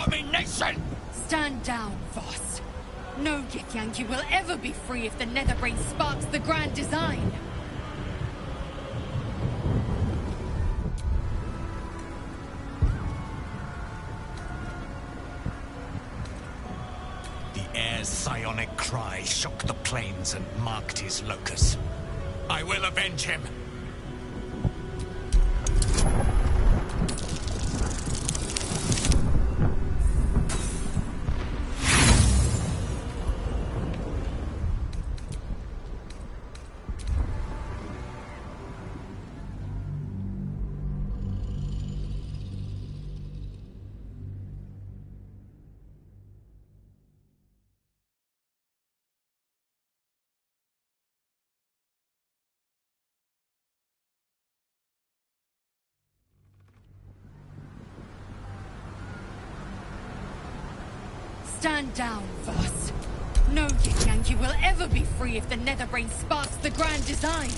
abomination! Stand down, Voss. No Githyanki will ever be free if the Nether Brain sparks the grand design. The heir's psionic cry shook the plains and marked his locus. I will avenge him! Stand down, Voss. No Githyanki will ever be free if the Nether Brain sparks the grand design.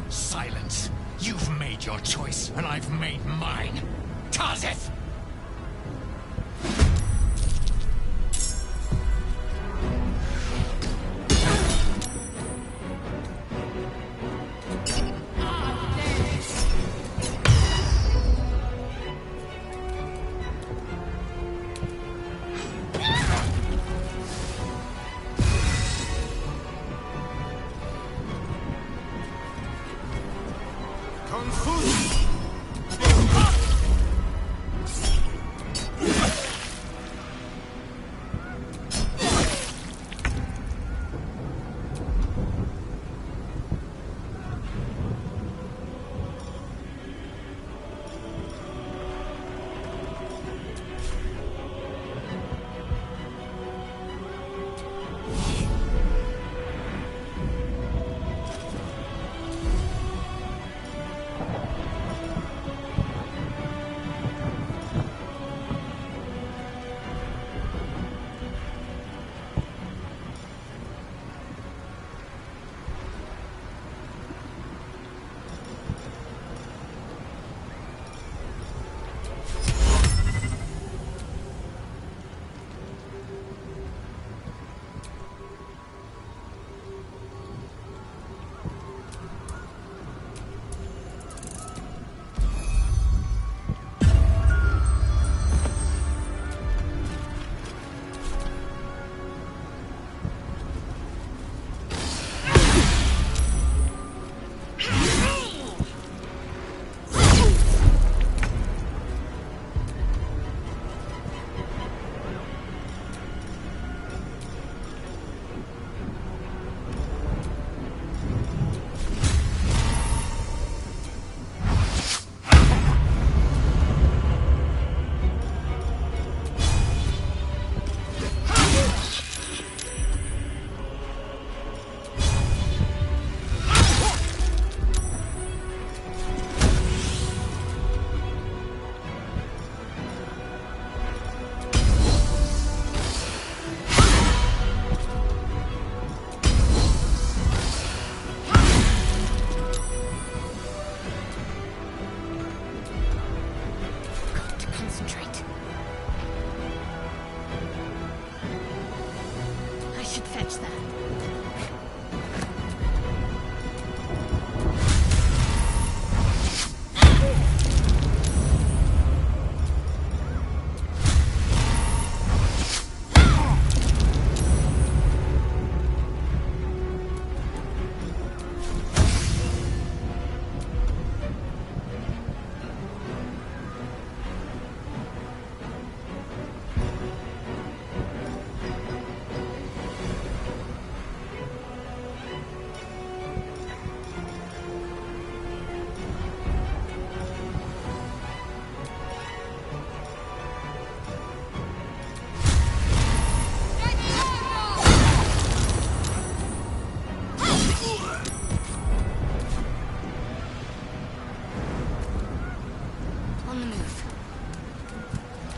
Silence. You've made your choice, and I've made mine. Tarzeth!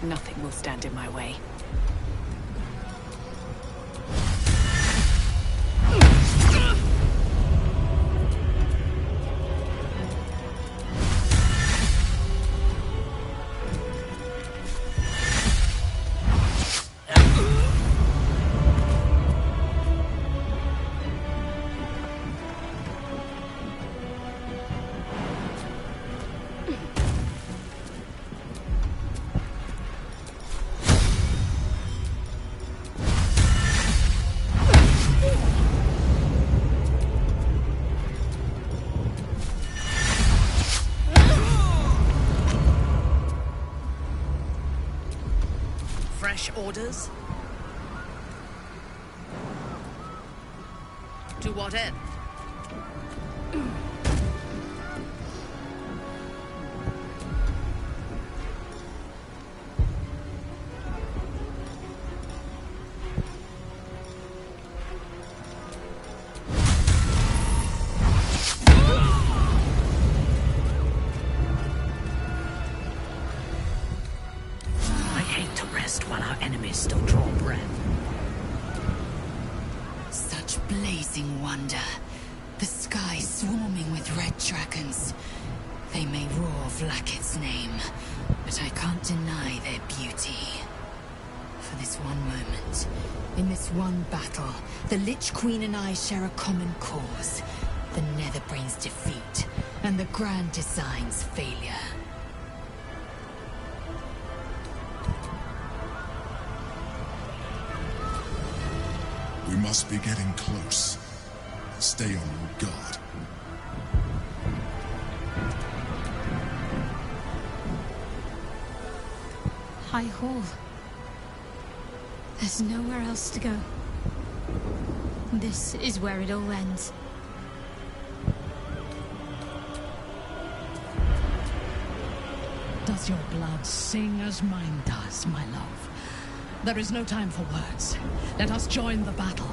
Nothing will stand in my way. Fresh orders? To what end? While our enemies still draw breath. Such blazing wonder. The sky swarming with red dragons. They may roar Vlaakith's name, but I can't deny their beauty. For this one moment, in this one battle, the Lich Queen and I share a common cause. The Nether Brain's defeat, and the Grand Design's failure. We must be getting close. Stay on your guard. High Hall. There's nowhere else to go. This is where it all ends. Does your blood sing as mine does, my love? There is no time for words. Let us join the battle.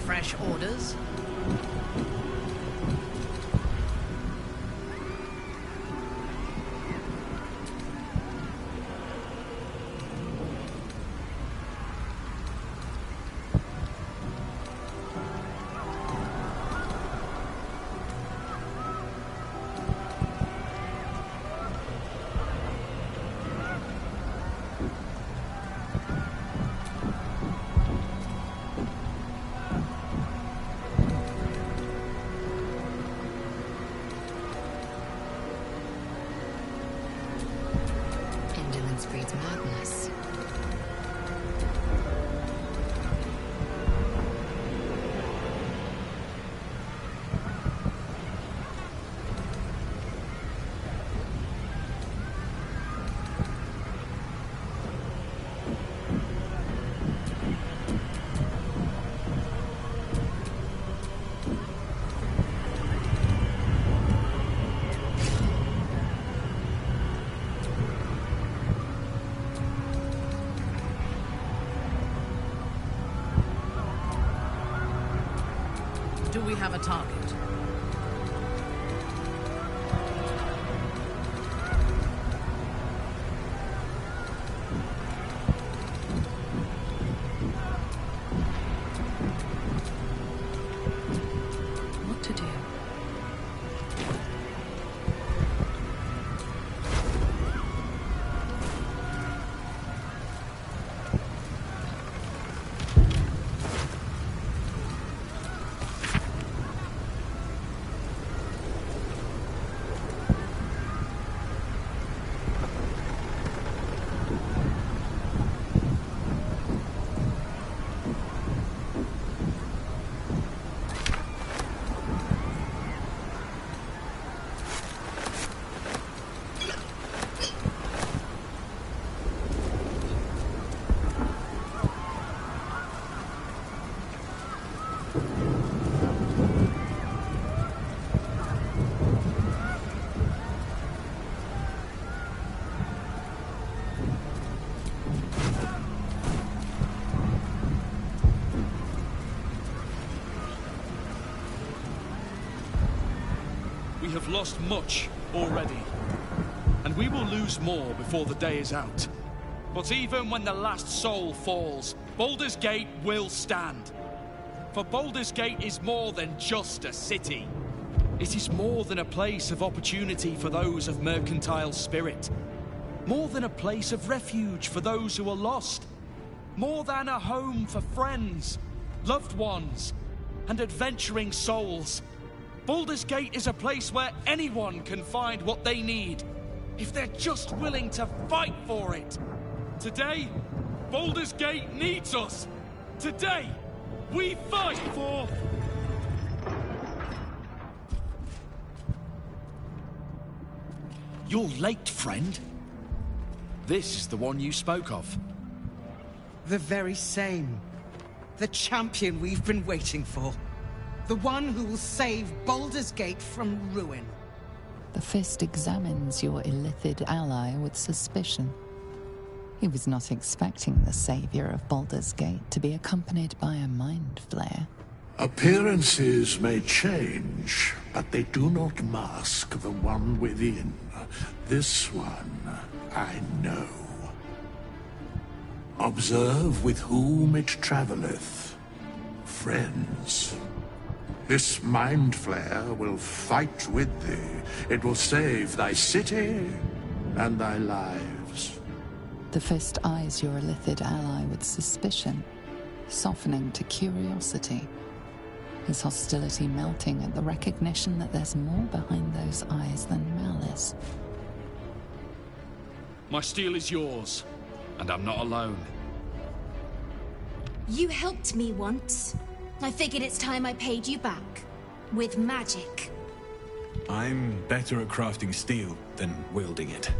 Fresh orders? Breeds madness. Do we have a target? What to do? We have lost much already, and we will lose more before the day is out. But even when the last soul falls, Baldur's Gate will stand. For Baldur's Gate is more than just a city. It is more than a place of opportunity for those of mercantile spirit. More than a place of refuge for those who are lost. More than a home for friends, loved ones, and adventuring souls. Baldur's Gate is a place where anyone can find what they need, if they're just willing to fight for it. Today, Baldur's Gate needs us. Today, we fight for... You're late, friend. This is the one you spoke of. The very same. The champion we've been waiting for. The one who will save Baldur's Gate from ruin. The Fist examines your illithid ally with suspicion. He was not expecting the savior of Baldur's Gate to be accompanied by a mind flayer. Appearances may change, but they do not mask the one within. This one, I know. Observe with whom it travelleth. Friends. This mind flare will fight with thee. It will save thy city and thy lives. The Fist eyes your illithid ally with suspicion, softening to curiosity. His hostility melting at the recognition that there's more behind those eyes than malice. My steel is yours, and I'm not alone. You helped me once. I figured it's time I paid you back. With magic. I'm better at crafting steel than wielding it.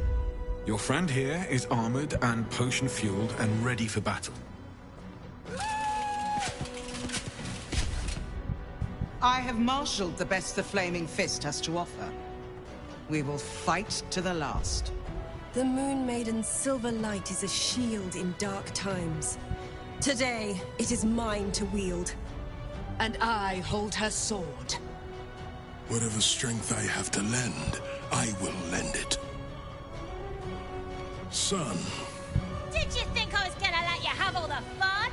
Your friend here is armored and potion-fueled and ready for battle. I have marshaled the best the Flaming Fist has to offer. We will fight to the last. The Moon Maiden's silver light is a shield in dark times. Today, it is mine to wield. And I hold her sword. Whatever strength I have to lend, I will lend it. Son. Did you think I was gonna let you have all the fun?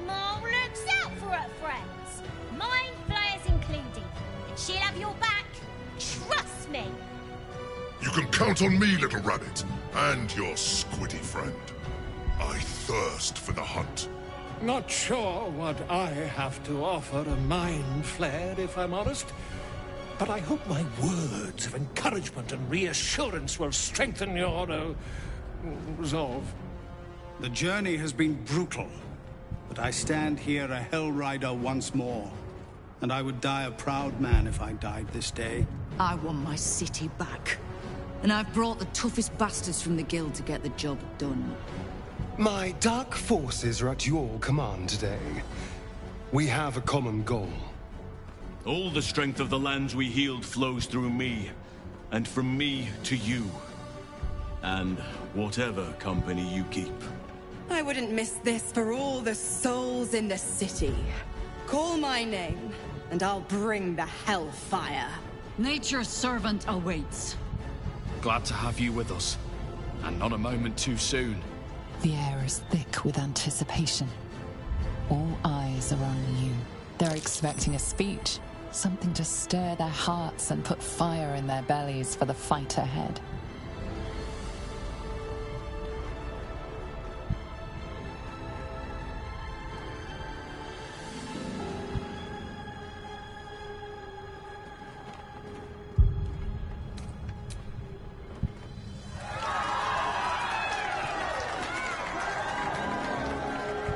Mom looks out for her friends. Mind flayers included. And she'll have your back. Trust me. You can count on me, little rabbit, and your squiddy friend. I thirst for the hunt. Not sure what I have to offer a mind flare, if I'm honest. But I hope my words of encouragement and reassurance will strengthen your, resolve. The journey has been brutal, but I stand here a Hell Rider once more. And I would die a proud man if I died this day. I want my city back. And I've brought the toughest bastards from the guild to get the job done. My dark forces are at your command today. We have a common goal. All the strength of the lands we healed flows through me, and from me to you. And whatever company you keep. I wouldn't miss this for all the souls in the city. Call my name, and I'll bring the hellfire. Nature's servant awaits. Glad to have you with us, and not a moment too soon. The air is thick with anticipation. All eyes are on you. They're expecting a speech, something to stir their hearts and put fire in their bellies for the fight ahead.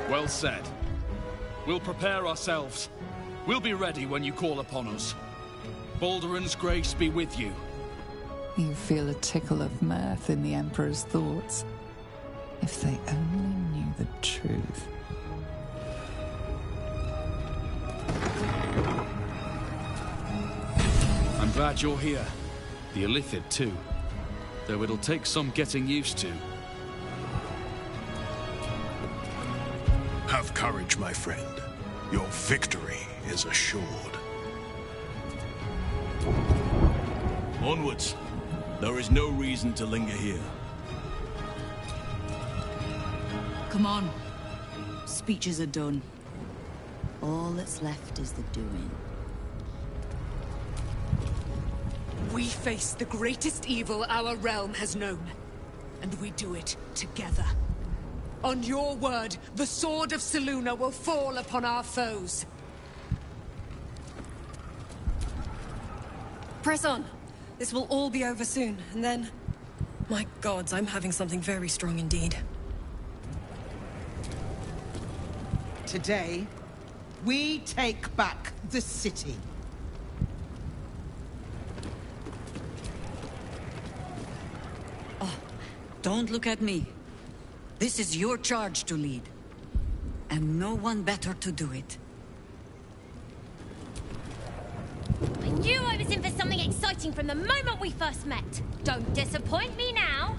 Well said. We'll prepare ourselves. We'll be ready when you call upon us. Baldur's grace be with you. You feel a tickle of mirth in the Emperor's thoughts. If they only knew the truth. I'm glad you're here. The illithid, too. Though it'll take some getting used to. Have courage, my friend. Your victory is assured. Onwards. There is no reason to linger here. Come on. Speeches are done. All that's left is the doing. We face the greatest evil our realm has known. And we do it together. On your word, the sword of Selûne will fall upon our foes. Press on. This will all be over soon, and then... My gods, I'm having something very strong indeed. Today, we take back the city. Don't look at me. This is your charge to lead. And no one better to do it. I knew I was in for something exciting from the moment we first met. Don't disappoint me now.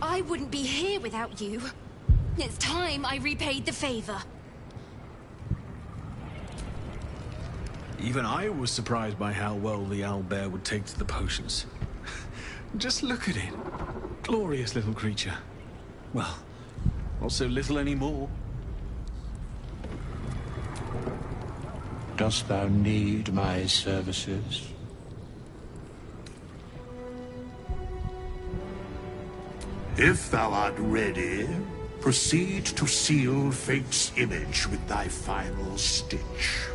I wouldn't be here without you. It's time I repaid the favor. Even I was surprised by how well the owlbear would take to the potions. Just look at it. Glorious little creature. Well, not so little anymore. Dost thou need my services? If thou art ready, proceed to seal Fate's image with thy final stitch.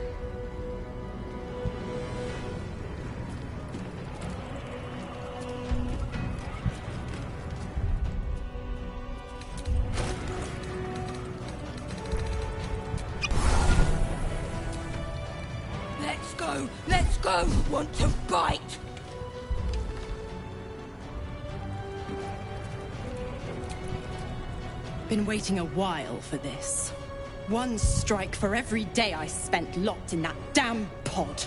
Let's go! Want to bite? Been waiting a while for this. One strike for every day I spent locked in that damn pod.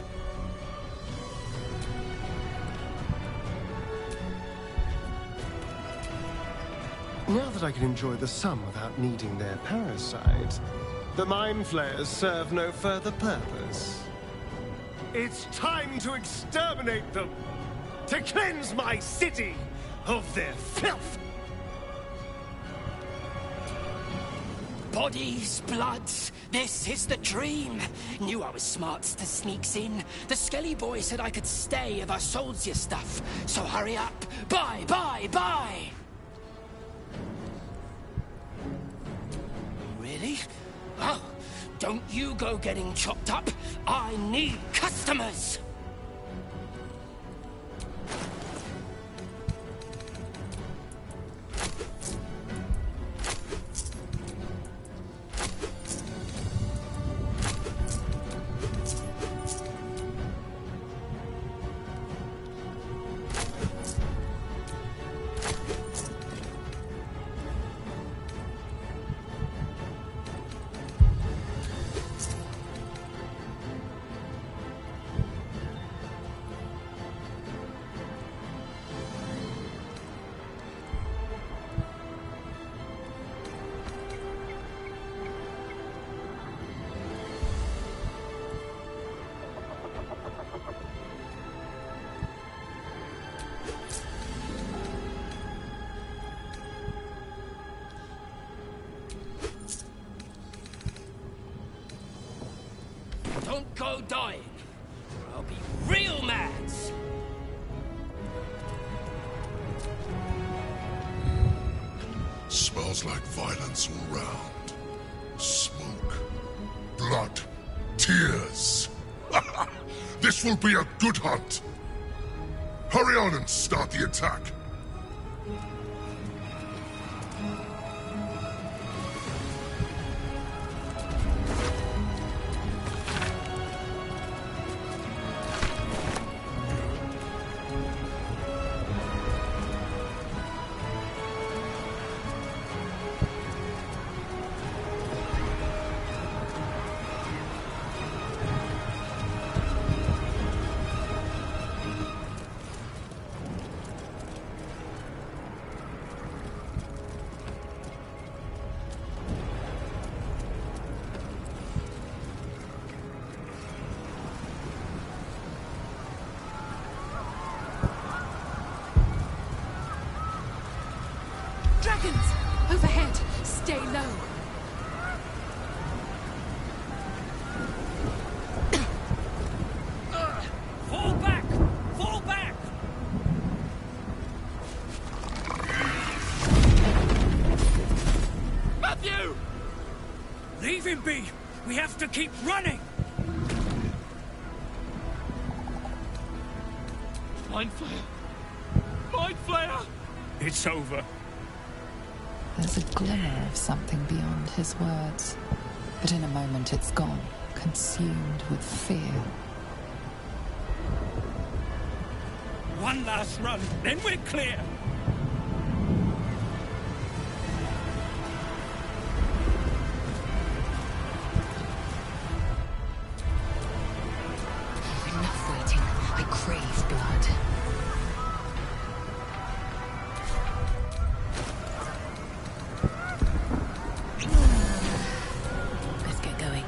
Now that I can enjoy the sun without needing their parasite, the Mind Flayers serve no further purpose. It's time to exterminate them! To cleanse my city of their filth! Bodies, bloods, this is the dream. Knew I was smart to sneaks in. The Skelly boy said I could stay if I sold your stuff. So hurry up. Buy, buy, buy! Really? Oh, don't you go getting chopped up. I need customers! Don't go dying, or I'll be real mad! Smells like violence all round. Smoke. Blood. Tears. This will be a good hunt. Hurry on and start the attack. Dragons! Overhead! Stay low! Fall back! Fall back! Matthew! Leave him be! We have to keep running! Mind Flayer! Mind Flayer! It's over. There's a glimmer of something beyond his words, but in a moment it's gone, consumed with fear. One last run, then we're clear. Enough waiting. I crave blood. Let's get going.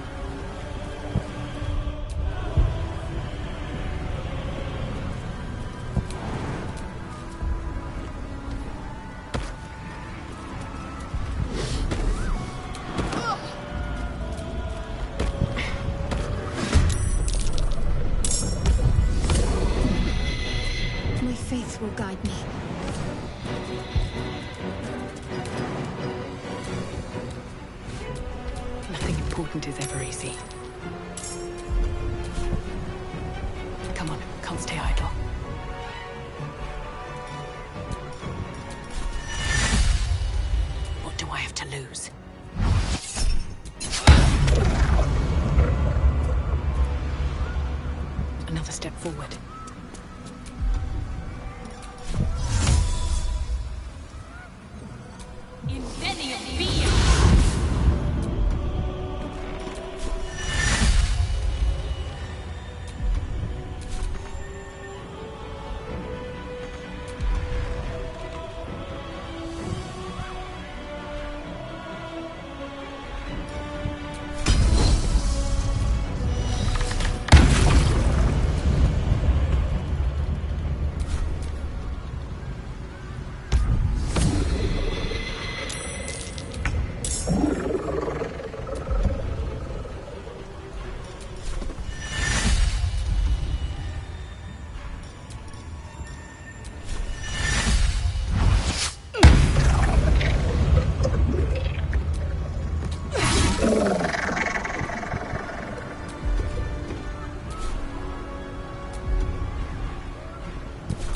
My faith will guide me. Nothing important is ever easy. Come on, can't stay idle. What do I have to lose? Another step forward.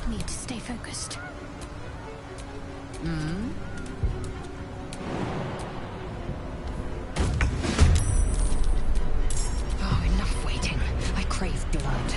Need to stay focused. Oh, enough waiting. I crave blood.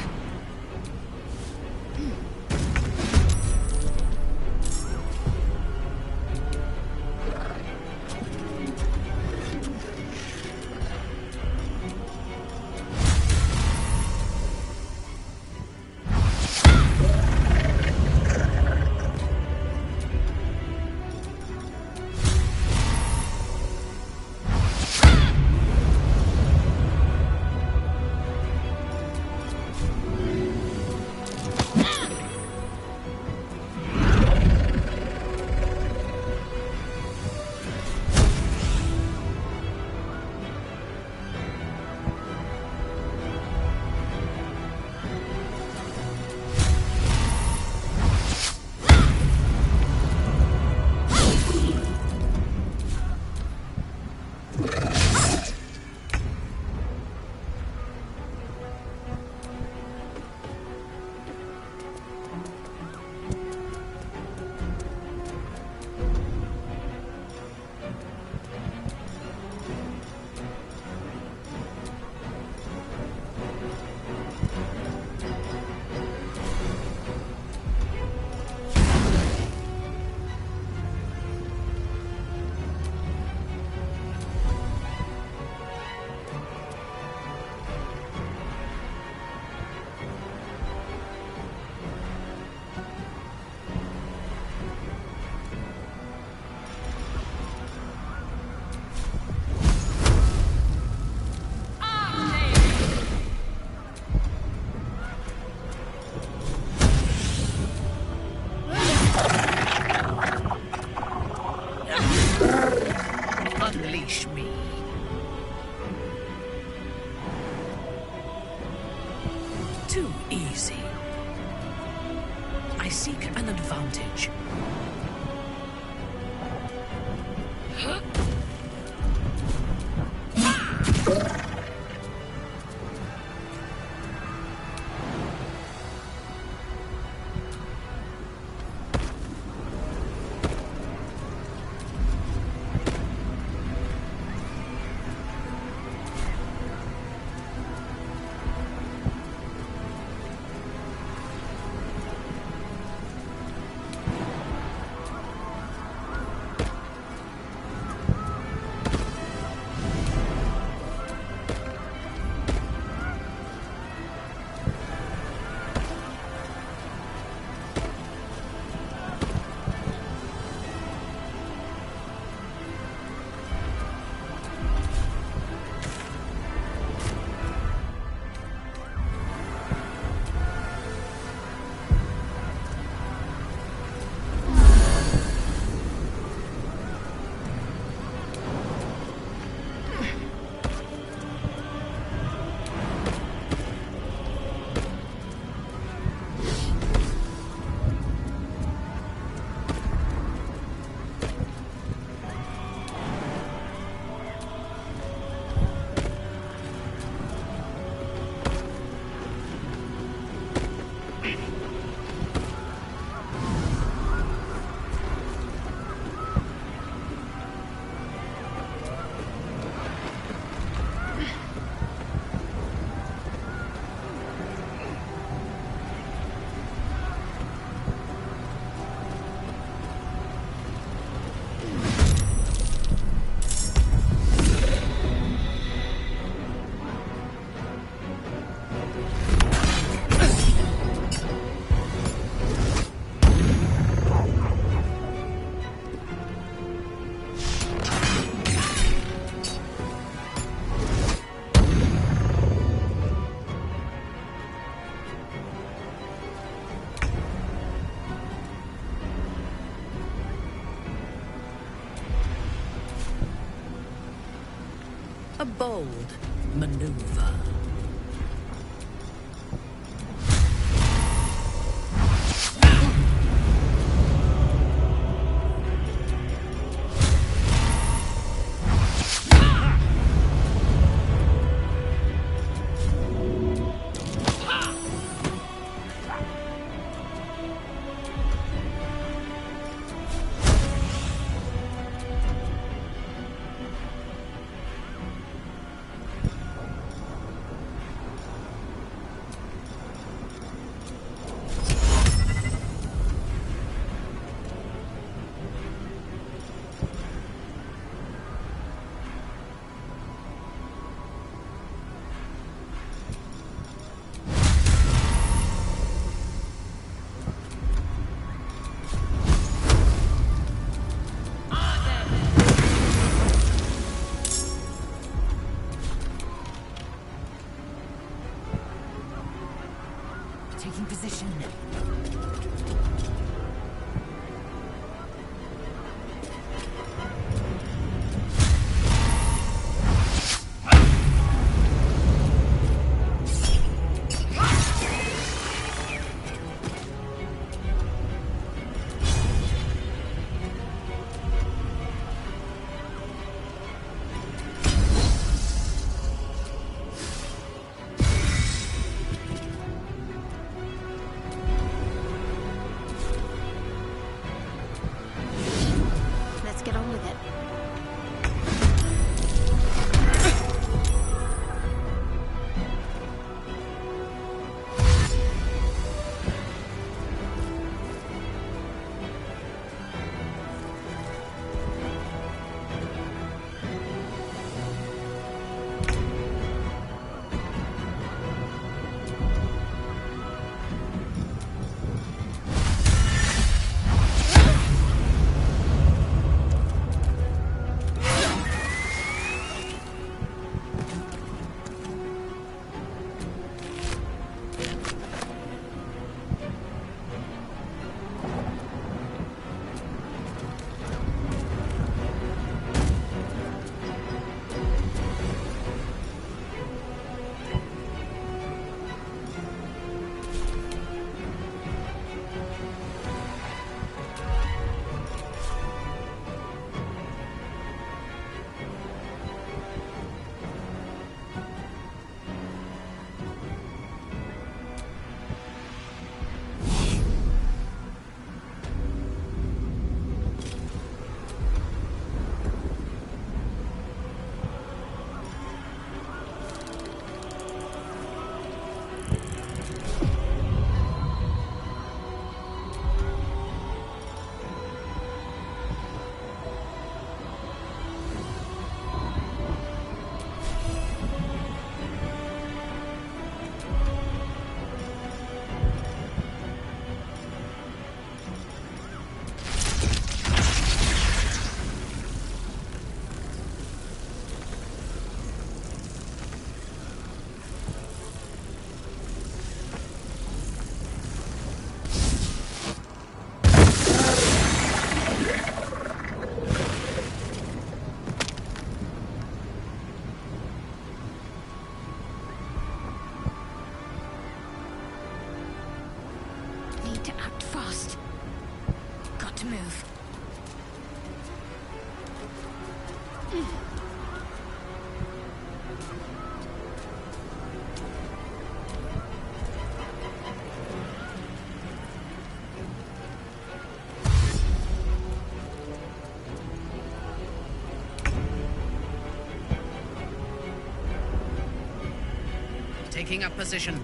Unleash me. Too easy. I seek an advantage. A bold maneuver. Taking position. Let's get on with it. Need to act fast. Got to move. Taking up position.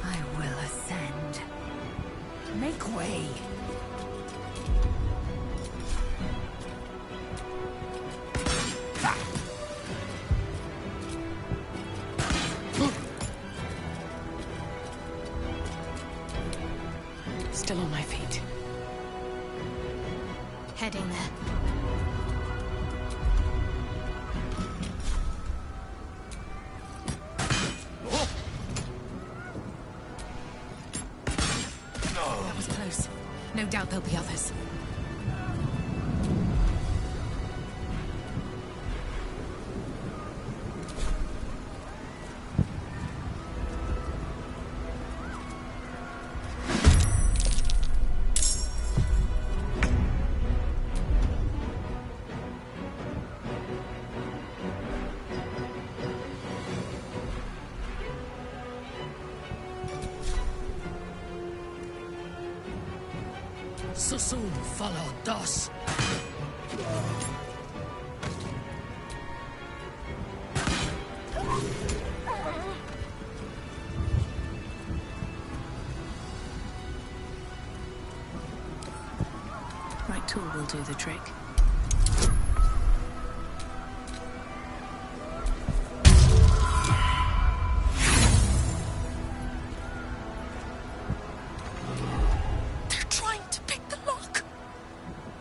I will ascend. Make way. Still on my feet. Heading there. There'll be others. So soon follow Dos. Right tool will do the trick.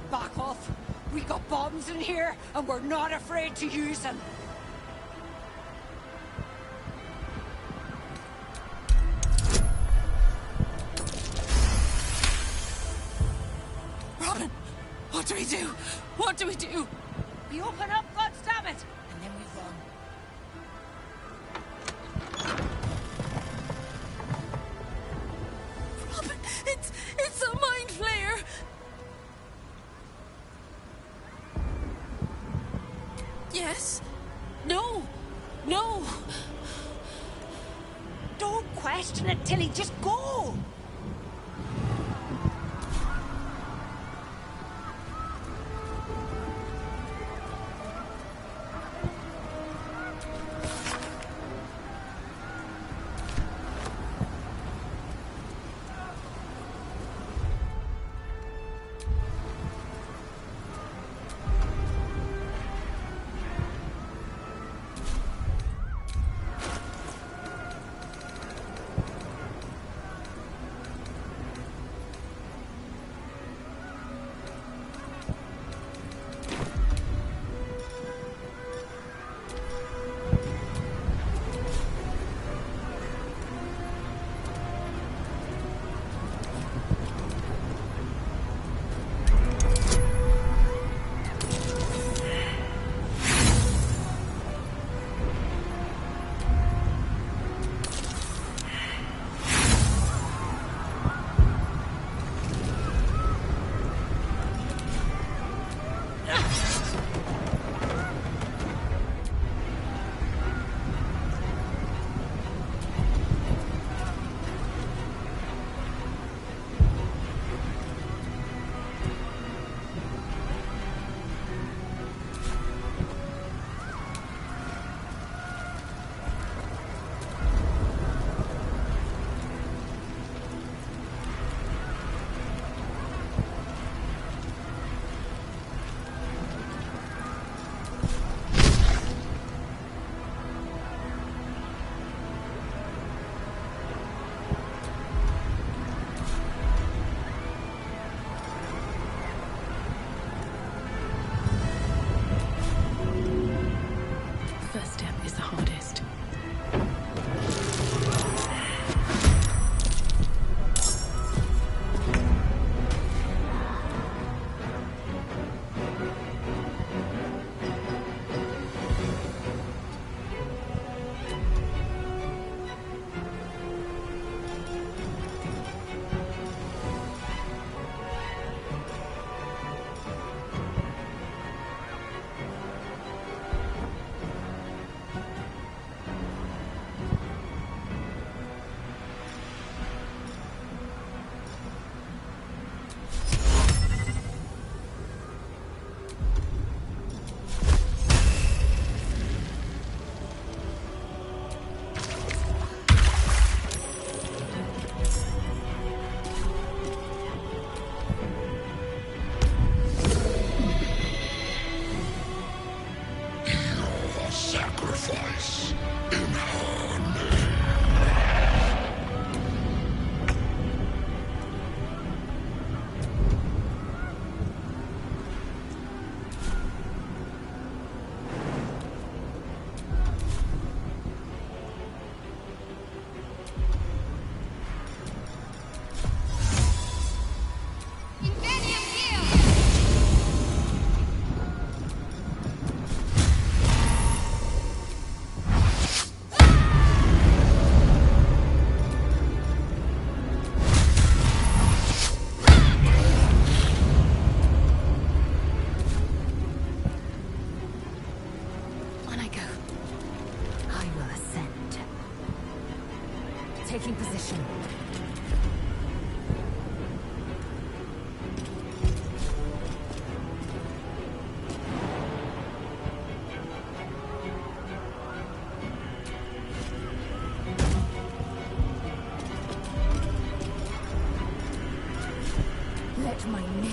Back off! We got bombs in here, and we're not afraid to use them! Robin! What do we do? What do we do? We open up, goddammit! And then we run. Robin, it's a mind flayer! Yes? No! No! Don't question it, Tilly, just go!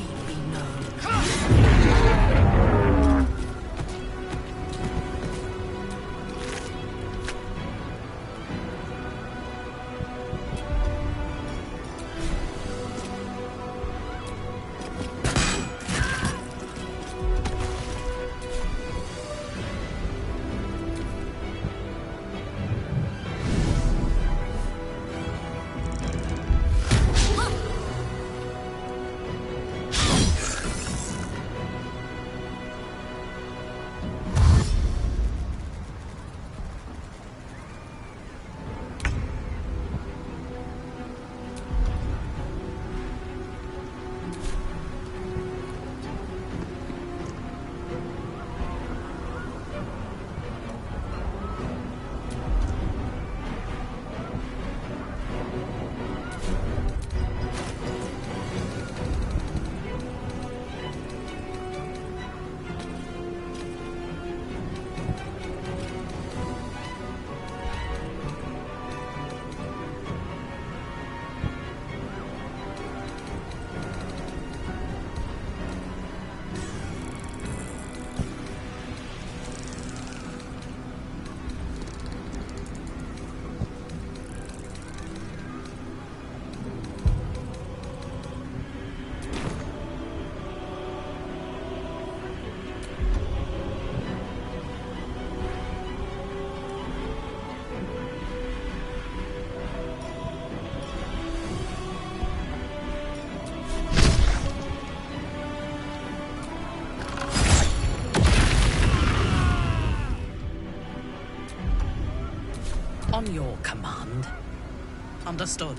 deed be known. On your command. Understood.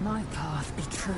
My path be true.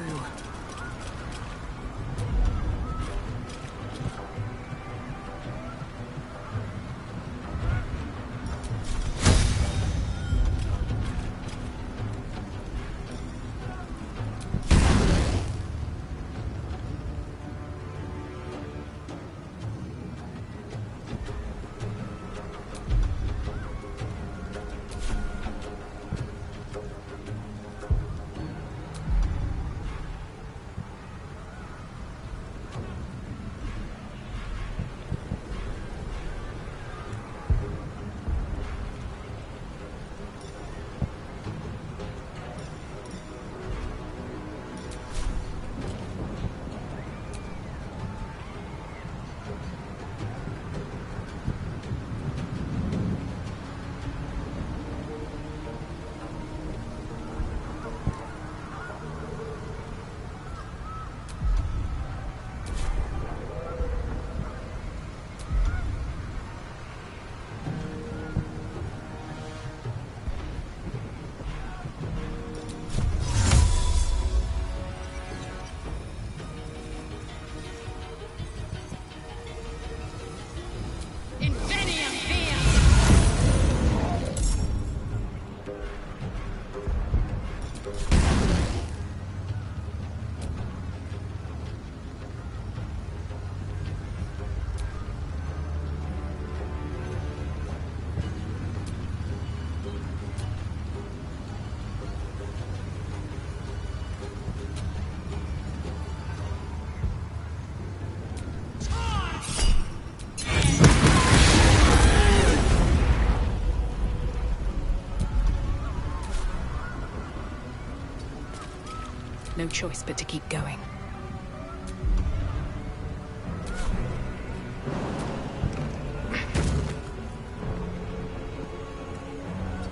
no choice but to keep going.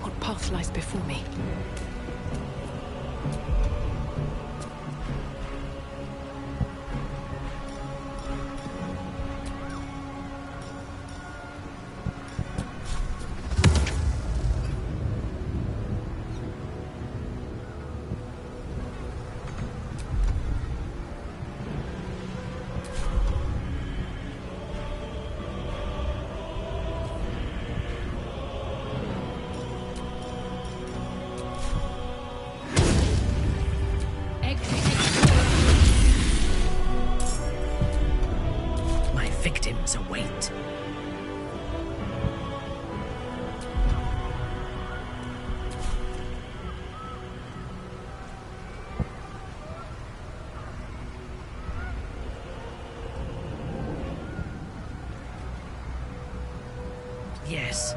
What path lies before me? My victims await. Yes.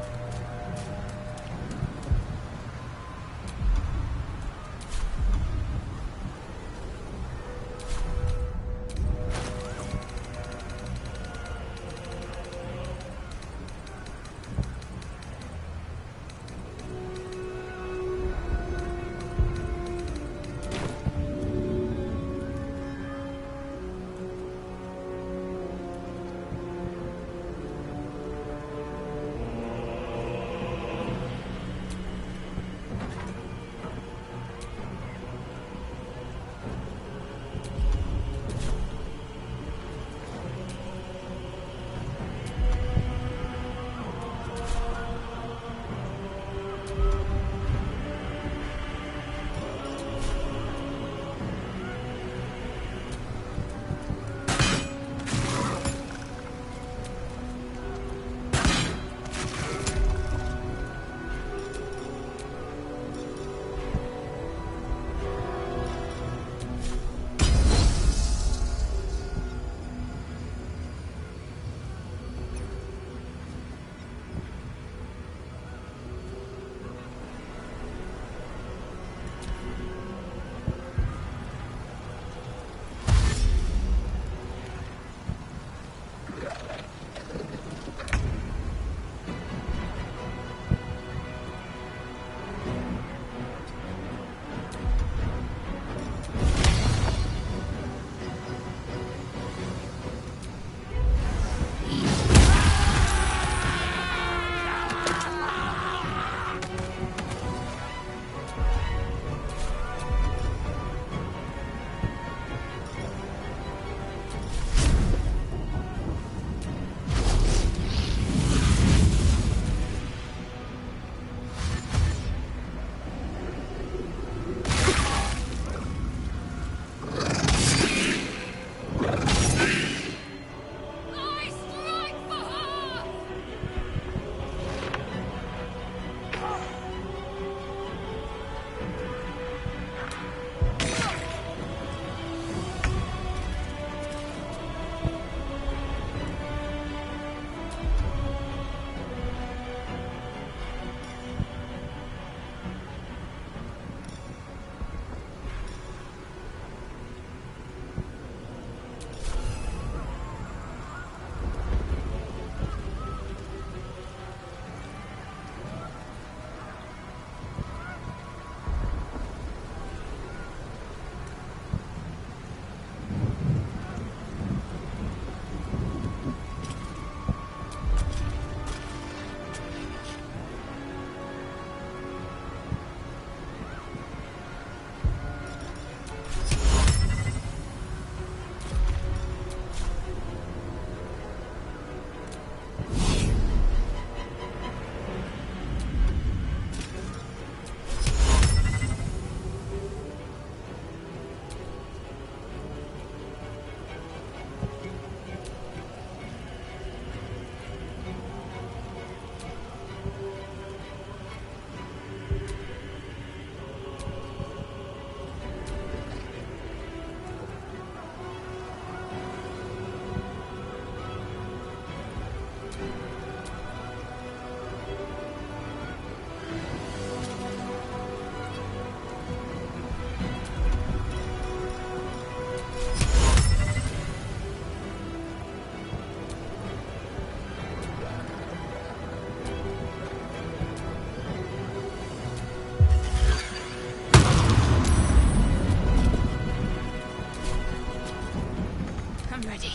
ready.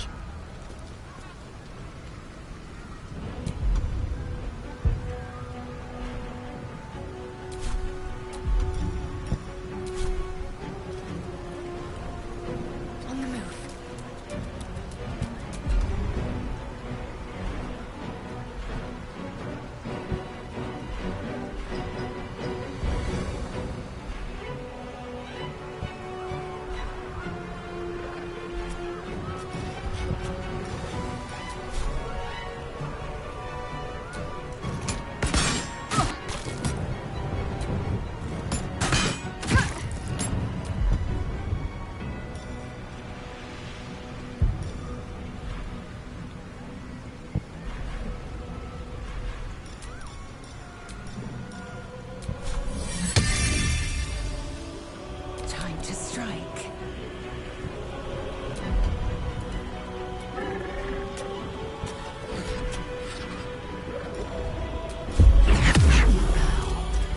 On the move. Time to strike.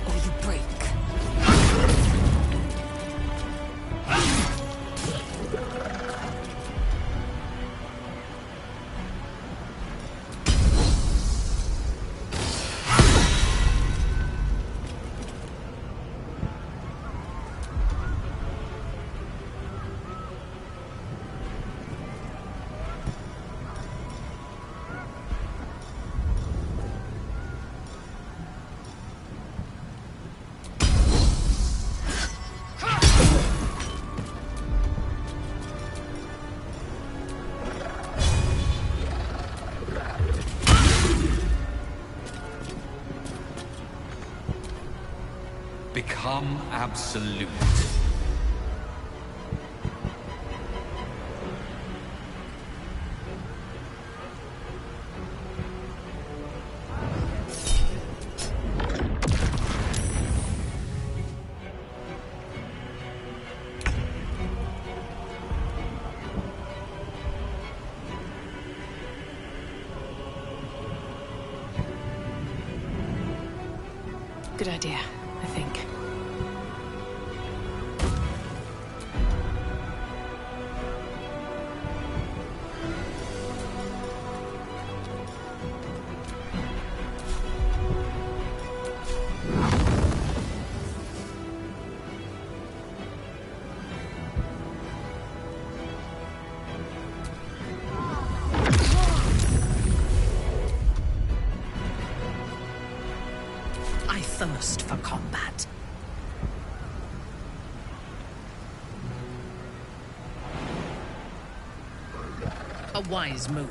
Or you break. Become absolute. Good idea, I think. I thirst for combat. A wise move.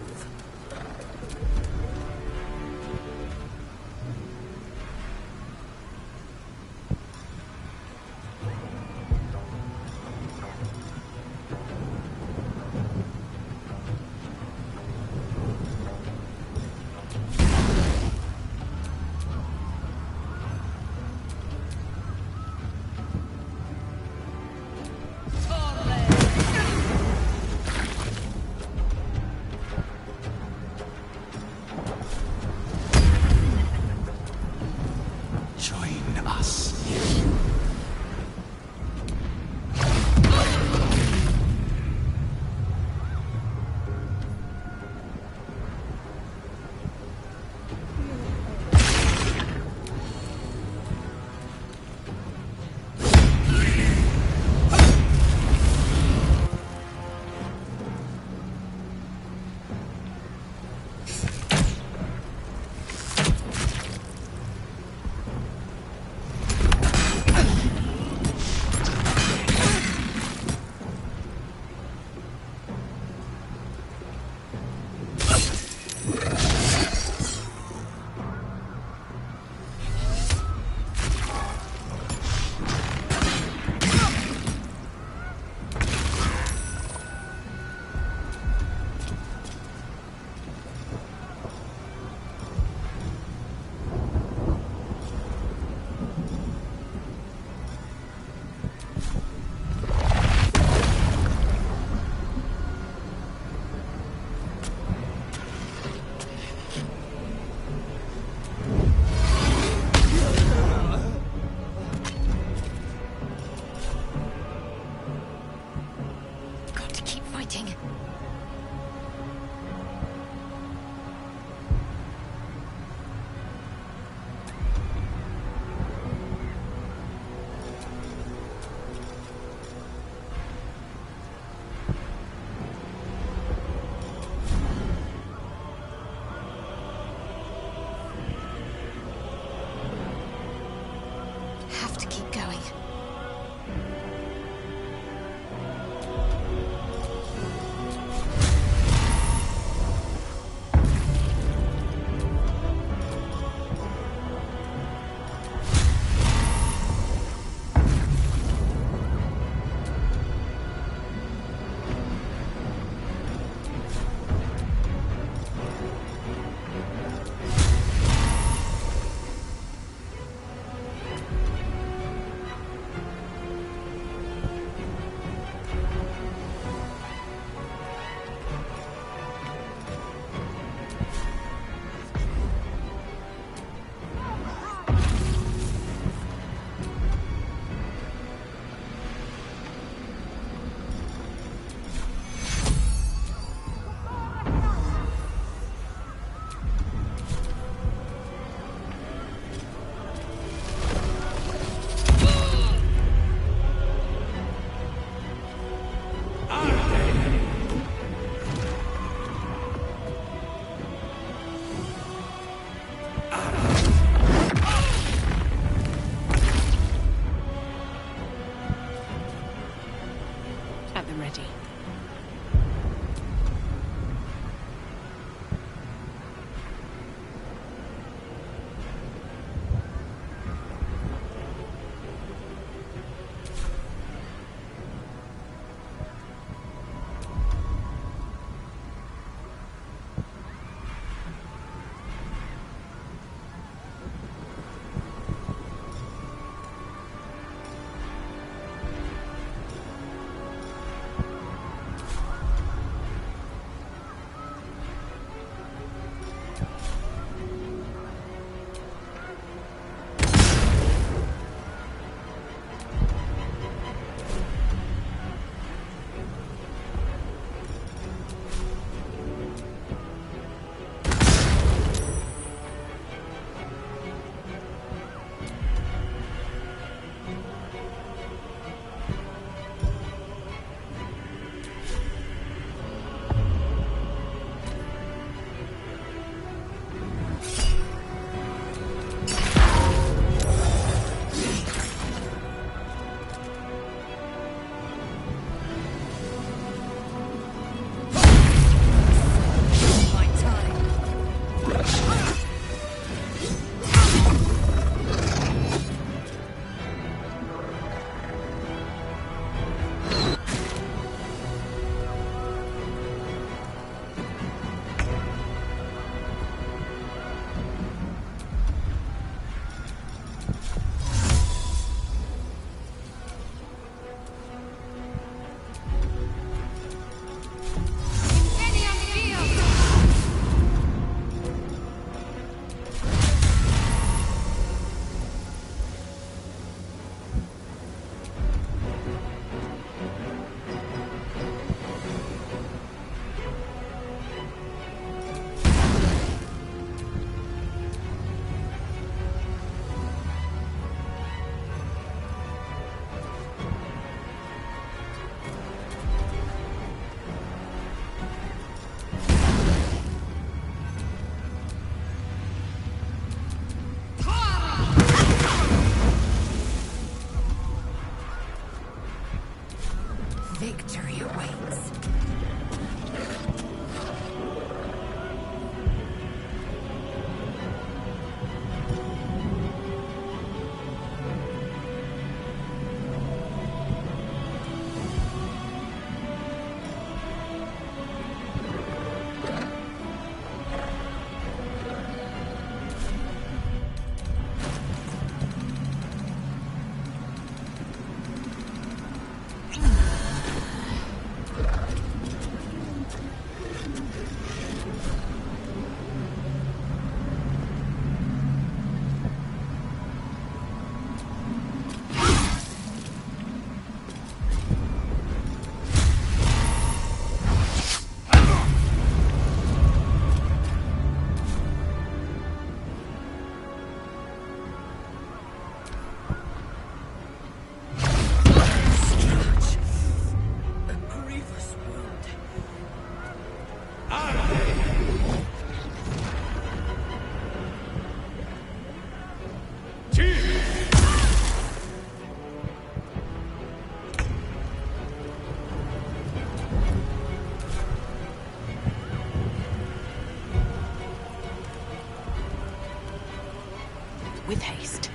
with haste.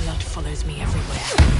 Blood follows me everywhere.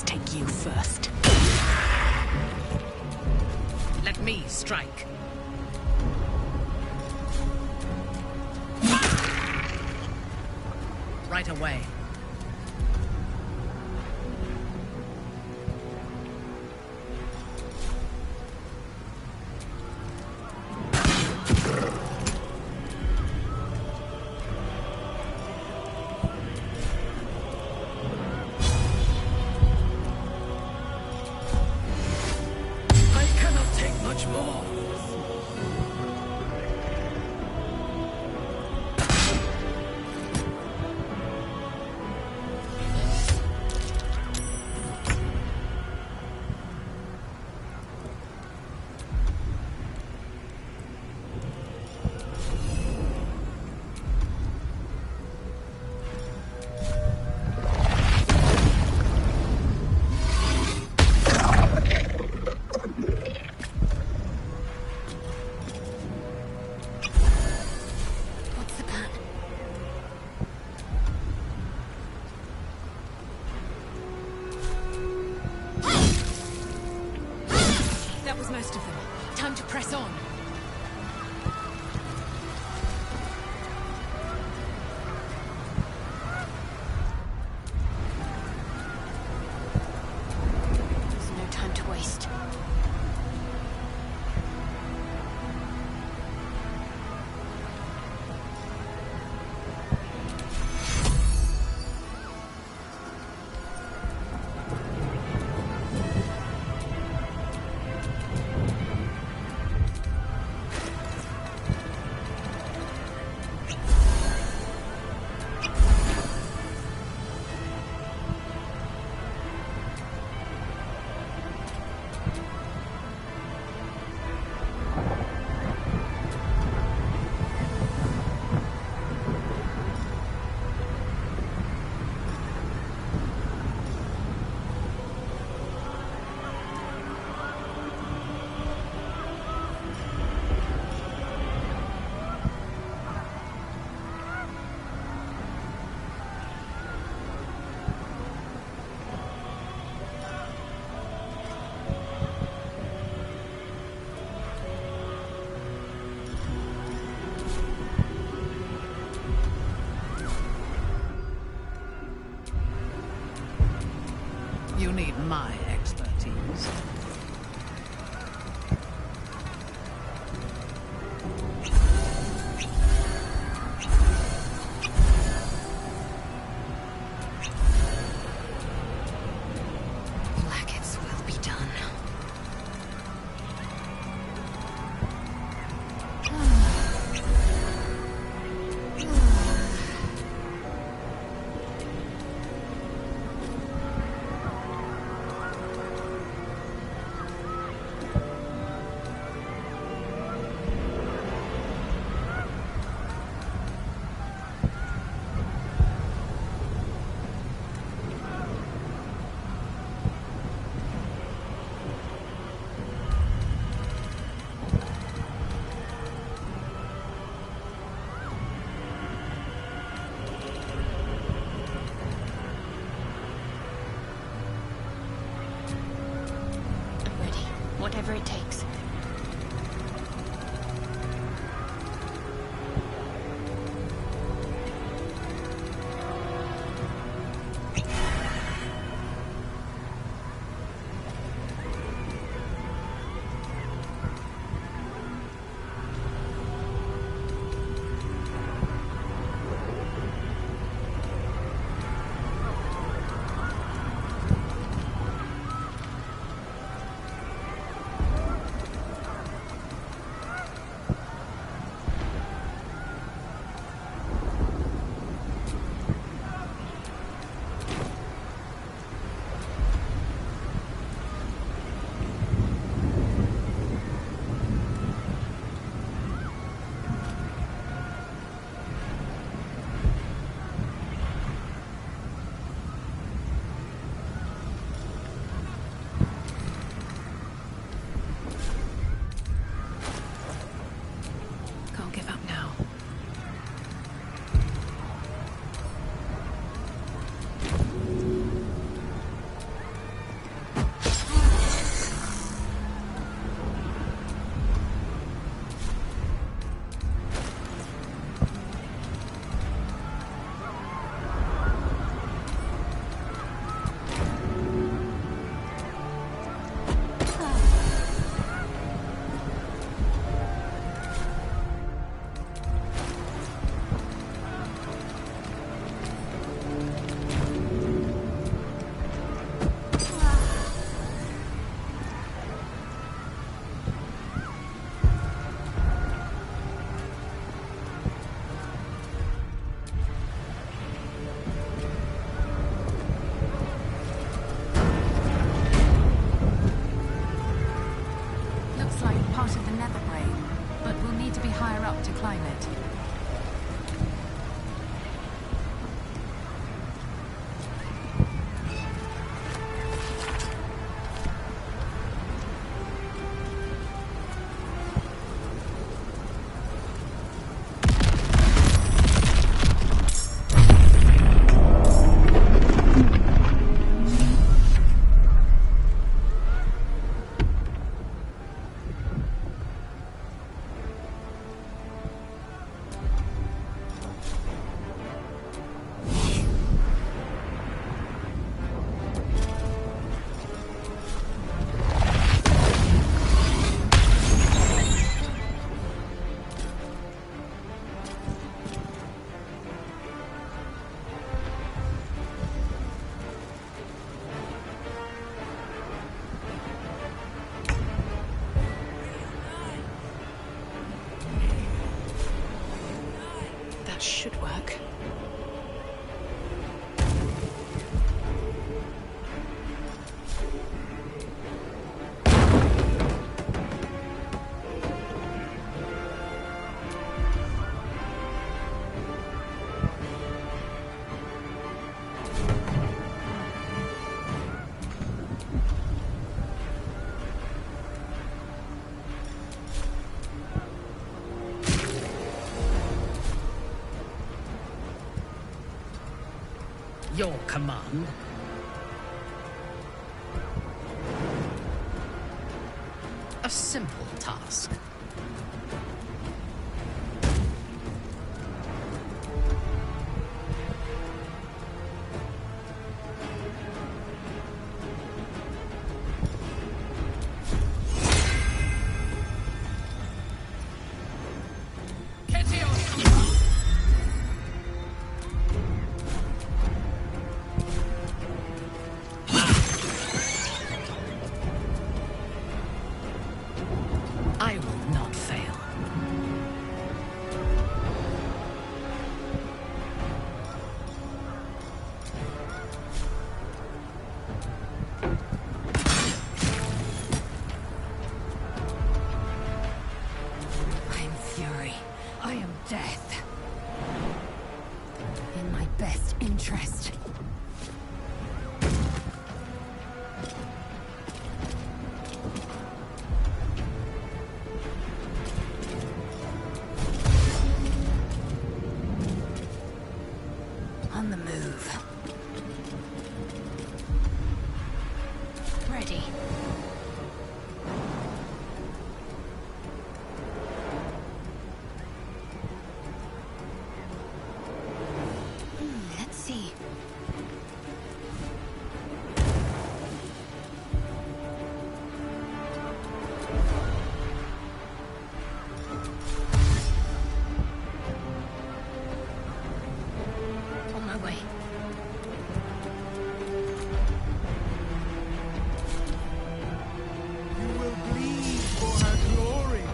Take you first. Let me strike. Right away. my expertise. Blackets will be done. Whatever it takes. Can't give up now. Looks like part of the Nether Brain, but we'll need to be higher up to climb it. That should work. Your command. A simple task. death. In my best interest. On the move. Ready. Let's see. On my way. You will bleed for her glory.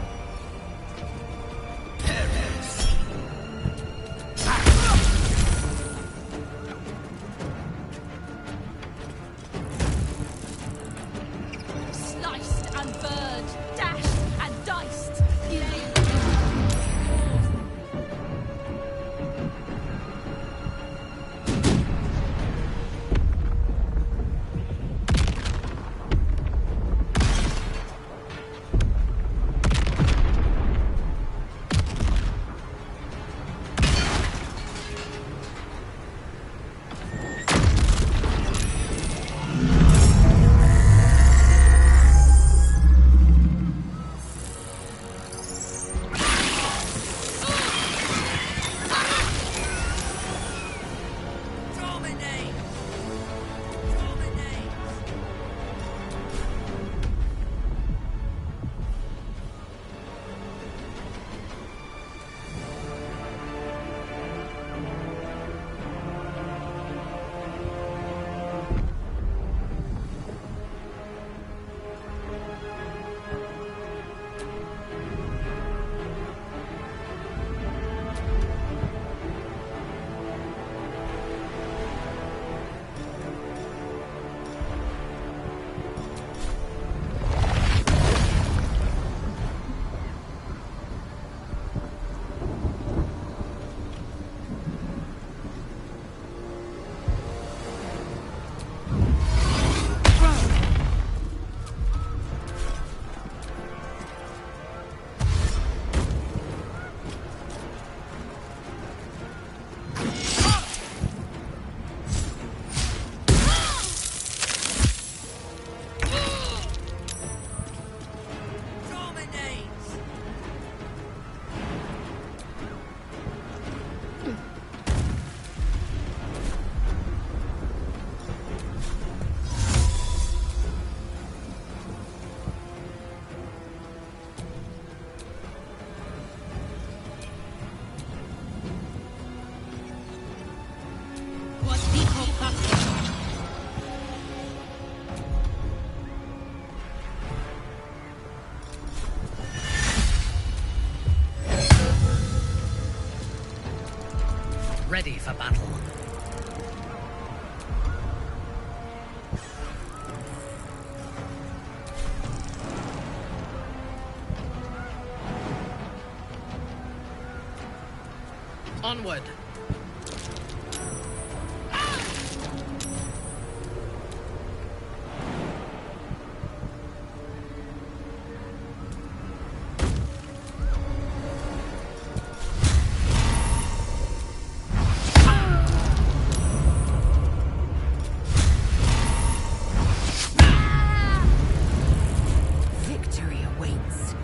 Sliced and burned, dashed and diced. Ready for battle. Onward. Victory awaits.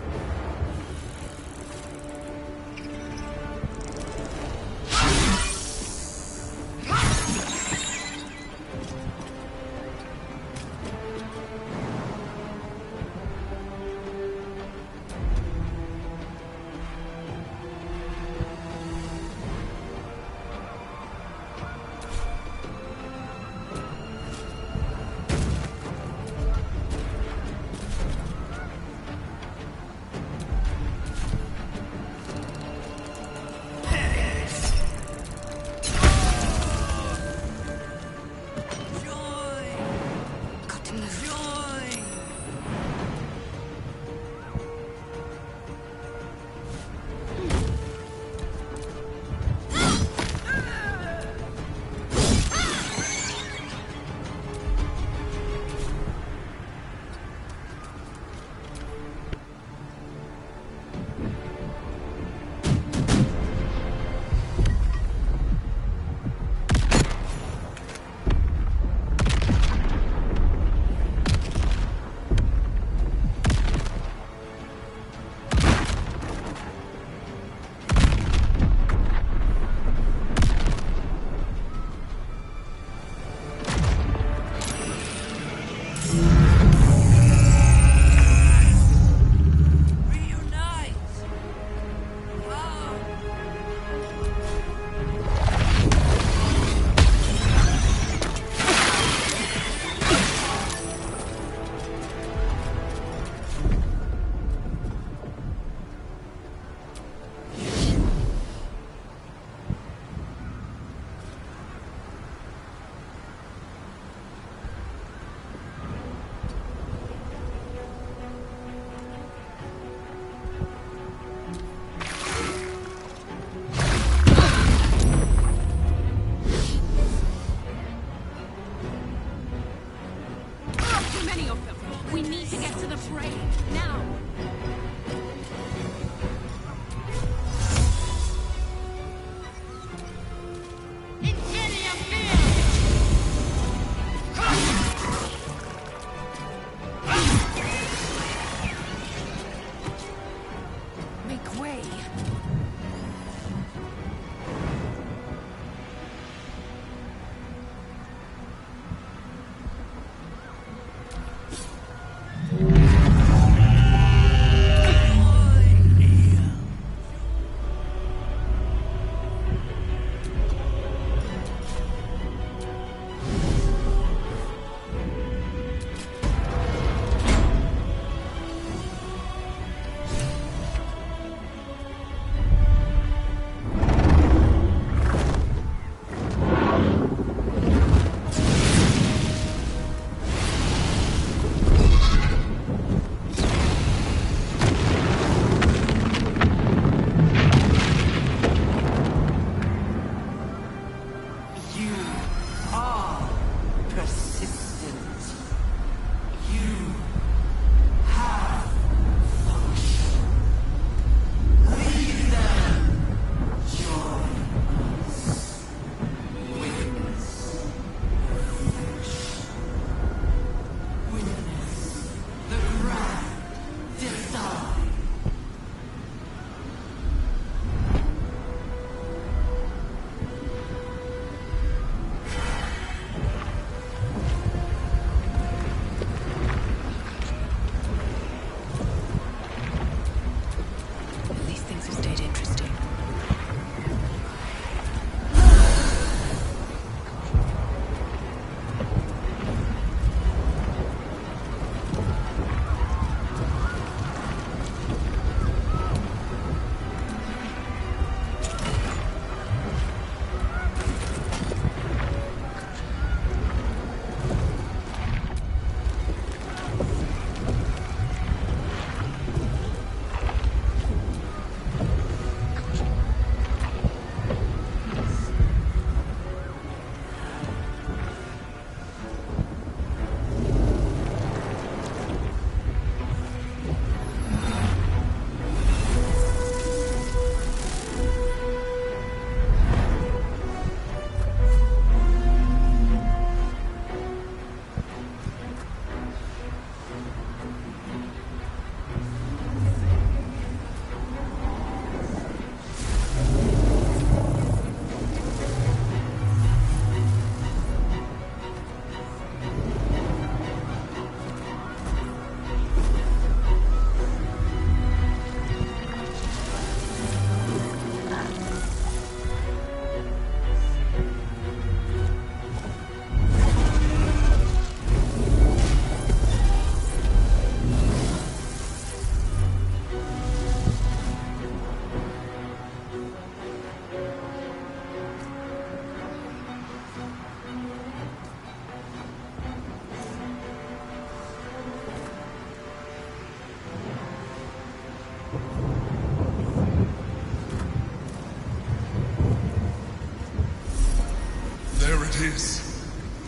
is.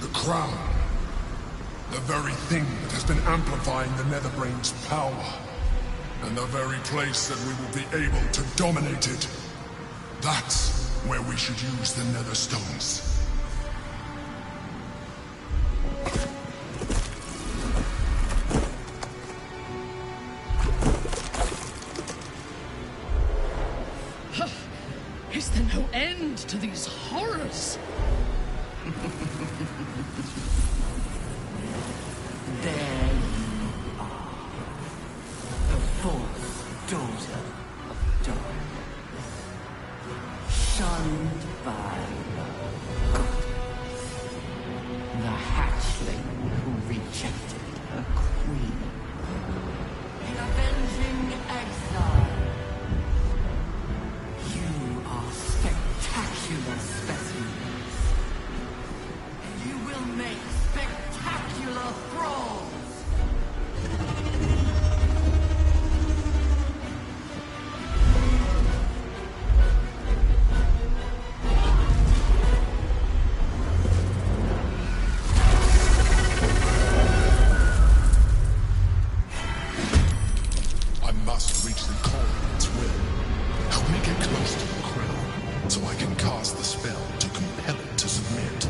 The crown. The very thing that has been amplifying the Nether Brain's power. And the very place that we will be able to dominate it. That's where we should use the Nether Stones. Is there no end to these horrors? There you are. The fourth daughter of Dawn. Shunned by the goddess. The hatchling who rejected her queen. The avenging exile. You are spectacular specimens. You will make spectacular thralls. I must reach the core of its will. Help me get close to the crown, so I can cast the spell to compel it to submit.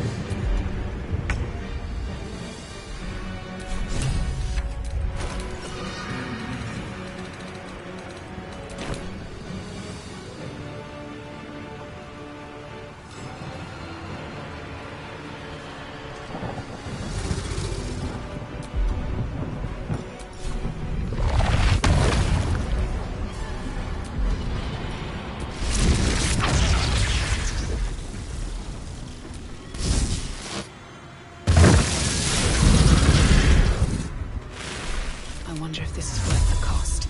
I wonder if this is worth the cost.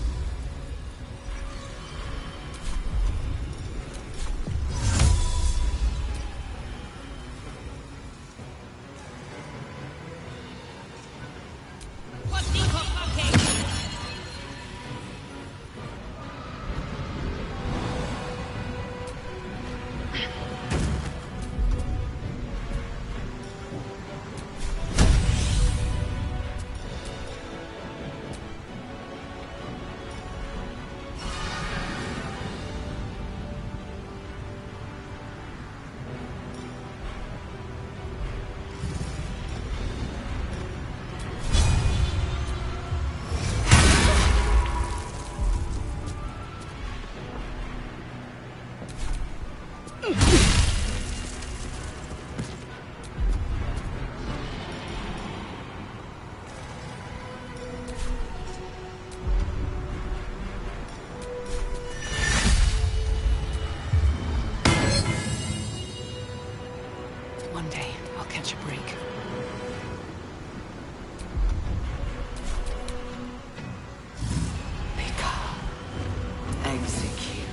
What's the cooking? One day, I'll catch a break. Execute.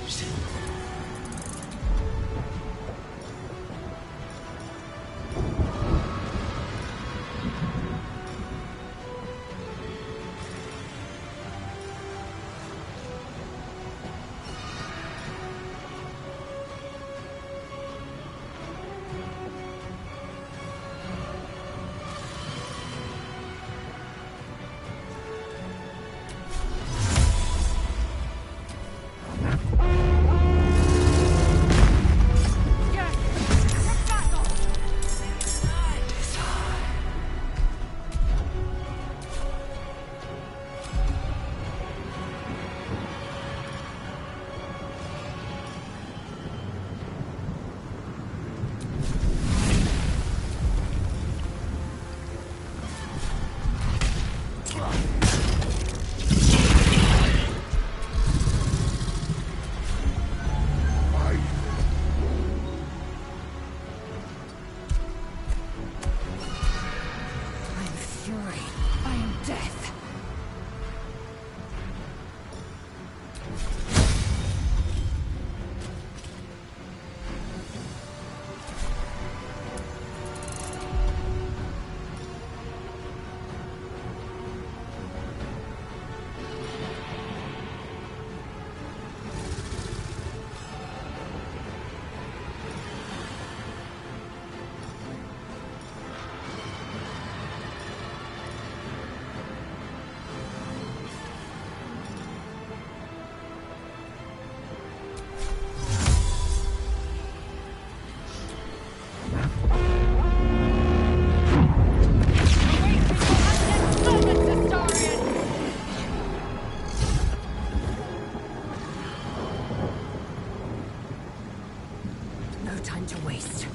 time to waste.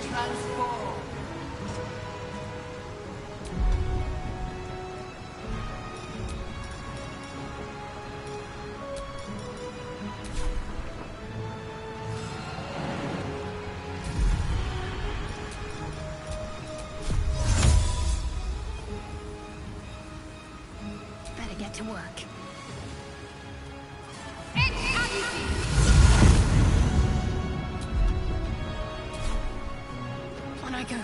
Transform. Better get to work. On I go.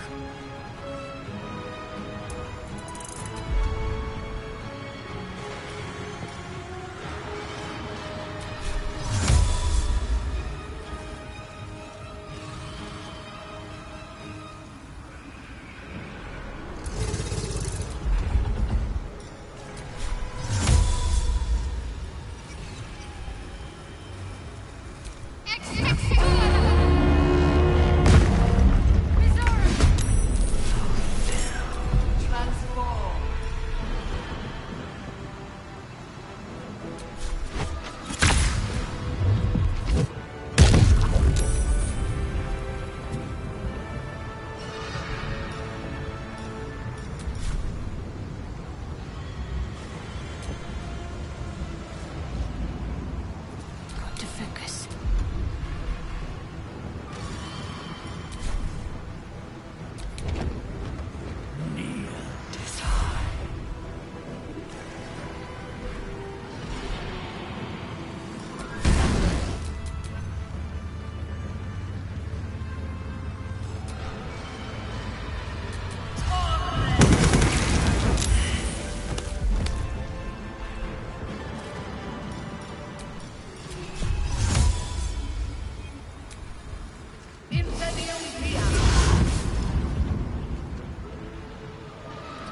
Transform. Got to focus.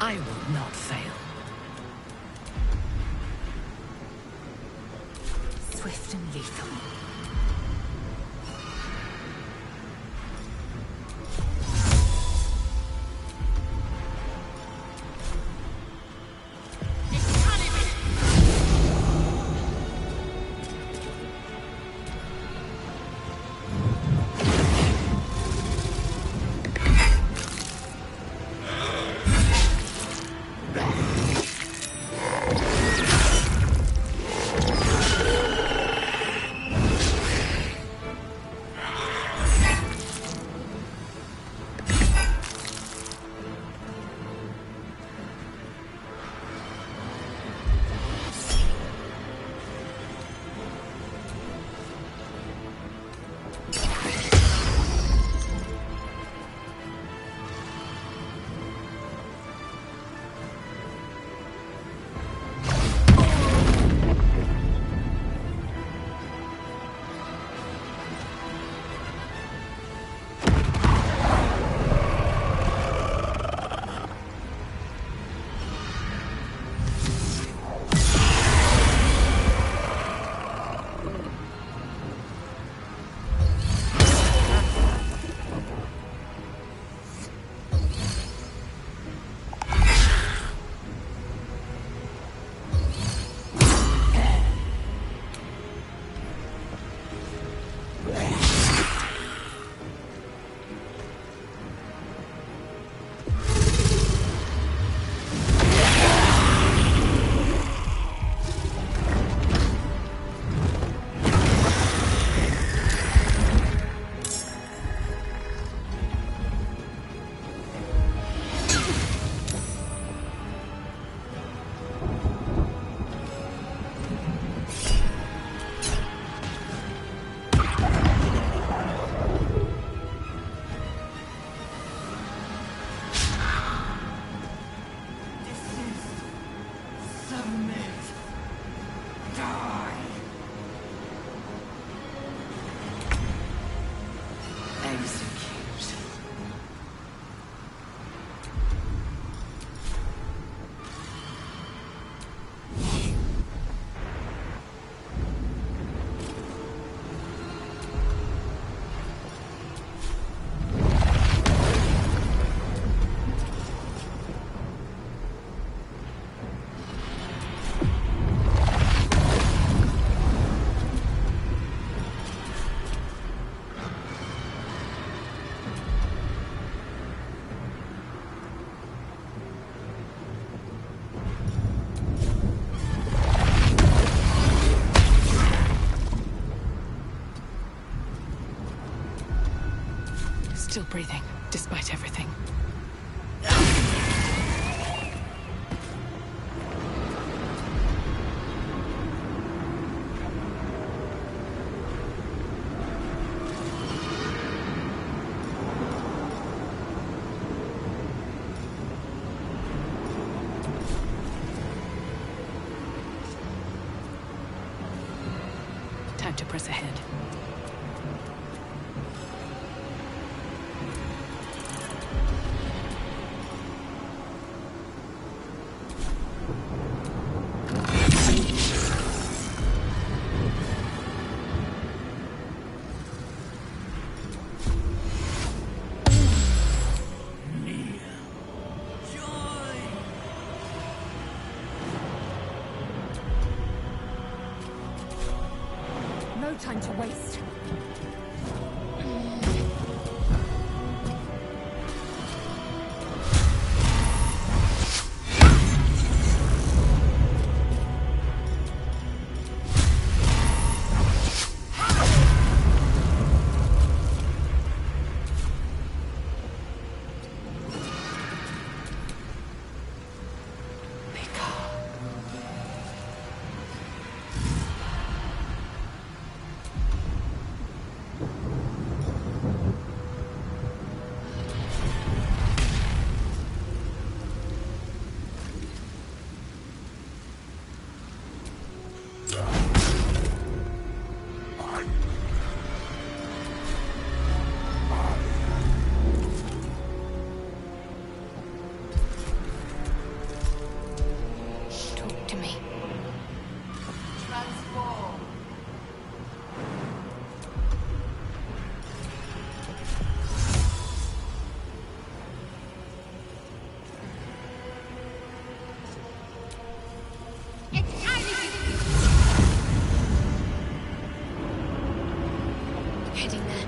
I will not fail. Swift and lethal. Still breathing, despite everything. Time to press ahead. No time to waste. Talk to me. Transform. It's time! Heading there.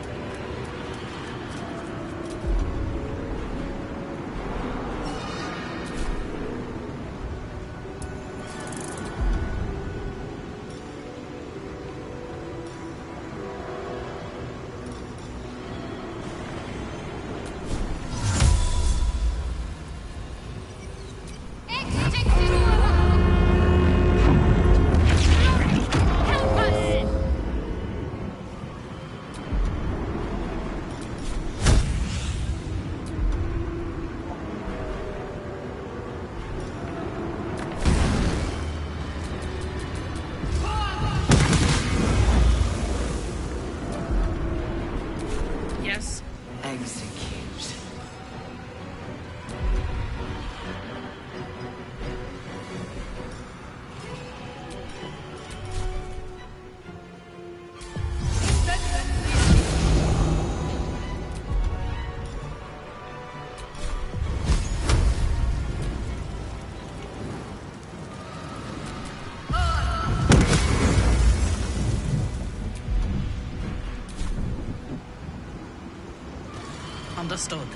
Yes, execute. Understood.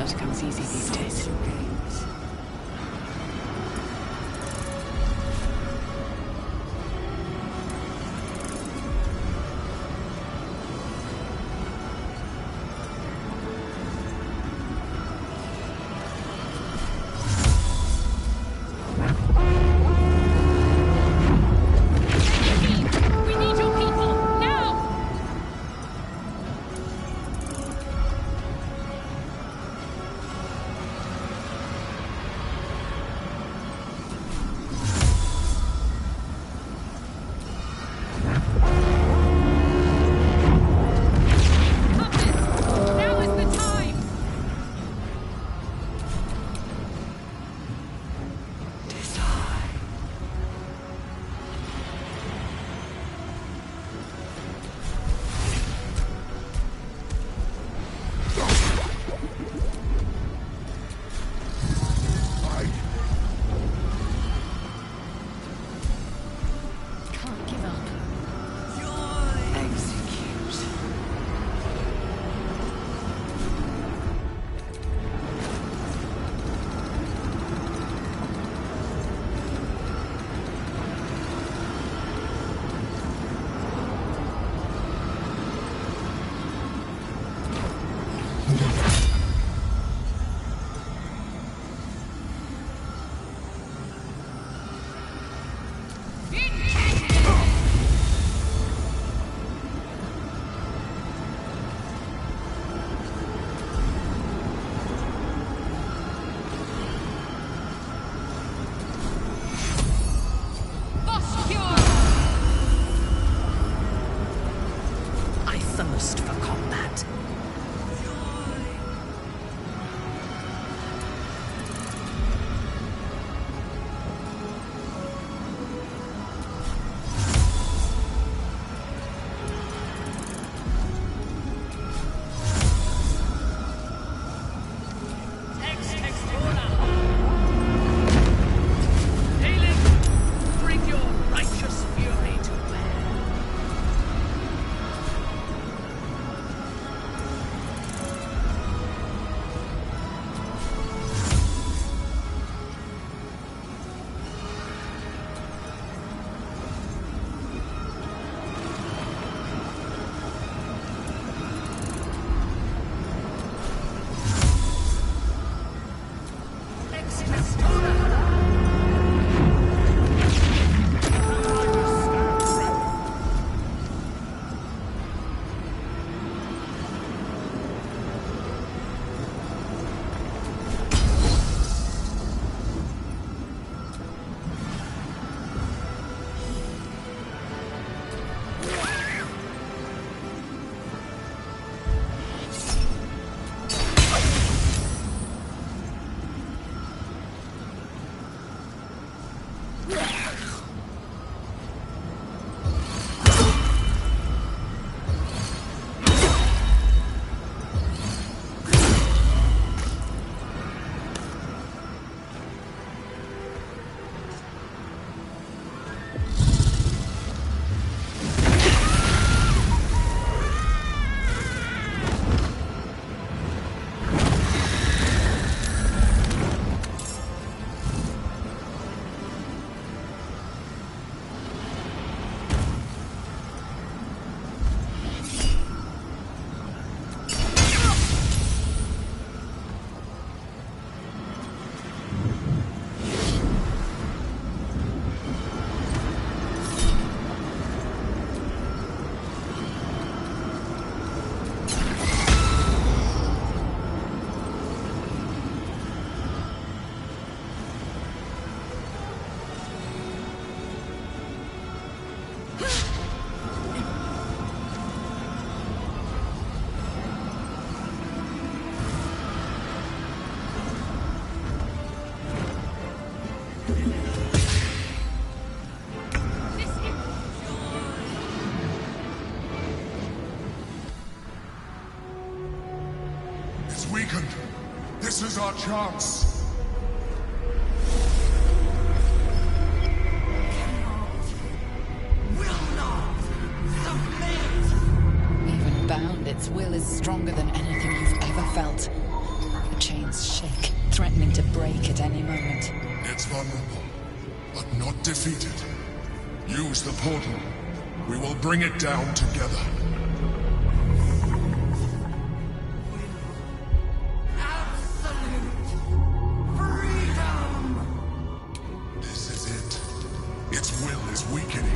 Blood comes easy these days. We need your people, now! Now is the time! Can't give up. Execute. I thirst for combat. Bring your righteous fury to bear. weakened. This is our chance. Even bound, its will is stronger than anything you've ever felt. The chains hands shake, threatening to break at any moment. It's vulnerable, but not defeated. Use the portal. We will bring it down together. This is it. Its will is weakening.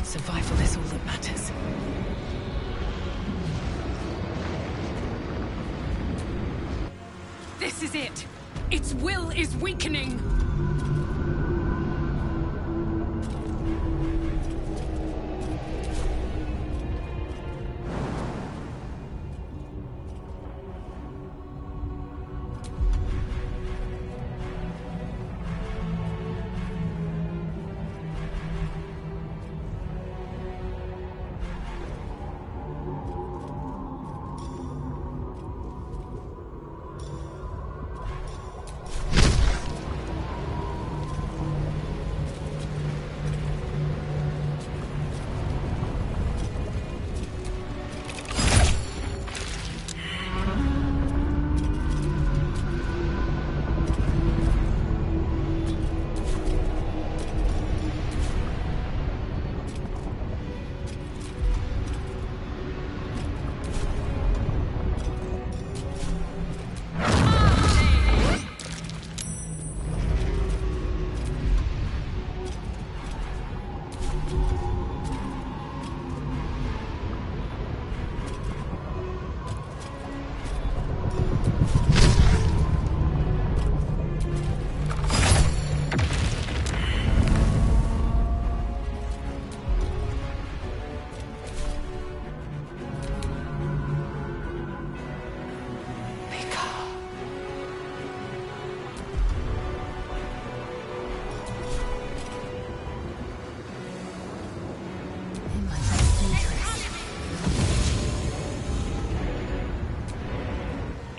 Survival is all that matters. This is it! Its will is weakening!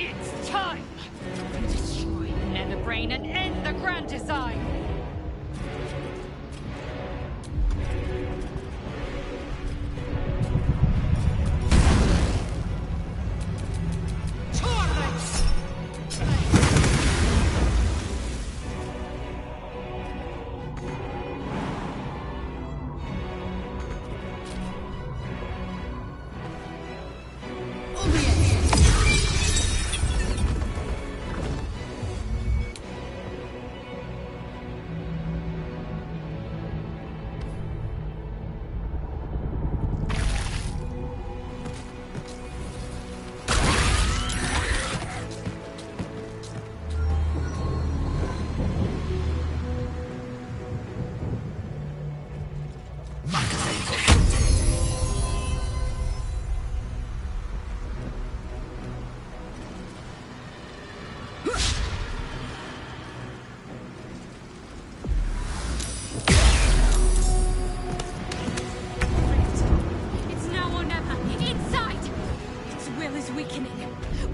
It's time! Destroy the Nether Brain and end the grand design!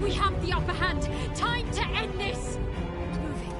We have the upper hand. Time to end this! Moving.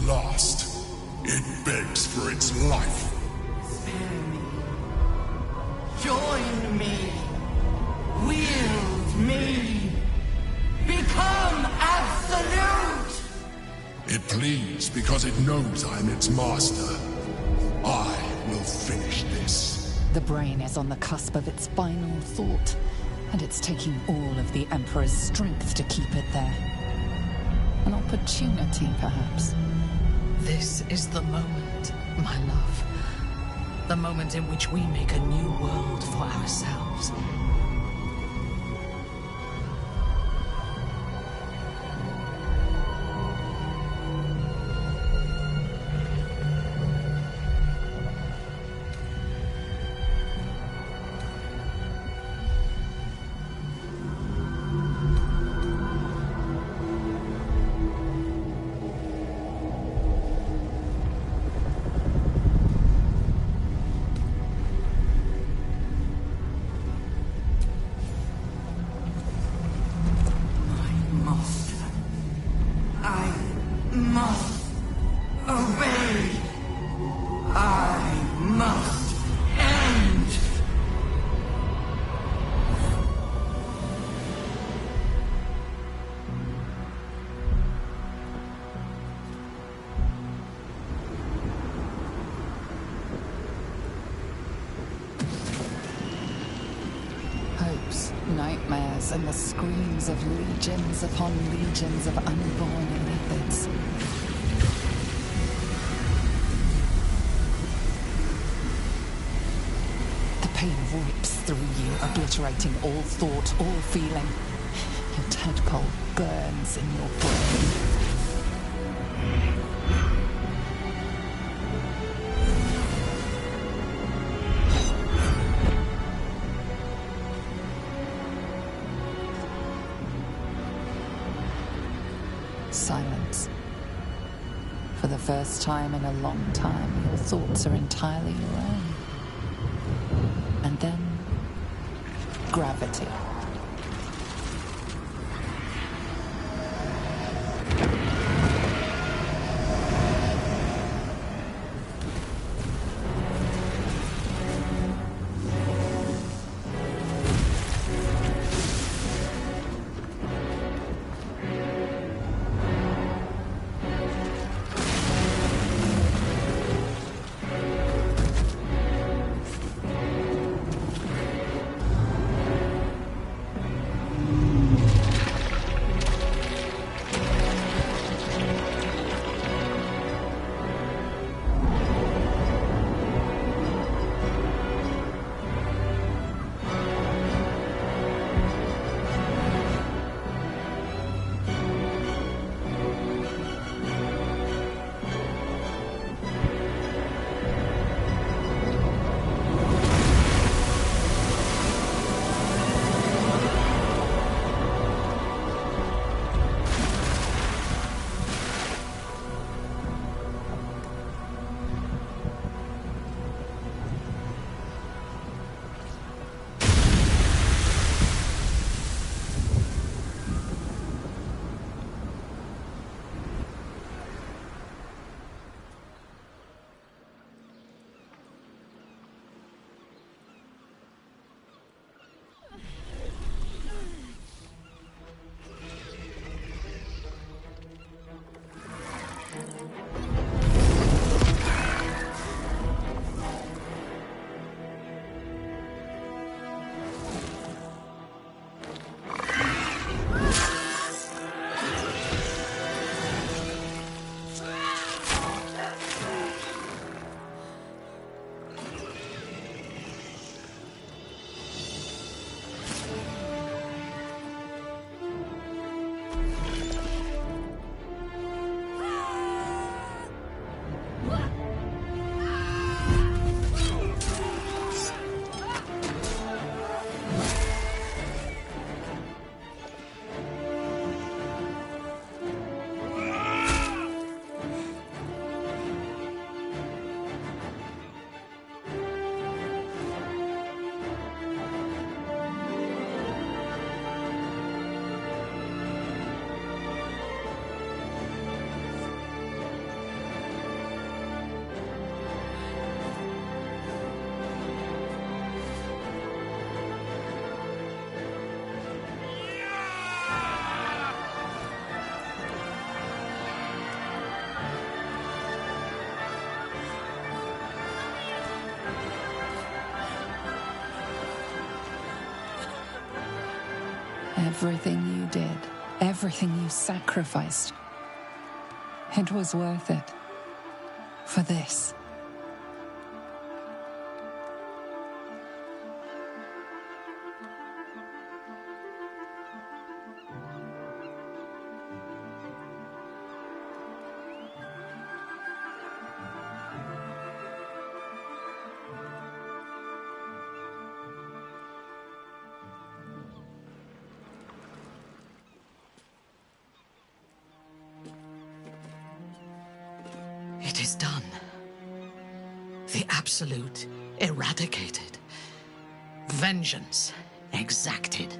last. It begs for its life. Spare me. Join me. Wield me. Become absolute! It pleads because it knows I'm its master. I will finish this. The brain is on the cusp of its final thought, and it's taking all of the Emperor's strength to keep it there. An opportunity, perhaps. This is the moment, my love. The moment in which we make a new world for ourselves. Nightmares and the screams of legions upon legions of unborn Ilipids. The pain rips through you, obliterating all thought, all feeling. Your tadpole burns in your brain. Silence. For the first time in a long time, your thoughts are entirely your own. And then, gravity. Everything you did, everything you sacrificed, it was worth it. For this. It is done. The Absolute eradicated. Vengeance exacted.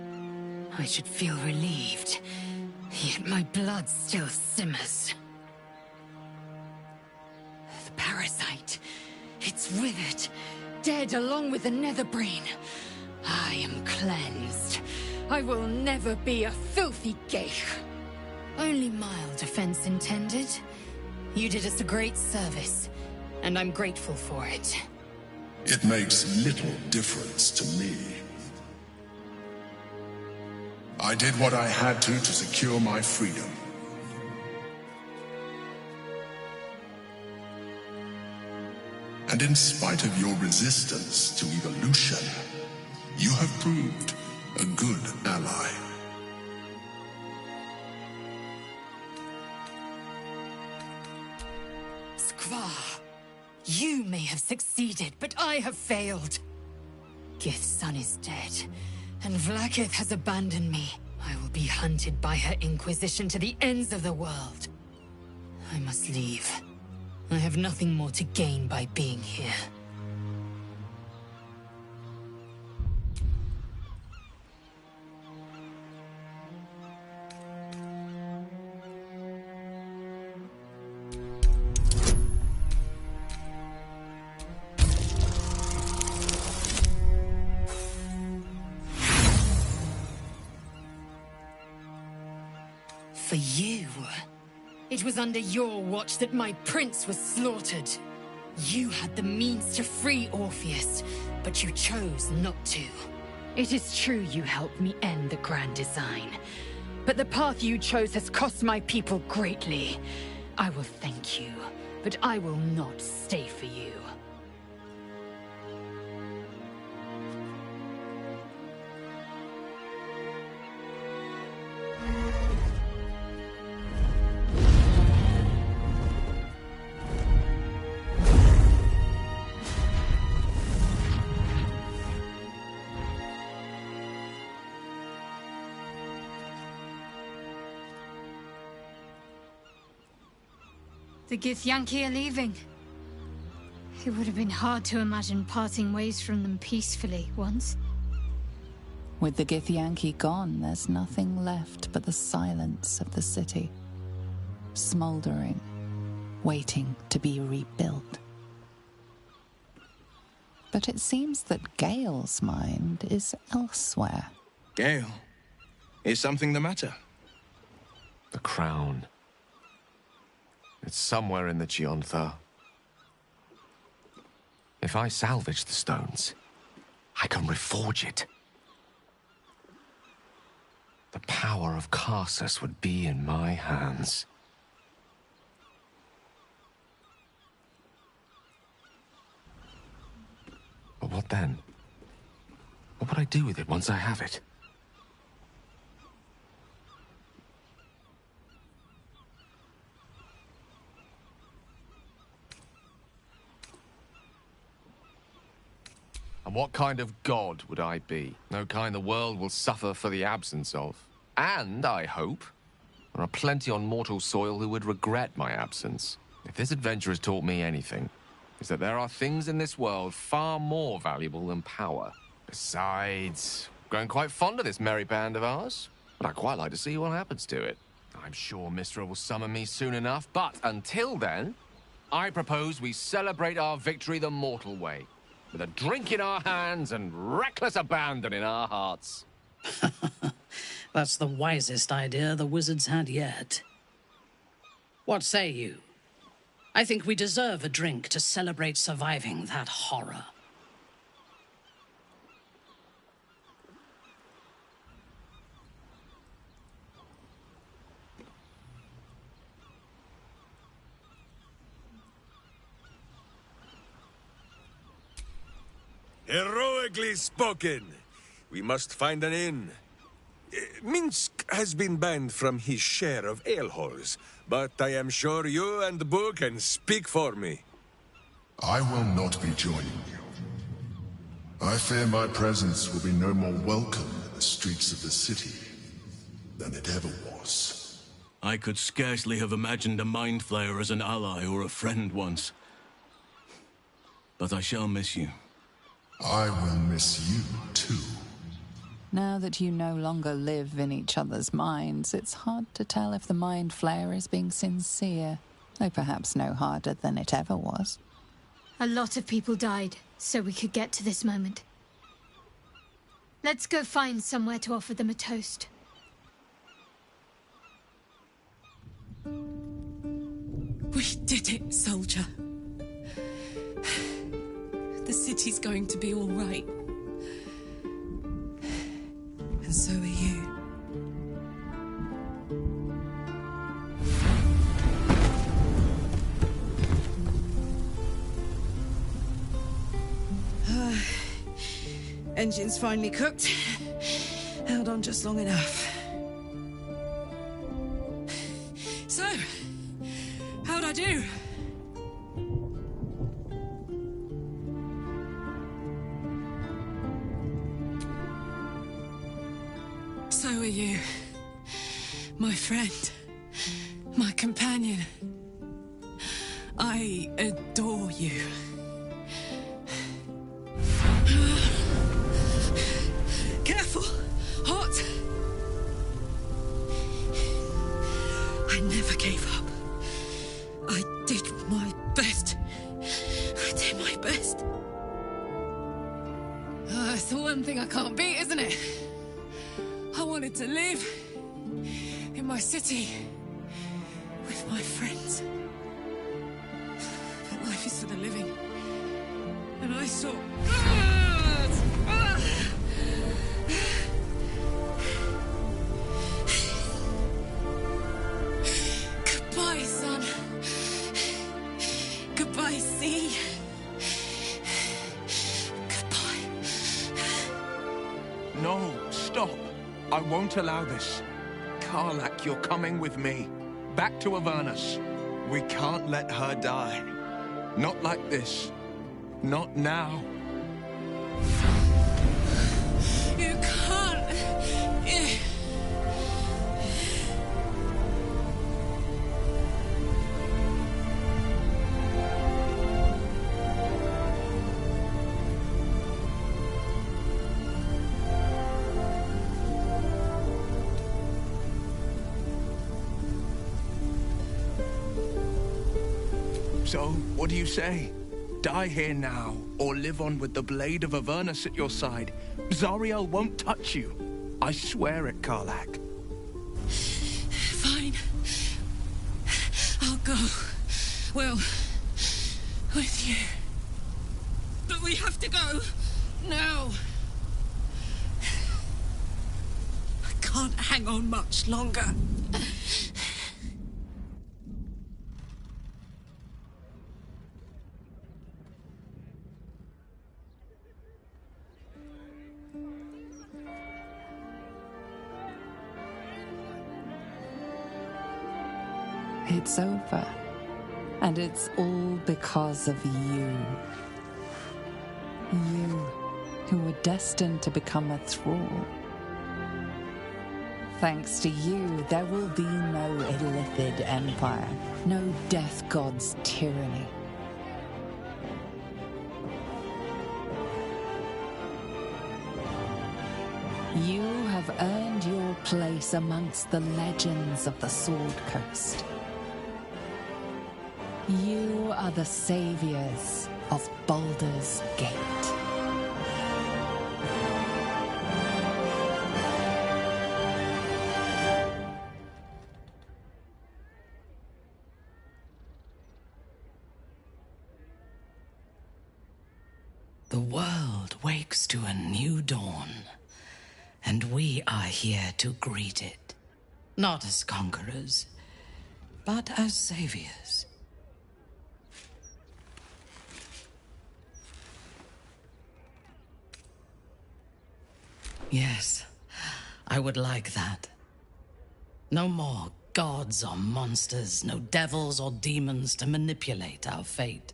I should feel relieved, yet my blood still simmers. The parasite, it's withered, dead along with the Nether Brain. I am cleansed. I will never be a filthy geich. Only mild offense intended. You did us a great service, and I'm grateful for it. It makes little difference to me. I did what I had to secure my freedom. And in spite of your resistance to evolution, you have proved a good ally. Skvar, you may have succeeded, but I have failed. Gith's son is dead, and Vlaakith has abandoned me. I will be hunted by her Inquisition to the ends of the world. I must leave. I have nothing more to gain by being here. For you. It was under your watch that my prince was slaughtered. You had the means to free Orpheus, but you chose not to. It is true you helped me end the Grand Design, but the path you chose has cost my people greatly. I will thank you, but I will not stay for you. The Githyanki are leaving. It would have been hard to imagine parting ways from them peacefully once. With the Githyanki gone, there's nothing left but the silence of the city. Smoldering, waiting to be rebuilt. But it seems that Gale's mind is elsewhere. Gale, is something the matter? The crown. It's somewhere in the Giontha. If I salvage the stones, I can reforge it. The power of Karsus would be in my hands. But what then? What would I do with it once I have it? And what kind of god would I be? No kind the world will suffer for the absence of. And, I hope, there are plenty on mortal soil who would regret my absence. If this adventure has taught me anything, it's that there are things in this world far more valuable than power. Besides, I'm growing quite fond of this merry band of ours, but I'd quite like to see what happens to it. I'm sure Mistra will summon me soon enough, but until then, I propose we celebrate our victory the mortal way. With a drink in our hands and reckless abandon in our hearts. That's the wisest idea the wizards had yet. What say you? I think we deserve a drink to celebrate surviving that horror. Heroically spoken. We must find an inn. Minsk has been banned from his share of alehalls, but I am sure you and Boo can speak for me. I will not be joining you. I fear my presence will be no more welcome in the streets of the city than it ever was. I could scarcely have imagined a Mind Flayer as an ally or a friend once. But I shall miss you. I will miss you, too. Now that you no longer live in each other's minds, it's hard to tell if the Mind Flayer is being sincere, though perhaps no harder than it ever was. A lot of people died, so we could get to this moment. Let's go find somewhere to offer them a toast. We did it, soldier. The city's going to be all right. And so are you. Engine's finally cooked. Held on just long enough. So, how'd I do? So are you. My friend. My companion. I adore you. Careful! Hot! I never gave up. I did my best. I did my best. It's the one thing I can't beat, isn't it? I wanted to live in my city with my friends. But life is for the living. And I saw... Goodbye, son. Goodbye, sea. Goodbye. No, stop. I won't allow this. Karlach, you're coming with me. Back to Avernus. We can't let her die. Not like this. Not now. You can't. So, what do you say? Die here now, or live on with the blade of Avernus at your side. Zariel won't touch you. I swear it, Karlach. Fine. I'll go. Well, with you. But we have to go. Now. I can't hang on much longer. It's over. And it's all because of you. You, who were destined to become a thrall. Thanks to you, there will be no Illithid Empire, no Death God's tyranny. You have earned your place amongst the legends of the Sword Coast. You are the saviors of Baldur's Gate. The world wakes to a new dawn, and we are here to greet it. Not as conquerors, but as saviors. Yes, I would like that. No more gods or monsters, no devils or demons to manipulate our fate.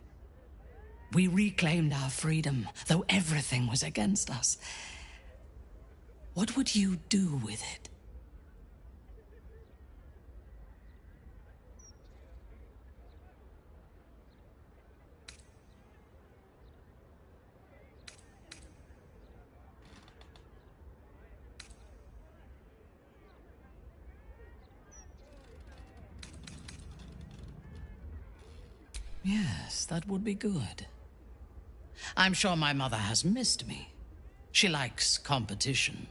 We reclaimed our freedom, though everything was against us. What would you do with it? Yes, that would be good. I'm sure my mother has missed me. She likes competition.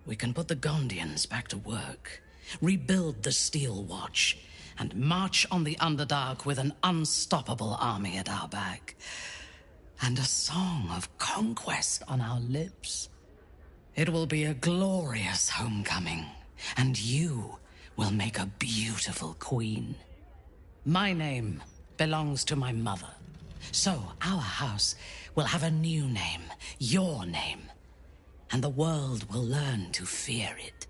We can put the Gondians back to work, rebuild the Steel Watch, and march on the Underdark with an unstoppable army at our back. And a song of conquest on our lips. It will be a glorious homecoming, and you will make a beautiful queen. My name belongs to my mother. So our house will have a new name, your name. And the world will learn to fear it.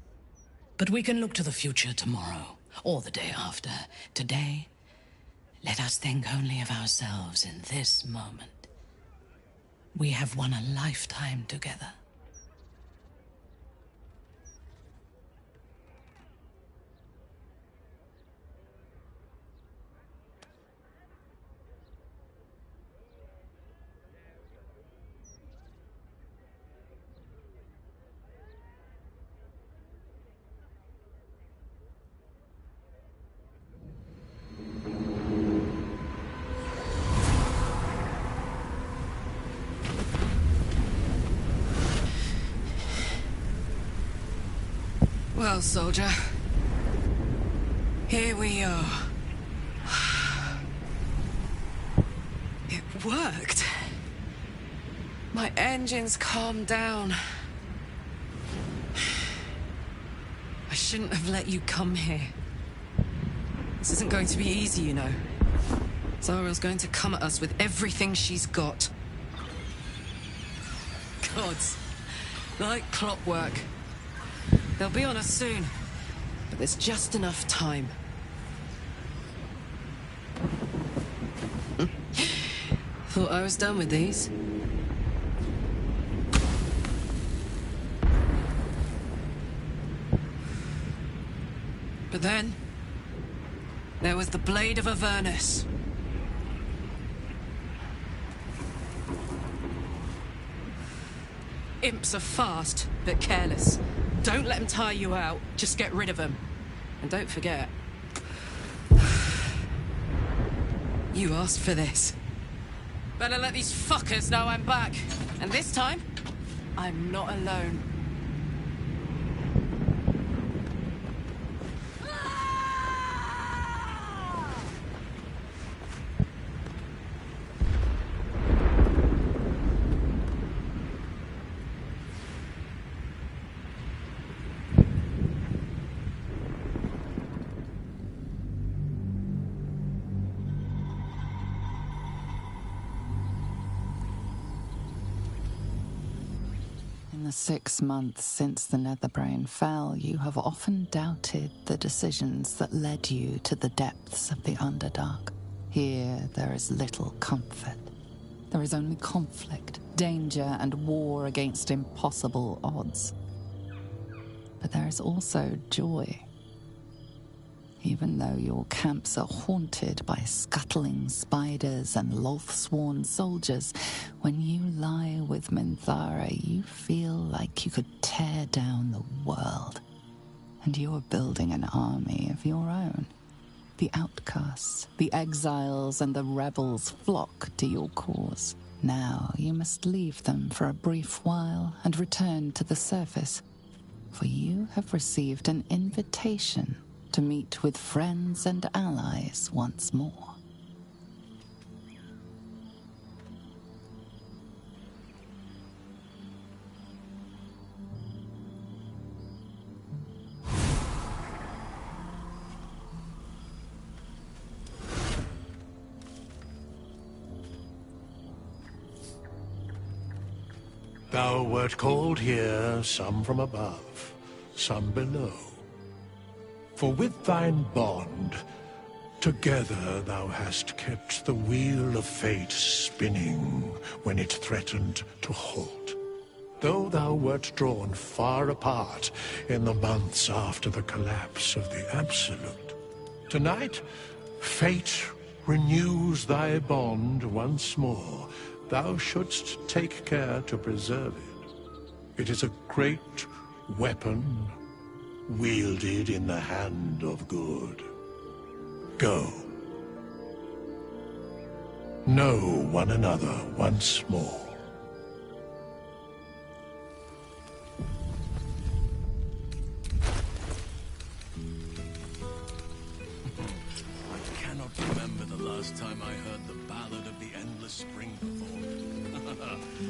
But we can look to the future tomorrow, or the day after. Today, let us think only of ourselves in this moment. We have won a lifetime together. Well, soldier, here we are. It worked. My engines calmed down. I shouldn't have let you come here. This isn't going to be easy, you know. Zara's going to come at us with everything she's got. Gods, like clockwork. They'll be on us soon, but there's just enough time. Thought I was done with these. But then, there was the Blade of Avernus. Imps are fast, but careless. Don't let them tire you out, just get rid of them. And don't forget, you asked for this. Better let these fuckers know I'm back. And this time, I'm not alone. In the 6 months since the Nether Brain fell, you have often doubted the decisions that led you to the depths of the Underdark. Here, there is little comfort. There is only conflict, danger, and war against impossible odds. But there is also joy. Even though your camps are haunted by scuttling spiders and Lolth-sworn soldiers, when you lie with Minthara, you feel like you could tear down the world. And you are building an army of your own. The outcasts, the exiles, and the rebels flock to your cause. Now you must leave them for a brief while and return to the surface, for you have received an invitation to meet with friends and allies once more. Thou wert called here, some from above, some below. For with thine bond, together thou hast kept the wheel of fate spinning when it threatened to halt. Though thou wert drawn far apart in the months after the collapse of the Absolute, tonight, fate renews thy bond once more. Thou shouldst take care to preserve it. It is a great weapon wielded in the hand of good. Go. Know one another once more. I cannot remember the last time I heard the ballad of the endless spring before.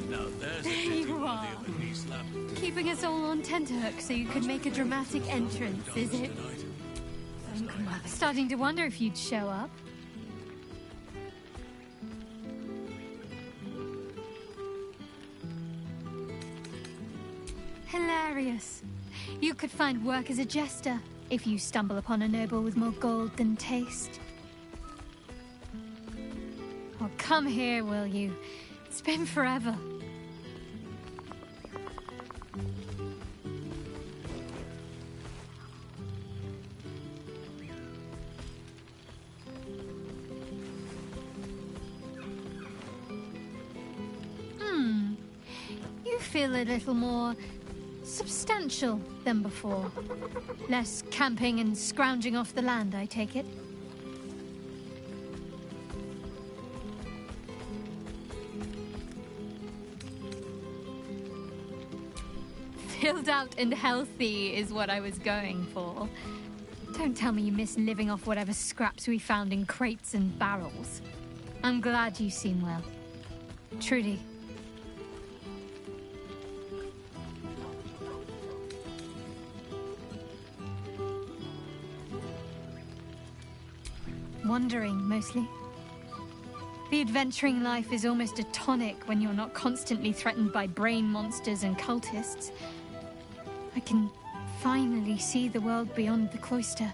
Now there's a There ditty you worthy are. of a knee slap. Keeping us all on tenterhooks so you could make a dramatic entrance, is it? Starting to wonder if you'd show up. Hilarious. You could find work as a jester if you stumble upon a noble with more gold than taste. Oh, come here, will you? It's been forever. You feel a little more substantial than before. Less camping and scrounging off the land, I take it. Filled out and healthy is what I was going for. Don't tell me you miss living off whatever scraps we found in crates and barrels. I'm glad you seem well. Trudy. Wandering, mostly. The adventuring life is almost a tonic when you're not constantly threatened by brain monsters and cultists. I can finally see the world beyond the cloister.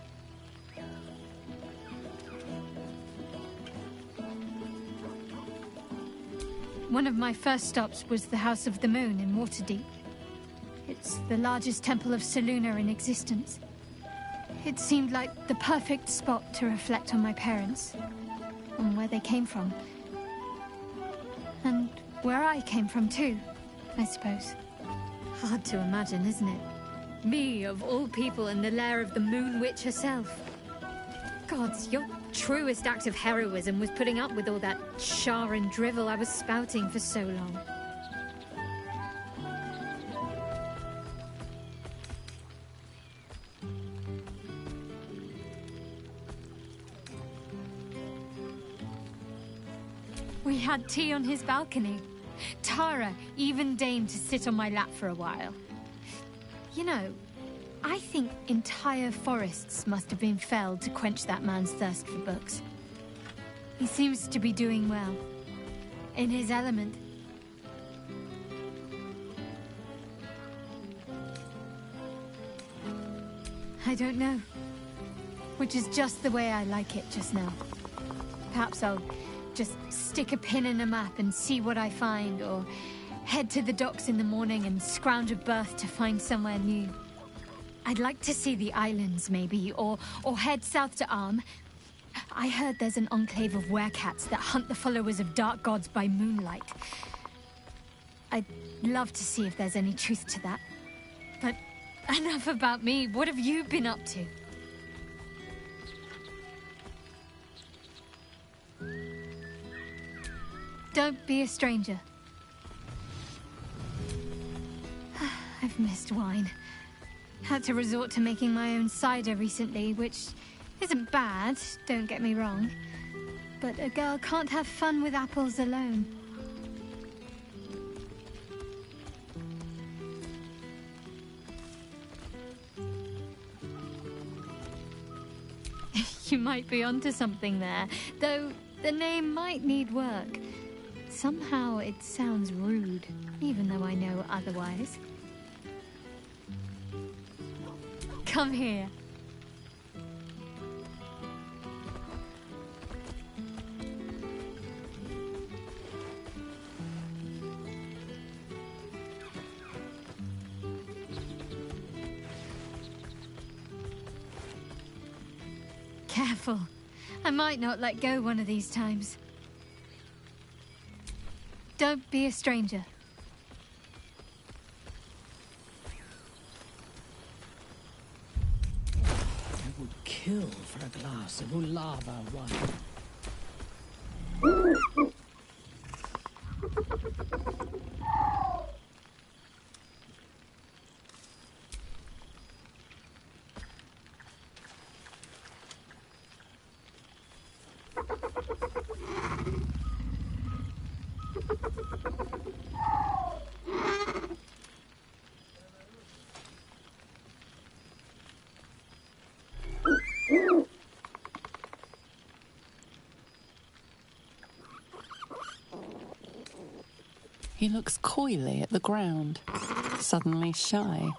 One of my first stops was the House of the Moon in Waterdeep. It's the largest temple of Selûne in existence. It seemed like the perfect spot to reflect on my parents, on where they came from. And where I came from too, I suppose. Hard to imagine, isn't it? Me, of all people, in the lair of the Moon Witch herself. Gods, your truest act of heroism was putting up with all that char and drivel I was spouting for so long. We had tea on his balcony. Tara even deigned to sit on my lap for a while. You know, I think entire forests must have been felled to quench that man's thirst for books. He seems to be doing well. In his element. I don't know. Which is just the way I like it just now. Perhaps I'll just stick a pin in a map and see what I find, or head to the docks in the morning and scrounge a berth to find somewhere new. I'd like to see the islands, maybe, or head south to Arm. I heard there's an enclave of werecats that hunt the followers of dark gods by moonlight. I'd love to see if there's any truth to that. But enough about me. What have you been up to? Don't be a stranger. I've missed wine. Had to resort to making my own cider recently, which isn't bad, don't get me wrong. But a girl can't have fun with apples alone. You might be onto something there, though the name might need work. Somehow it sounds rude, even though I know otherwise. Come here. Careful. I might not let go one of these times. Don't be a stranger. I would kill for a glass of Ulava wine. He looks coyly at the ground, suddenly shy.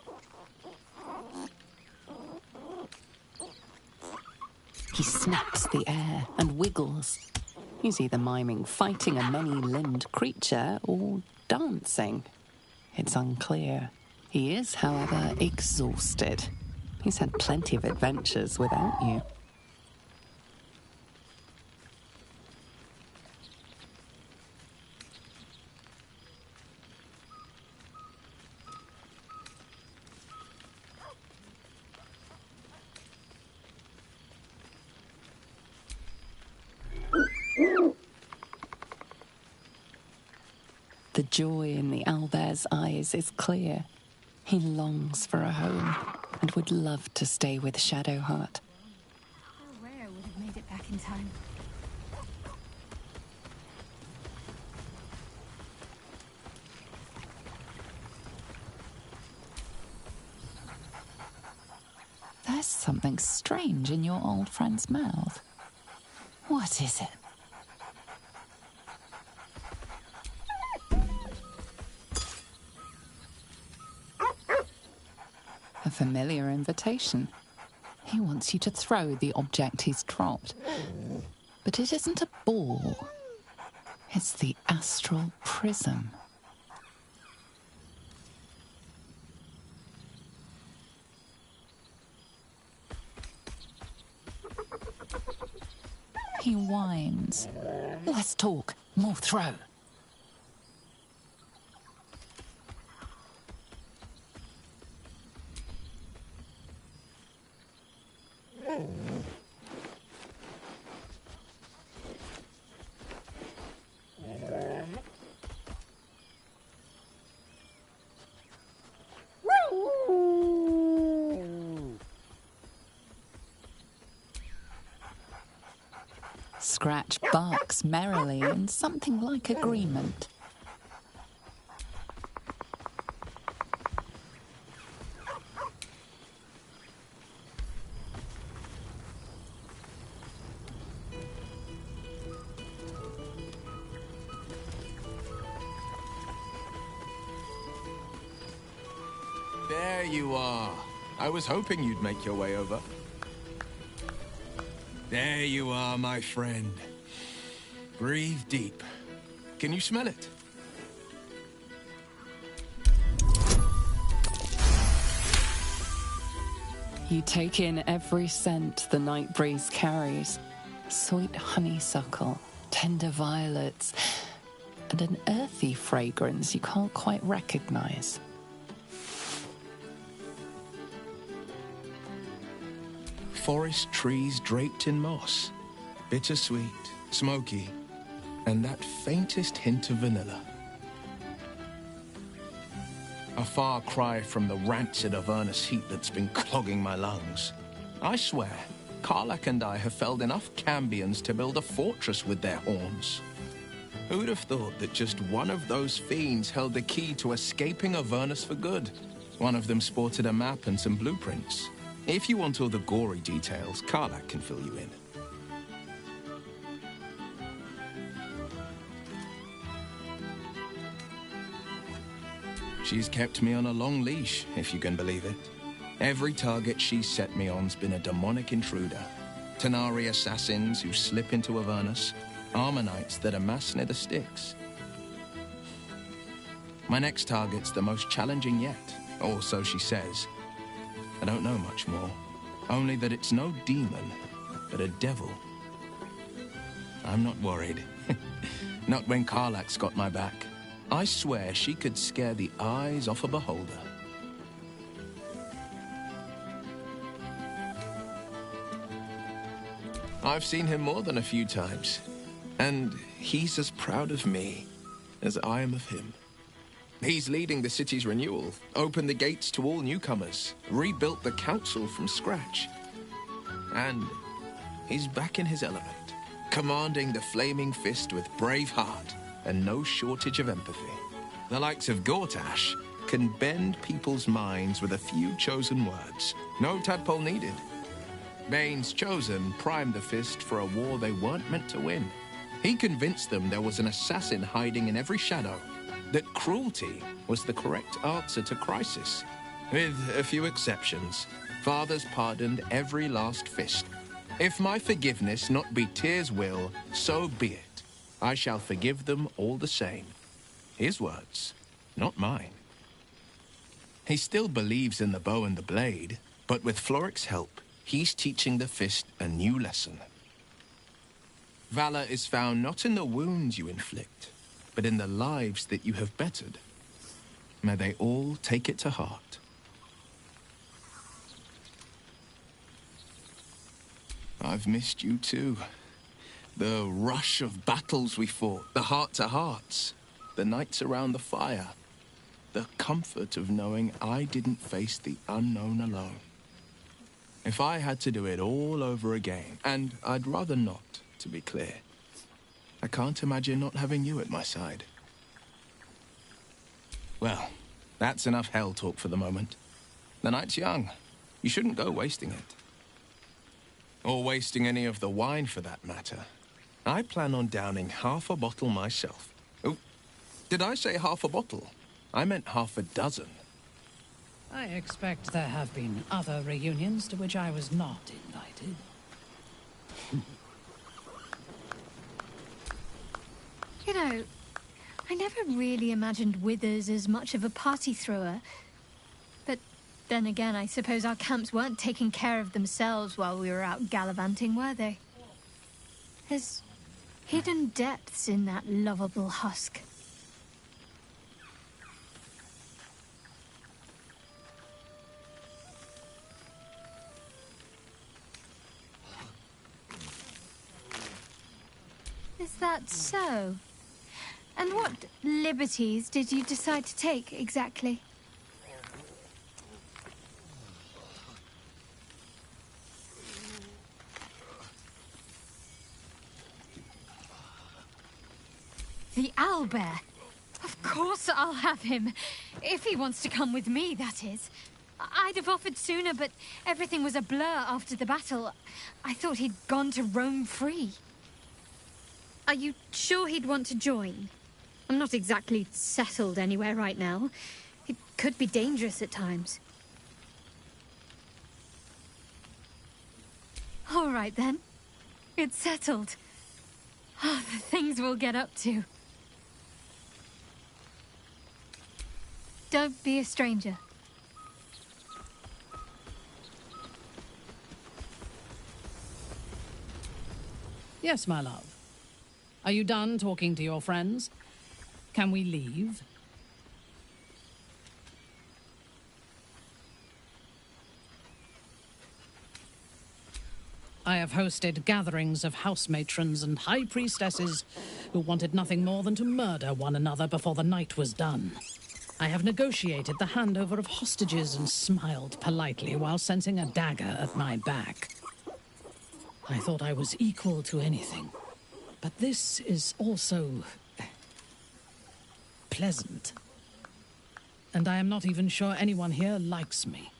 He snaps the air and wiggles. He's either miming fighting a many-limbed creature or dancing. It's unclear. He is, however, exhausted. He's had plenty of adventures without you. The joy in the owlbear's eyes is clear. He longs for a home and would love to stay with Shadowheart. How rare would have made it back in time. There's something strange in your old friend's mouth. What is it? A familiar invitation. He wants you to throw the object he's dropped. But it isn't a ball. It's the astral prism. He whines. Less talk, more throw. Scratch barks merrily in something like agreement. There you are. I was hoping you'd make your way over. There you are, my friend. Breathe deep. Can you smell it? You take in every scent the night breeze carries. Sweet honeysuckle, tender violets, and an earthy fragrance you can't quite recognize. Forest trees draped in moss. Bittersweet, smoky, and that faintest hint of vanilla. A far cry from the rancid Avernus heat that's been clogging my lungs. I swear, Karlach and I have felled enough Cambions to build a fortress with their horns. Who'd have thought that just one of those fiends held the key to escaping Avernus for good? One of them sported a map and some blueprints. If you want all the gory details, Karlach can fill you in. She's kept me on a long leash, if you can believe it. Every target she's set me on's been a demonic intruder. Tanari assassins who slip into Avernus, Armonites that amass near the sticks. My next target's the most challenging yet, or so she says. I don't know much more, only that it's no demon, but a devil. I'm not worried. Not when Karlak's got my back. I swear she could scare the eyes off a beholder. I've seen him more than a few times, and he's as proud of me as I am of him. He's leading the city's renewal, opened the gates to all newcomers, rebuilt the council from scratch. And he's back in his element, commanding the Flaming Fist with brave heart and no shortage of empathy. The likes of Gortash can bend people's minds with a few chosen words. No tadpole needed. Bane's Chosen primed the Fist for a war they weren't meant to win. He convinced them there was an assassin hiding in every shadow, that cruelty was the correct answer to crisis. With a few exceptions, fathers pardoned every last Fist. If my forgiveness not be Tyr's will, so be it. I shall forgive them all the same. His words, not mine. He still believes in the bow and the blade, but with Floric's help, he's teaching the Fist a new lesson. Valor is found not in the wounds you inflict, but in the lives that you have bettered. May they all take it to heart. I've missed you too. The rush of battles we fought, the heart-to-hearts, the nights around the fire, the comfort of knowing I didn't face the unknown alone. If I had to do it all over again, and I'd rather not, to be clear, I can't imagine not having you at my side. Well, that's enough hell talk for the moment. The night's young. You shouldn't go wasting it. Or wasting any of the wine, for that matter. I plan on downing half a bottle myself. Oh, did I say half a bottle? I meant half a dozen. I expect there have been other reunions to which I was not invited. You know, I never really imagined Withers as much of a party thrower. But then again, I suppose our camps weren't taking care of themselves while we were out gallivanting, were they? There's hidden depths in that lovable husk. Is that so? And what liberties did you decide to take, exactly? The owlbear? Of course I'll have him. If he wants to come with me, that is. I'd have offered sooner, but everything was a blur after the battle. I thought he'd gone to roam free. Are you sure he'd want to join? I'm not exactly settled anywhere right now. It could be dangerous at times. All right, then. It's settled. Oh, the things we'll get up to. Don't be a stranger. Yes, my love. Are you done talking to your friends? Can we leave? I have hosted gatherings of house matrons and high priestesses who wanted nothing more than to murder one another before the night was done. I have negotiated the handover of hostages and smiled politely while sensing a dagger at my back. I thought I was equal to anything. But this is also pleasant. And I am not even sure anyone here likes me.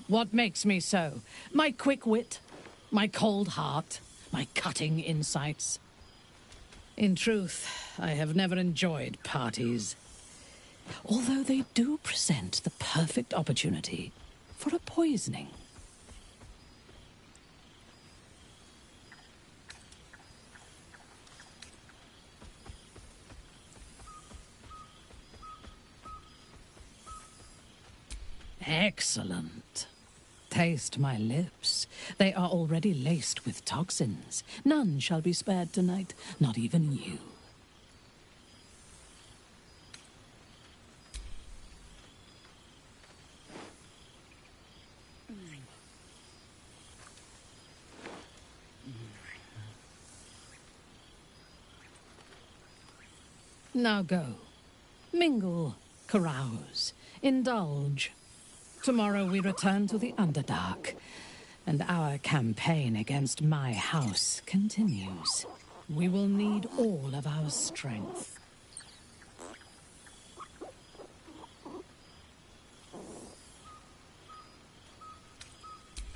What makes me so? My quick wit, my cold heart, my cutting insights. In truth, I have never enjoyed parties. Although they do present the perfect opportunity for a poisoning. Excellent. Taste my lips. They are already laced with toxins. None shall be spared tonight, not even you. Now go. Mingle, carouse, indulge. Tomorrow we return to the Underdark, and our campaign against my house continues. We will need all of our strength.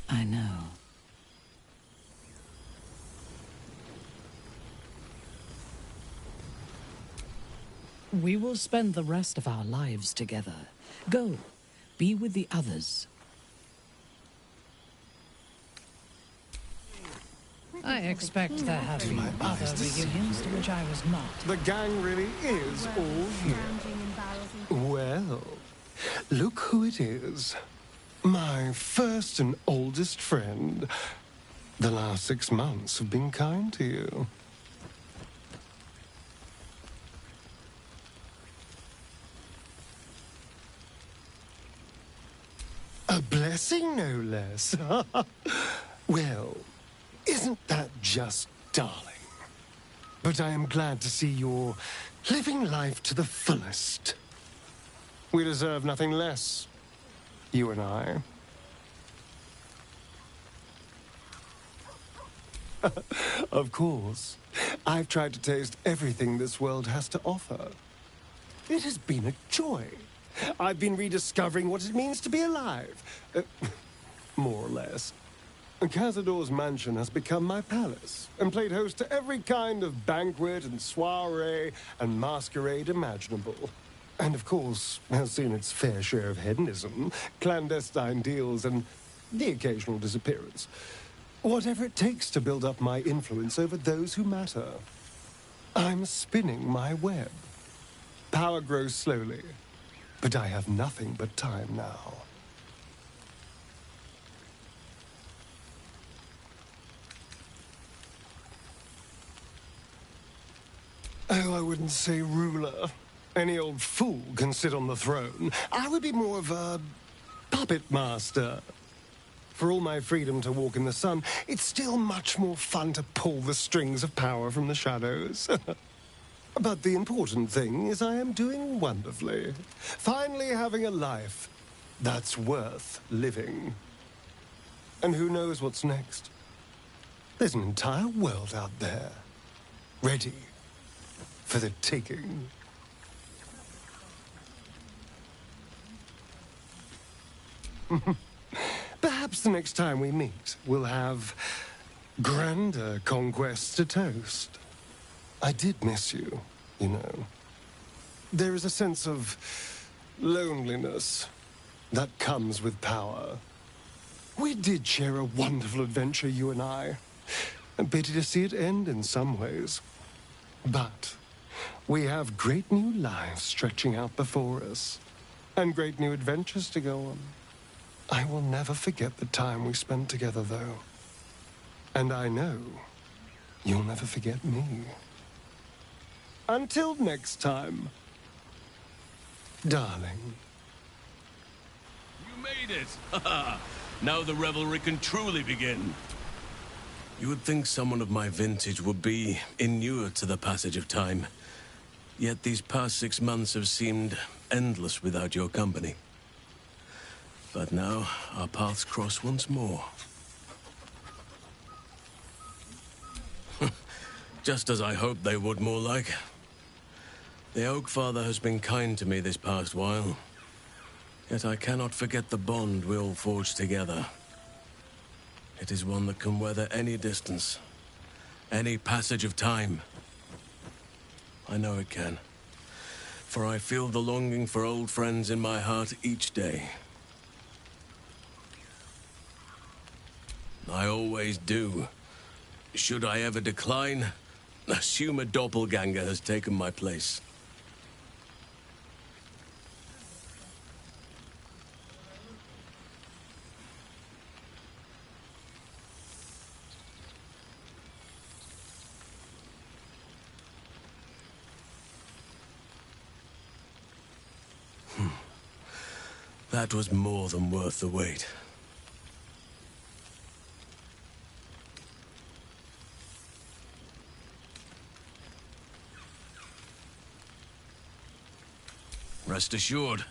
I know. We will spend the rest of our lives together. Go, be with the others. I expect there have been other reunions to which I was not. The gang really is all here. Well, look who it is. My first and oldest friend. The last 6 months have been kind to you. A blessing, no less. Well, isn't that just darling? But I am glad to see you're living life to the fullest. We deserve nothing less, you and I. Of course. I've tried to taste everything this world has to offer. It has been a joy. I've been rediscovering what it means to be alive. More or less. Cazador's mansion has become my palace, and played host to every kind of banquet and soiree and masquerade imaginable. And of course, has seen its fair share of hedonism, clandestine deals, and the occasional disappearance. Whatever it takes to build up my influence over those who matter. I'm spinning my web. Power grows slowly. But I have nothing but time now. Oh, I wouldn't say ruler. Any old fool can sit on the throne. I would be more of a puppet master. For all my freedom to walk in the sun, it's still much more fun to pull the strings of power from the shadows. But the important thing is I am doing wonderfully. Finally having a life that's worth living. And who knows what's next? There's an entire world out there, ready for the taking. Perhaps the next time we meet, we'll have grander conquests to toast. I did miss you, you know. There is a sense of loneliness that comes with power. We did share a wonderful adventure, you and I. A pity to see it end in some ways. But we have great new lives stretching out before us, and great new adventures to go on. I will never forget the time we spent together, though. And I know you'll never forget me. Until next time, darling. You made it! Now the revelry can truly begin. You would think someone of my vintage would be inured to the passage of time. Yet these past 6 months have seemed endless without your company. But now, our paths cross once more. Just as I hoped they would, more like. The Oak Father has been kind to me this past while. Yet I cannot forget the bond we all forged together. It is one that can weather any distance, any passage of time. I know it can, for I feel the longing for old friends in my heart each day. I always do. Should I ever decline, assume a doppelganger has taken my place. That was more than worth the wait. Rest assured,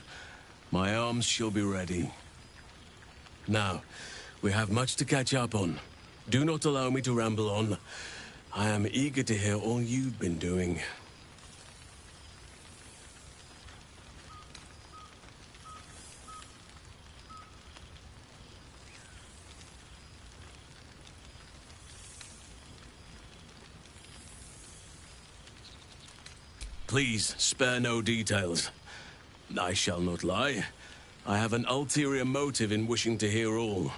my arms shall be ready. Now, we have much to catch up on. Do not allow me to ramble on. I am eager to hear all you've been doing. Please, spare no details. I shall not lie. I have an ulterior motive in wishing to hear all.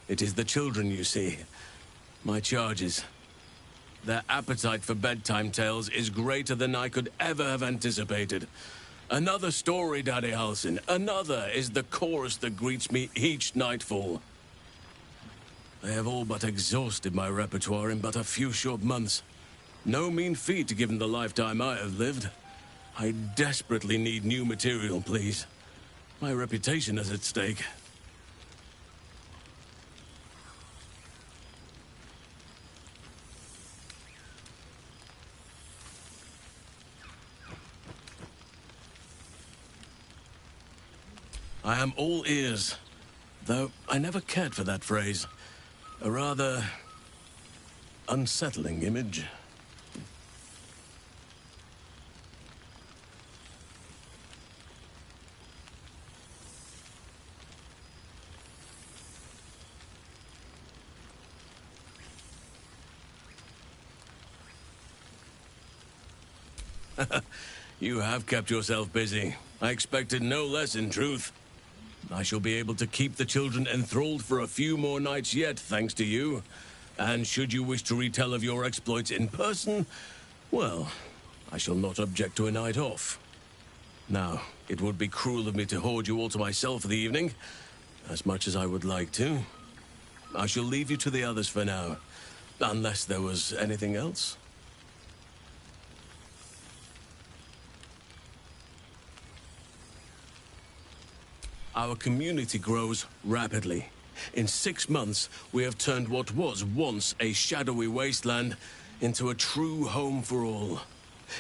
It is the children, you see. My charges. Their appetite for bedtime tales is greater than I could ever have anticipated. Another story, Daddy Halsin. Another is the chorus that greets me each nightfall. They have all but exhausted my repertoire in but a few short months. No mean feat given the lifetime I have lived. I desperately need new material, please. My reputation is at stake. I am all ears, though I never cared for that phrase. A rather unsettling image. You have kept yourself busy. I expected no less, in truth. I shall be able to keep the children enthralled for a few more nights yet, thanks to you. And should you wish to retell of your exploits in person, well, I shall not object to a night off. Now, it would be cruel of me to hoard you all to myself for the evening, as much as I would like to. I shall leave you to the others for now, unless there was anything else. Our community grows rapidly. In 6 months, we have turned what was once a shadowy wasteland into a true home for all.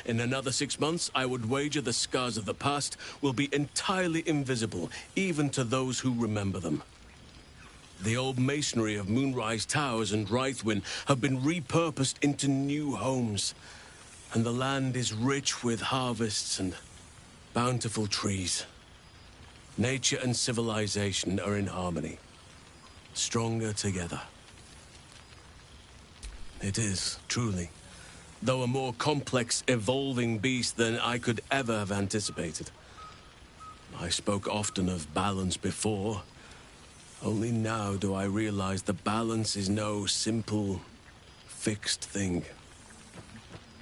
In another 6 months, I would wager the scars of the past will be entirely invisible, even to those who remember them. The old masonry of Moonrise Towers and Rythwin have been repurposed into new homes, and the land is rich with harvests and bountiful trees. Nature and civilization are in harmony, stronger together. It is, truly, though a more complex, evolving beast than I could ever have anticipated. I spoke often of balance before. Only now do I realize that balance is no simple, fixed thing.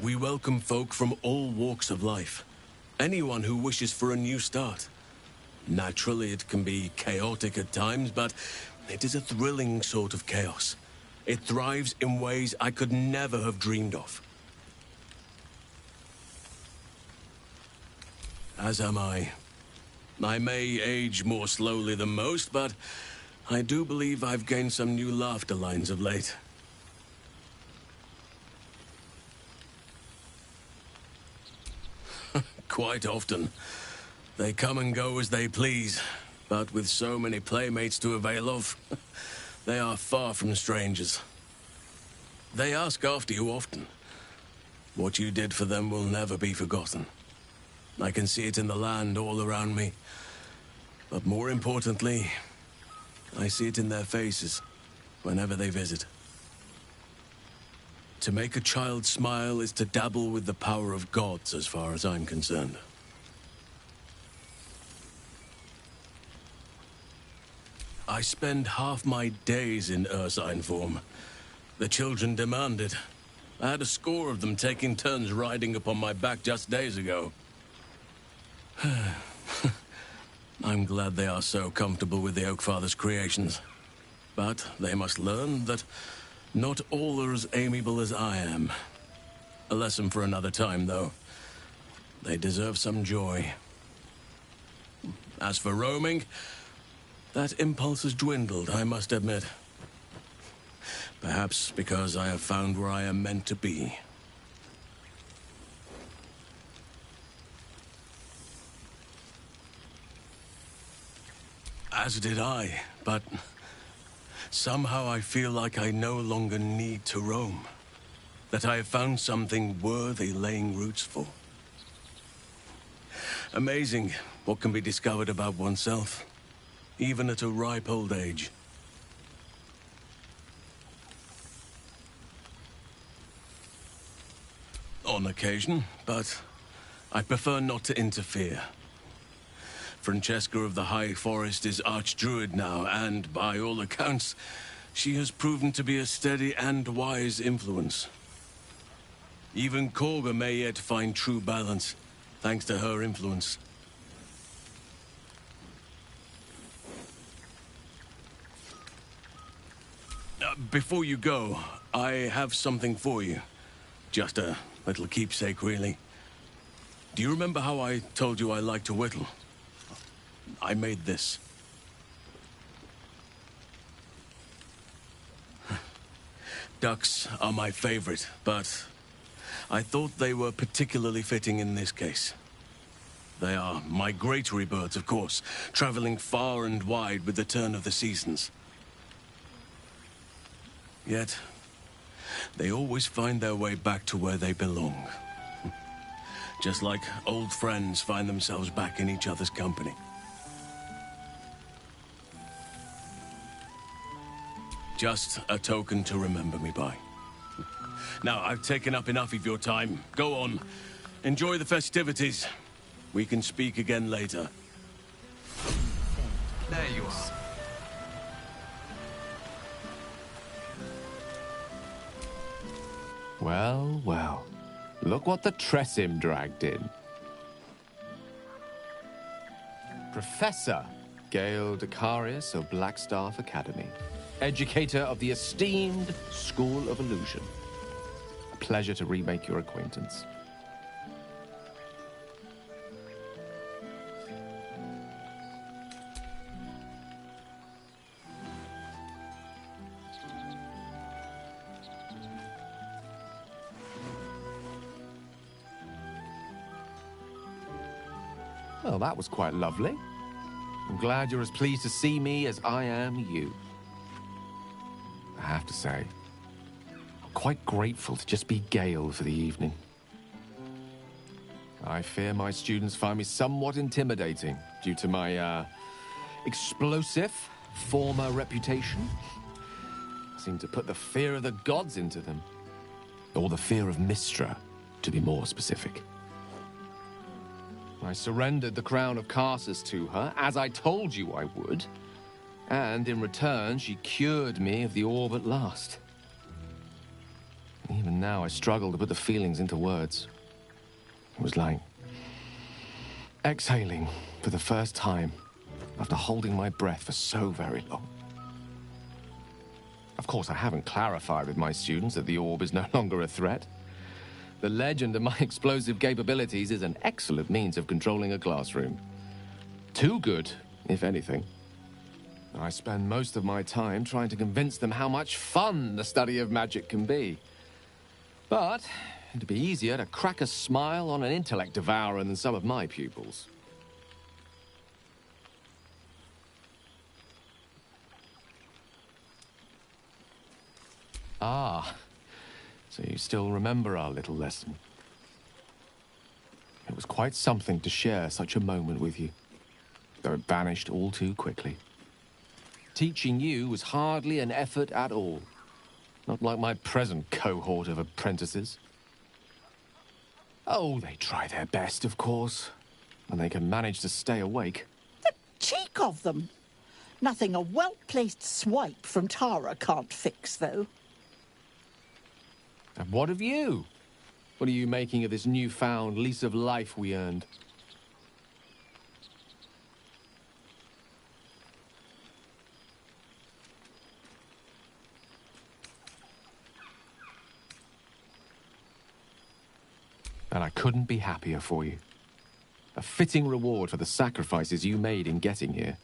We welcome folk from all walks of life. Anyone who wishes for a new start. Naturally, it can be chaotic at times, but it is a thrilling sort of chaos. It thrives in ways I could never have dreamed of. As am I. I may age more slowly than most, but I do believe I've gained some new laughter lines of late. Quite often. They come and go as they please, but with so many playmates to avail of, they are far from strangers. They ask after you often. What you did for them will never be forgotten. I can see it in the land all around me. But more importantly, I see it in their faces whenever they visit. To make a child smile is to dabble with the power of gods, as far as I'm concerned. I spend half my days in ursine form. The children demand it. I had a score of them taking turns riding upon my back just days ago. I'm glad they are so comfortable with the Oakfather's creations. But they must learn that not all are as amiable as I am. A lesson for another time, though. They deserve some joy. As for roaming, that impulse has dwindled, I must admit. Perhaps because I have found where I am meant to be. As did I, but somehow I feel like I no longer need to roam. That I have found something worthy laying roots for. Amazing what can be discovered about oneself, even at a ripe old age. On occasion, but I prefer not to interfere. Francesca of the High Forest is Archdruid now, and by all accounts, she has proven to be a steady and wise influence. Even Korga may yet find true balance, thanks to her influence. Before you go, I have something for you. Just a little keepsake, really. Do you remember how I told you I like to whittle? I made this. Ducks are my favorite, but I thought they were particularly fitting in this case. They are migratory birds, of course, traveling far and wide with the turn of the seasons. Yet, they always find their way back to where they belong. Just like old friends find themselves back in each other's company. Just a token to remember me by. Now, I've taken up enough of your time. Go on. Enjoy the festivities. We can speak again later. There you are. Well, well. Look what the Tressim dragged in. Professor Gale Decarius of Blackstaff Academy. Educator of the esteemed School of Illusion. A pleasure to remake your acquaintance. Well, that was quite lovely. I'm glad you're as pleased to see me as I am you. I have to say, I'm quite grateful to just be Gale for the evening. I fear my students find me somewhat intimidating due to my, explosive former reputation. I seem to put the fear of the gods into them. Or the fear of Mystra, to be more specific. I surrendered the crown of Karsus to her, as I told you I would. And in return, she cured me of the orb at last. Even now, I struggle to put the feelings into words. It was like exhaling for the first time after holding my breath for so very long. Of course, I haven't clarified with my students that the orb is no longer a threat. The legend of my explosive capabilities is an excellent means of controlling a classroom. Too good, if anything. I spend most of my time trying to convince them how much fun the study of magic can be. But it'd be easier to crack a smile on an intellect devourer than some of my pupils. Ah, so you still remember our little lesson. It was quite something to share such a moment with you. though it vanished all too quickly. Teaching you was hardly an effort at all. Not like my present cohort of apprentices. Oh, they try their best, of course, when they can manage to stay awake. The cheek of them! Nothing a well-placed swipe from Tara can't fix, though. And what of you? What are you making of this newfound lease of life we earned? And I couldn't be happier for you. A fitting reward for the sacrifices you made in getting here.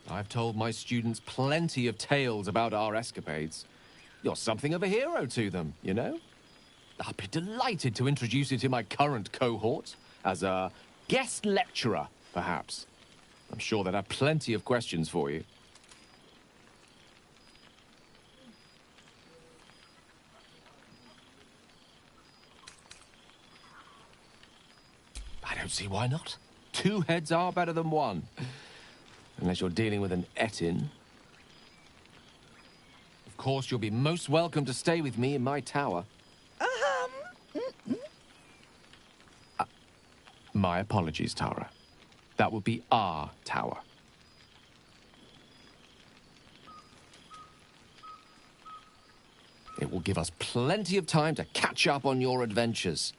I've told my students plenty of tales about our escapades. You're something of a hero to them, you know? I'll be delighted to introduce you to my current cohort as a guest lecturer, perhaps. I'm sure they'd have plenty of questions for you. I don't see why not. 2 heads are better than 1. Unless you're dealing with an Etin. Of course, you'll be most welcome to stay with me in my tower. My apologies, Tara. That would be our tower. It will give us plenty of time to catch up on your adventures.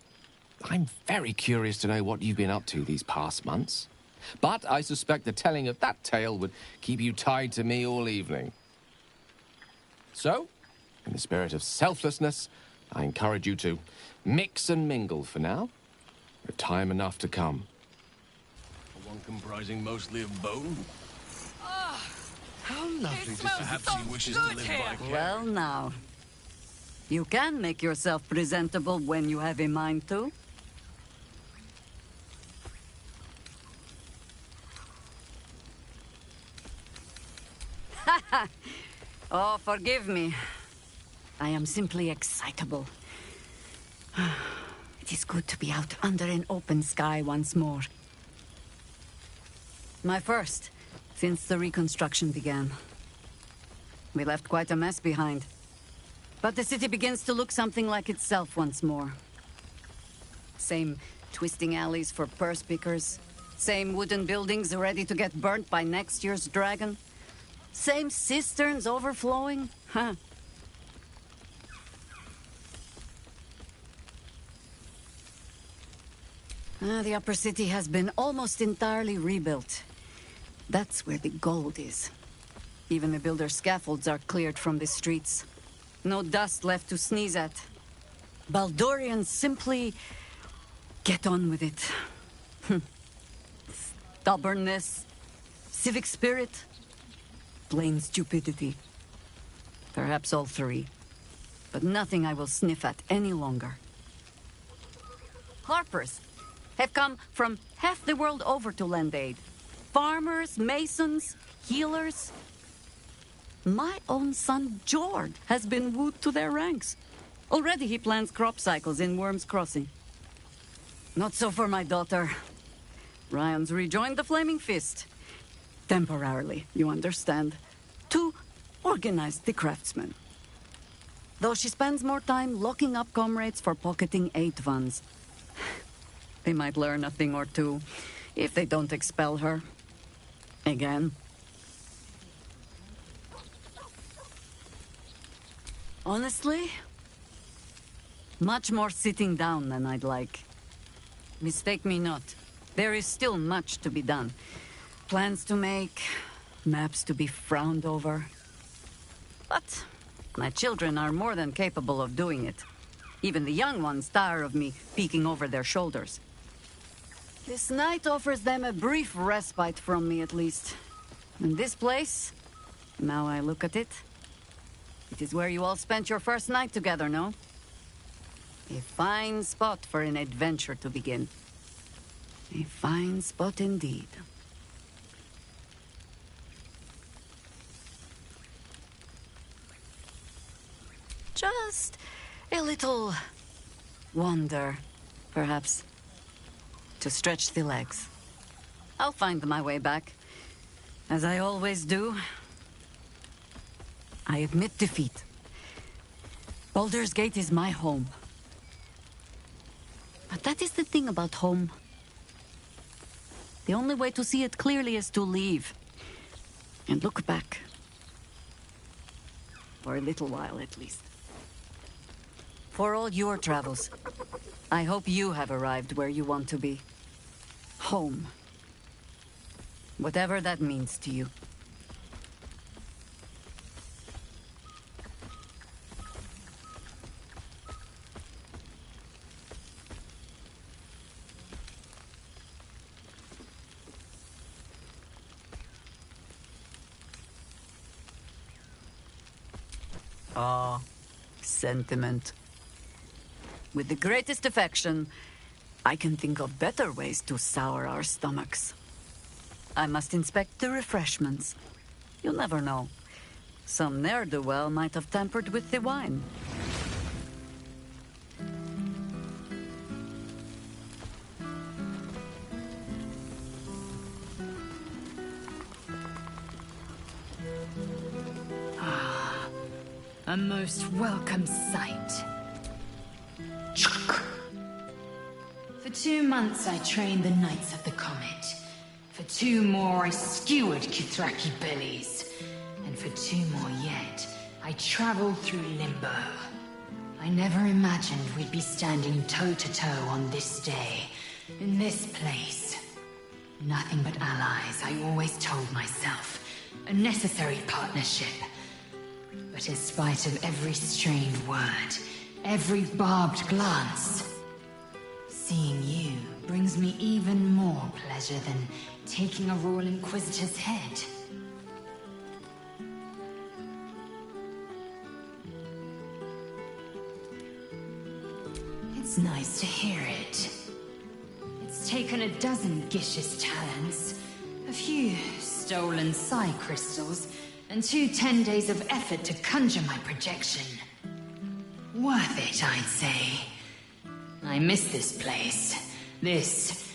I'm very curious to know what you've been up to these past months. But I suspect the telling of that tale would keep you tied to me all evening. So, in the spirit of selflessness, I encourage you to mix and mingle for now, with time enough to come. One comprising mostly of bone? How lovely to see. Perhaps he wishes to live vicariously. Well, now. You can make yourself presentable when you have a mind to. Oh, forgive me. I am simply excitable. It is good to be out under an open sky once more. My first, since the reconstruction began. We left quite a mess behind. But the city begins to look something like itself once more. Same twisting alleys for purse pickers. Same wooden buildings ready to get burnt by next year's dragon. Same cisterns overflowing. Huh. The upper city has been almost entirely rebuilt. That's where the gold is. Even the builder's scaffolds are cleared from the streets. No dust left to sneeze at. Baldurians simply get on with it. Stubbornness, civic spirit, plain stupidity. Perhaps all 3. But nothing I will sniff at any longer. Harpers have come from half the world over to lend aid. Farmers, masons, healers. My own son, Jord, has been wooed to their ranks. Already he plans crop cycles in Worm's Crossing. Not so for my daughter. Ryan's rejoined the Flaming Fist. Temporarily, you understand. To organize the craftsmen. Though she spends more time locking up comrades for pocketing aid funds. They might learn a thing or two, if they don't expel her. Again. Honestly, much more sitting down than I'd like. Mistake me not. There is still much to be done. Plans to make, maps to be frowned over. But my children are more than capable of doing it. Even the young ones tire of me peeking over their shoulders. This night offers them a brief respite from me, at least. And this place, now I look at it, it is where you all spent your first night together, no? A fine spot for an adventure to begin. A fine spot indeed. Just a little wander, perhaps, to stretch the legs. I'll find my way back, As I always do, I admit defeat. Baldur's Gate is my home. But that is the thing about home. The only way to see it clearly is to leave. And look back. For a little while, at least. For all your travels, I hope you have arrived where you want to be. Home. Whatever that means to you. Ah, sentiment. With the greatest affection, I can think of better ways to sour our stomachs. I must inspect the refreshments. You'll never know. Some ne'er-do-well might have tampered with the wine. A most welcome sight. For 2 months I trained the Knights of the Comet. For 2 more I skewered Kithraki bellies. And for 2 more yet, I traveled through Limbo. I never imagined we'd be standing toe-to-toe on this day, in this place. Nothing but allies, I always told myself. A necessary partnership. But in spite of every strained word, every barbed glance, seeing you brings me even more pleasure than taking a Royal Inquisitor's head. It's nice to hear it. It's taken a dozen Gish's talents, a few stolen psi crystals, and 2 10 days of effort to conjure my projection. Worth it, I'd say. I miss this place. This...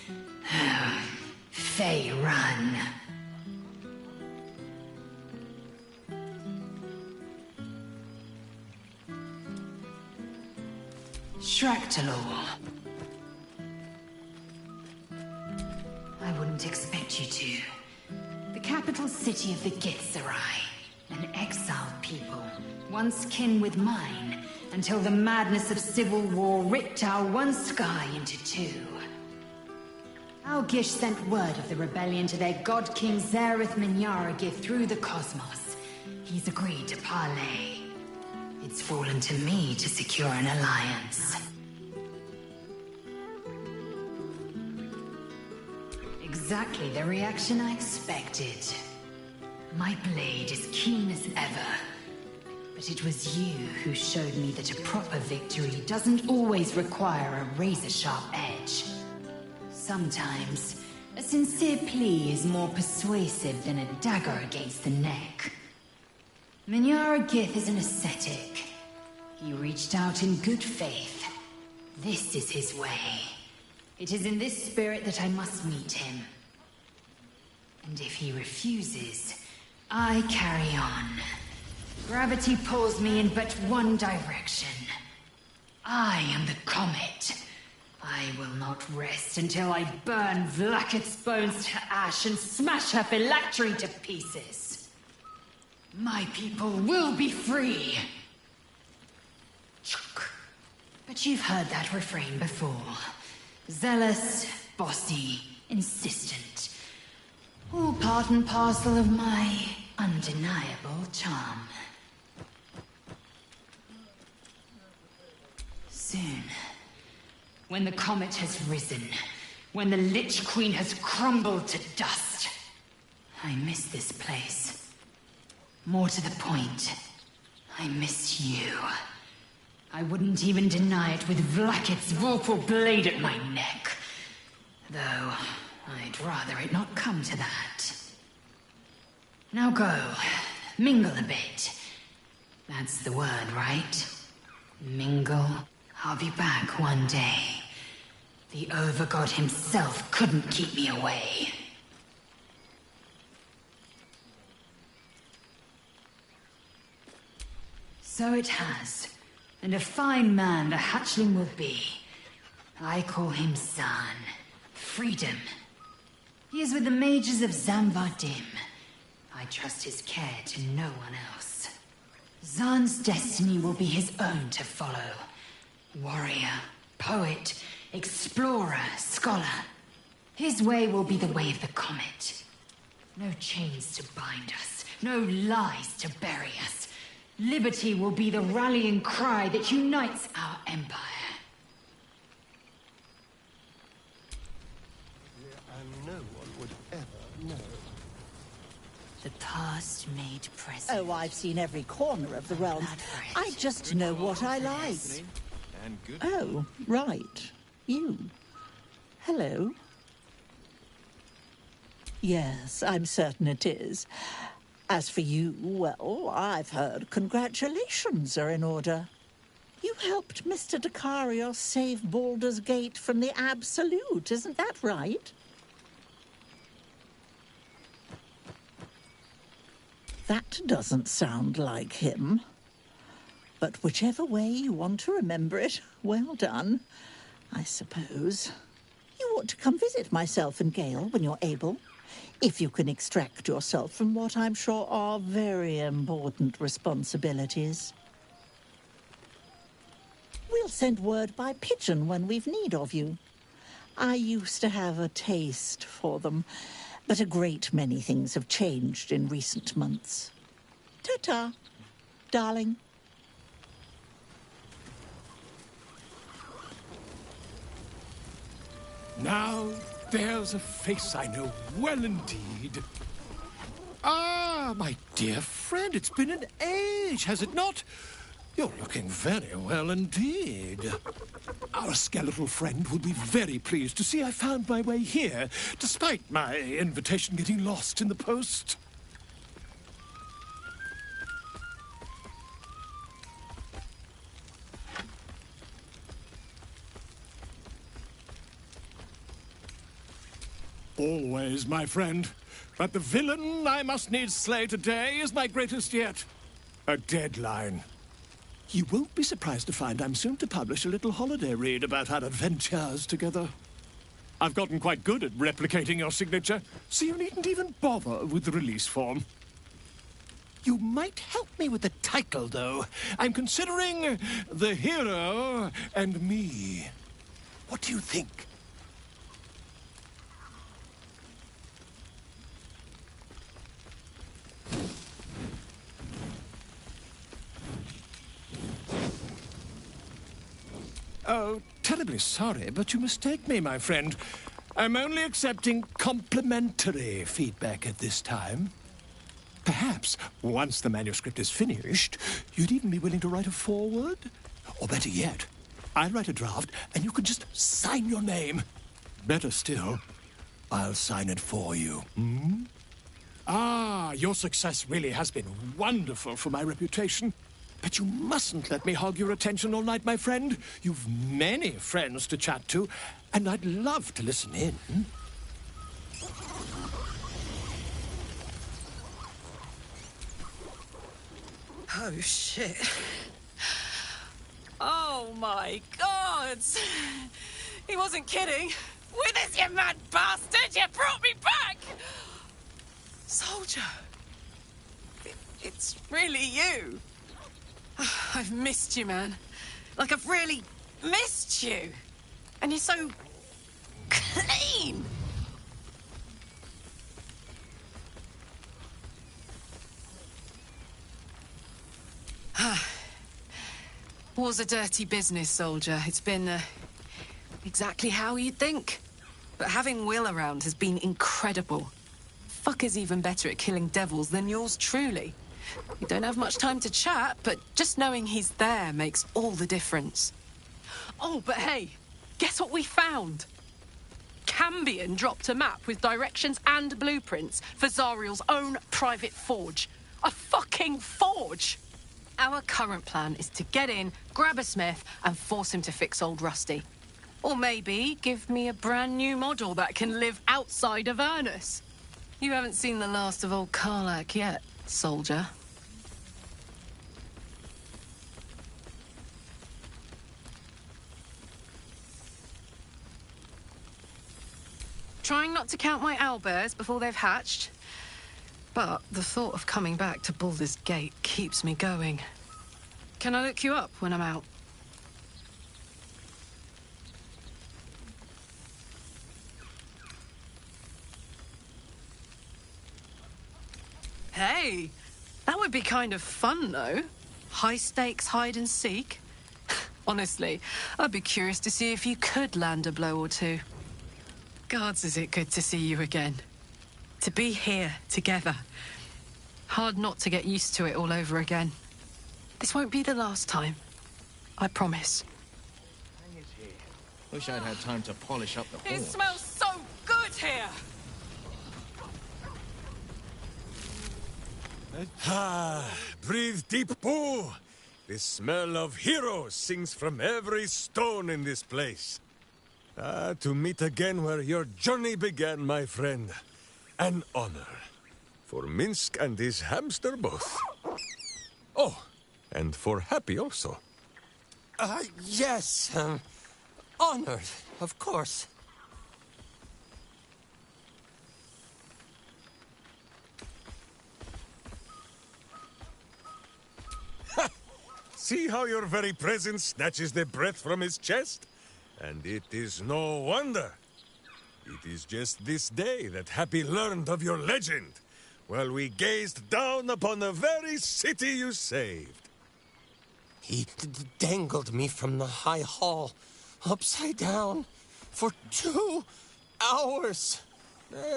Fey Run. Shractalor. I wouldn't expect you to. The capital city of the Githzerai. An exiled people, once kin with mine, until the madness of civil war ripped our one sky into 2. Our Gish sent word of the rebellion to their god king Zareth Minyaragith through the cosmos. He's agreed to parley. It's fallen to me to secure an alliance. Exactly the reaction I expected. My blade is keen as ever. But it was you who showed me that a proper victory doesn't always require a razor-sharp edge. Sometimes, a sincere plea is more persuasive than a dagger against the neck. Minyaragith is an ascetic. He reached out in good faith. This is his way. It is in this spirit that I must meet him. And if he refuses, I carry on. Gravity pulls me in but one direction. I am the comet. I will not rest until I burn Vlaakith's bones to ash and smash her phylactery to pieces. My people will be free. But you've heard that refrain before. Zealous, bossy, insistent. All part and parcel of my undeniable charm. Soon, when the comet has risen, when the Lich Queen has crumbled to dust, I miss this place. More to the point, I miss you. I wouldn't even deny it with Vlaakith's vorpal blade at my neck. Though, I'd rather it not come to that. Now go, mingle a bit. That's the word, right? Mingle. I'll be back one day. The Overgod himself couldn't keep me away. So it has. And a fine man the hatchling will be. I call him Zahn. Freedom. He is with the mages of Zamvardim. I trust his care to no one else. Zahn's destiny will be his own to follow. Warrior, poet, explorer, scholar. His way will be the way of the comet. No chains to bind us, no lies to bury us. Liberty will be the rallying cry that unites our empire. And no one would ever know. The past made present. Oh, I've seen every corner of the realm. I just know what I like. And good. Oh, right. You. Hello. Yes, I'm certain it is. As for you, well, I've heard congratulations are in order. You helped Mr. Dacarios save Baldur's Gate from the Absolute, isn't that right? That doesn't sound like him. But whichever way you want to remember it, well done, I suppose. You ought to come visit myself and Gale when you're able. If you can extract yourself from what I'm sure are very important responsibilities. We'll send word by pigeon when we've need of you. I used to have a taste for them, but a great many things have changed in recent months. Ta-ta, darling. Now, there's a face I know well indeed. Ah, my dear friend, it's been an age, has it not? You're looking very well indeed. Our skeletal friend will be very pleased to see I found my way here, despite my invitation getting lost in the post. Always, my friend. But the villain I must needs slay today is my greatest yet. A deadline. You won't be surprised to find I'm soon to publish a little holiday read about our adventures together. I've gotten quite good at replicating your signature, so you needn't even bother with the release form. You might help me with the title, though. I'm considering The Hero and Me. What do you think? Oh, terribly sorry, but you mistake me, my friend. I'm only accepting complimentary feedback at this time. Perhaps, once the manuscript is finished, you'd even be willing to write a foreword? Or better yet, I'll write a draft and you can just sign your name. Better still, I'll sign it for you. Hmm? Ah, your success really has been wonderful for my reputation. But you mustn't let me hog your attention all night, my friend. You've many friends to chat to, and I'd love to listen in. Oh, shit. Oh, my God! He wasn't kidding. Withers, you mad bastard! You brought me back! Soldier. It's really you. I've missed you, man. Like, I've really missed you. And you're so clean. War's a dirty business, soldier. It's been exactly how you'd think. But having Will around has been incredible. Fucker's even better at killing devils than yours truly. We don't have much time to chat, but just knowing he's there makes all the difference. Oh, but hey, guess what we found? Cambion dropped a map with directions and blueprints for Zariel's own private forge. A fucking forge! Our current plan is to get in, grab a smith, and force him to fix old Rusty. Or maybe give me a brand new model that can live outside of Avernus. You haven't seen the last of old Karlak yet, soldier. trying not to count my owlbears before they've hatched. But the thought of coming back to Baldur's Gate keeps me going. Can I look you up when I'm out? Hey, that would be kind of fun, though. High-stakes hide and seek. Honestly, I'd be curious to see if you could land a blow or two. Gods, is it good to see you again. To be here, together. Hard not to get used to it all over again. This won't be the last time. I promise. Wish I'd had time to polish up the It horse. smells so good here! Ah, breathe deep, Boo! The smell of heroes sings from every stone in this place. Ah, to meet again where your journey began, my friend. An honor. For Minsk and his hamster both. Oh, and for Happy also. Yes, honored, of course. See how your very presence snatches the breath from his chest? And it is no wonder. It is just this day that Happy learned of your legend, while we gazed down upon the very city you saved. He dangled me from the high hall, upside down, for 2 hours.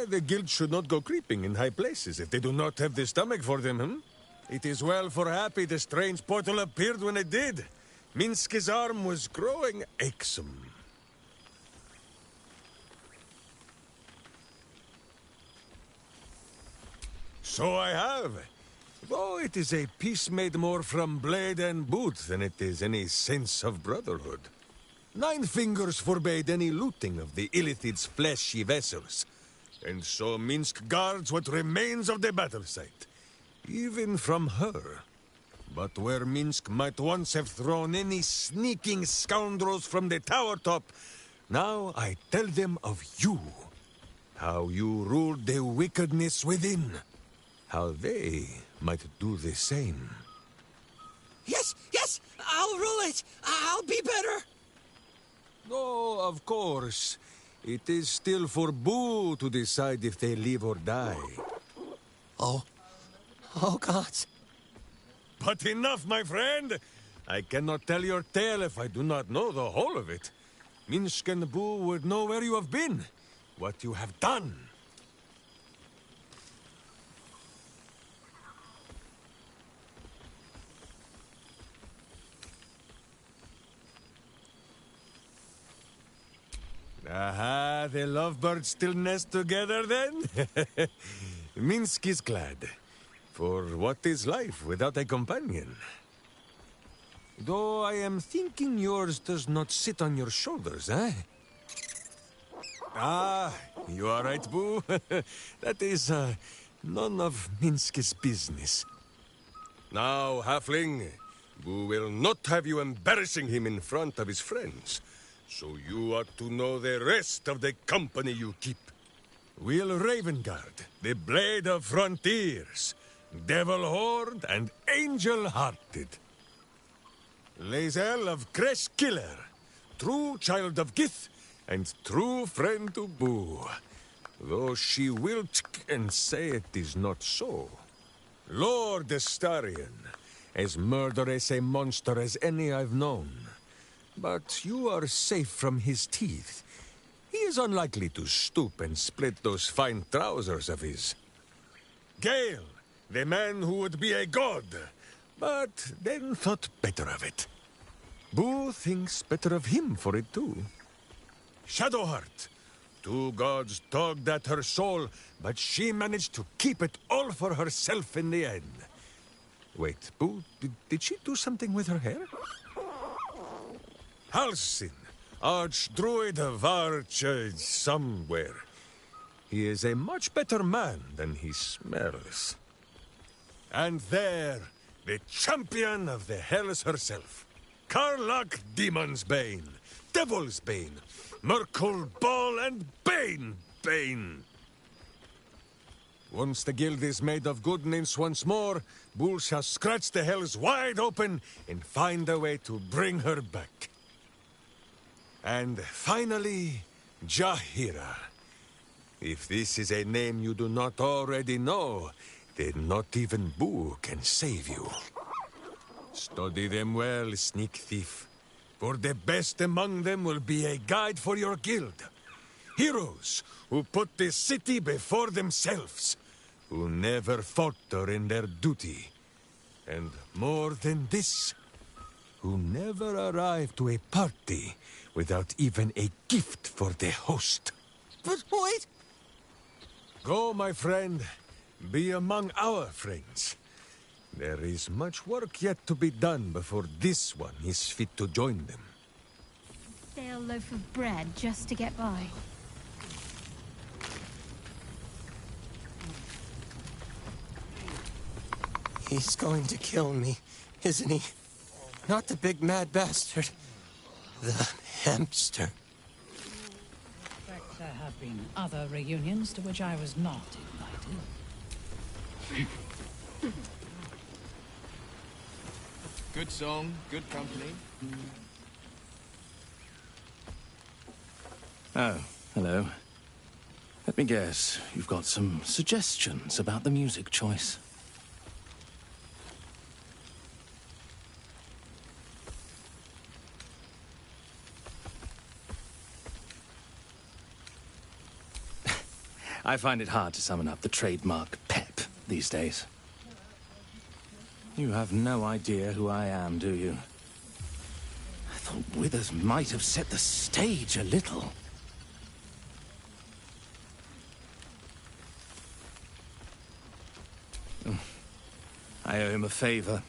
The guild should not go creeping in high places if they do not have the stomach for them, hmm? It is well for Happy the strange portal appeared when it did. Minsk's arm was growing achesome. So I have. Though it is a peace made more from blade and boot than it is any sense of brotherhood. 9 fingers forbade any looting of the Illithid's fleshy vessels. And so Minsk guards what remains of the battle site. Even from her. But where Minsk might once have thrown any sneaking scoundrels from the tower top, now I tell them of you. How you ruled the wickedness within. How they might do the same. Yes, I'll rule it. I'll be better. Oh, of course. It is still for Boo to decide if they live or die. Oh, gods. But enough, my friend! I cannot tell your tale if I do not know the whole of it. Minsk and Boo would know where you have been, what you have done. Aha, the lovebirds still nest together then? Minsk is glad. For what is life without a companion? Though I am thinking yours does not sit on your shoulders, eh? Ah, you are right, Boo. That is, none of Minsk's business. Now, Halfling, Boo will not have you embarrassing him in front of his friends. So you ought to know the rest of the company you keep. Will Ravengard, the Blade of Frontiers, Devil Horde, and Angel Hearted. Lae'zel of Kresh Killer, true child of Gith, and true friend to Boo. Though she will and say it is not so. Lord Astarion, as murderous a monster as any I've known. But you are safe from his teeth. He is unlikely to stoop and split those fine trousers of his. Gale, the man who would be a god, but then thought better of it. Boo thinks better of him for it too. Shadowheart, 2 gods tugged at her soul, but she managed to keep it all for herself in the end. Wait, Boo, did she do something with her hair? Halsin, Archdruid of Arch... somewhere. He is a much better man than he smells. And there, the champion of the Hells herself. Karlach Demon's Bane, Devil's Bane, Merkul Ball and Bane, pain. Once the guild is made of good nymphs once more, Bull shall scratch the hells wide open and find a way to bring her back. And finally, Jahira. If this is a name you do not already know, then not even Boo can save you. Study them well, sneak thief, for the best among them will be a guide for your guild. Heroes who put the city before themselves, who never falter in their duty. And more than this, who never arrive to a party without even a gift for the host. But wait! Go, my friend. Be among our friends. There is much work yet to be done before this one is fit to join them. Stale loaf of bread just to get by. He's going to kill me, isn't he? Not the big mad bastard. The hamster. There have been other reunions to which I was not invited. Good song, good company. Oh, hello. Let me guess, you've got some suggestions about the music choice. I find it hard to summon up the trademark pep these days. You have no idea who I am, do you? I thought Withers might have set the stage a little. I owe him a favor,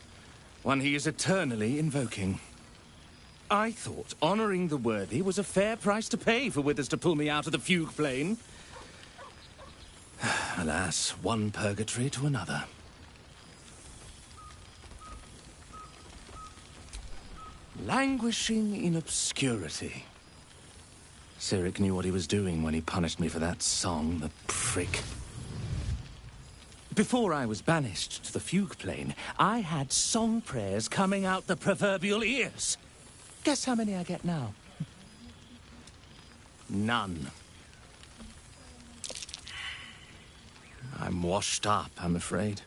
one he is eternally invoking. I thought honoring the worthy was a fair price to pay for Withers to pull me out of the fugue plane. Alas, one purgatory to another. Languishing in obscurity. Cyric knew what he was doing when he punished me for that song, the prick. Before I was banished to the fugue plane, I had song prayers coming out the proverbial ears. Guess how many I get now? None. I'm washed up, I'm afraid.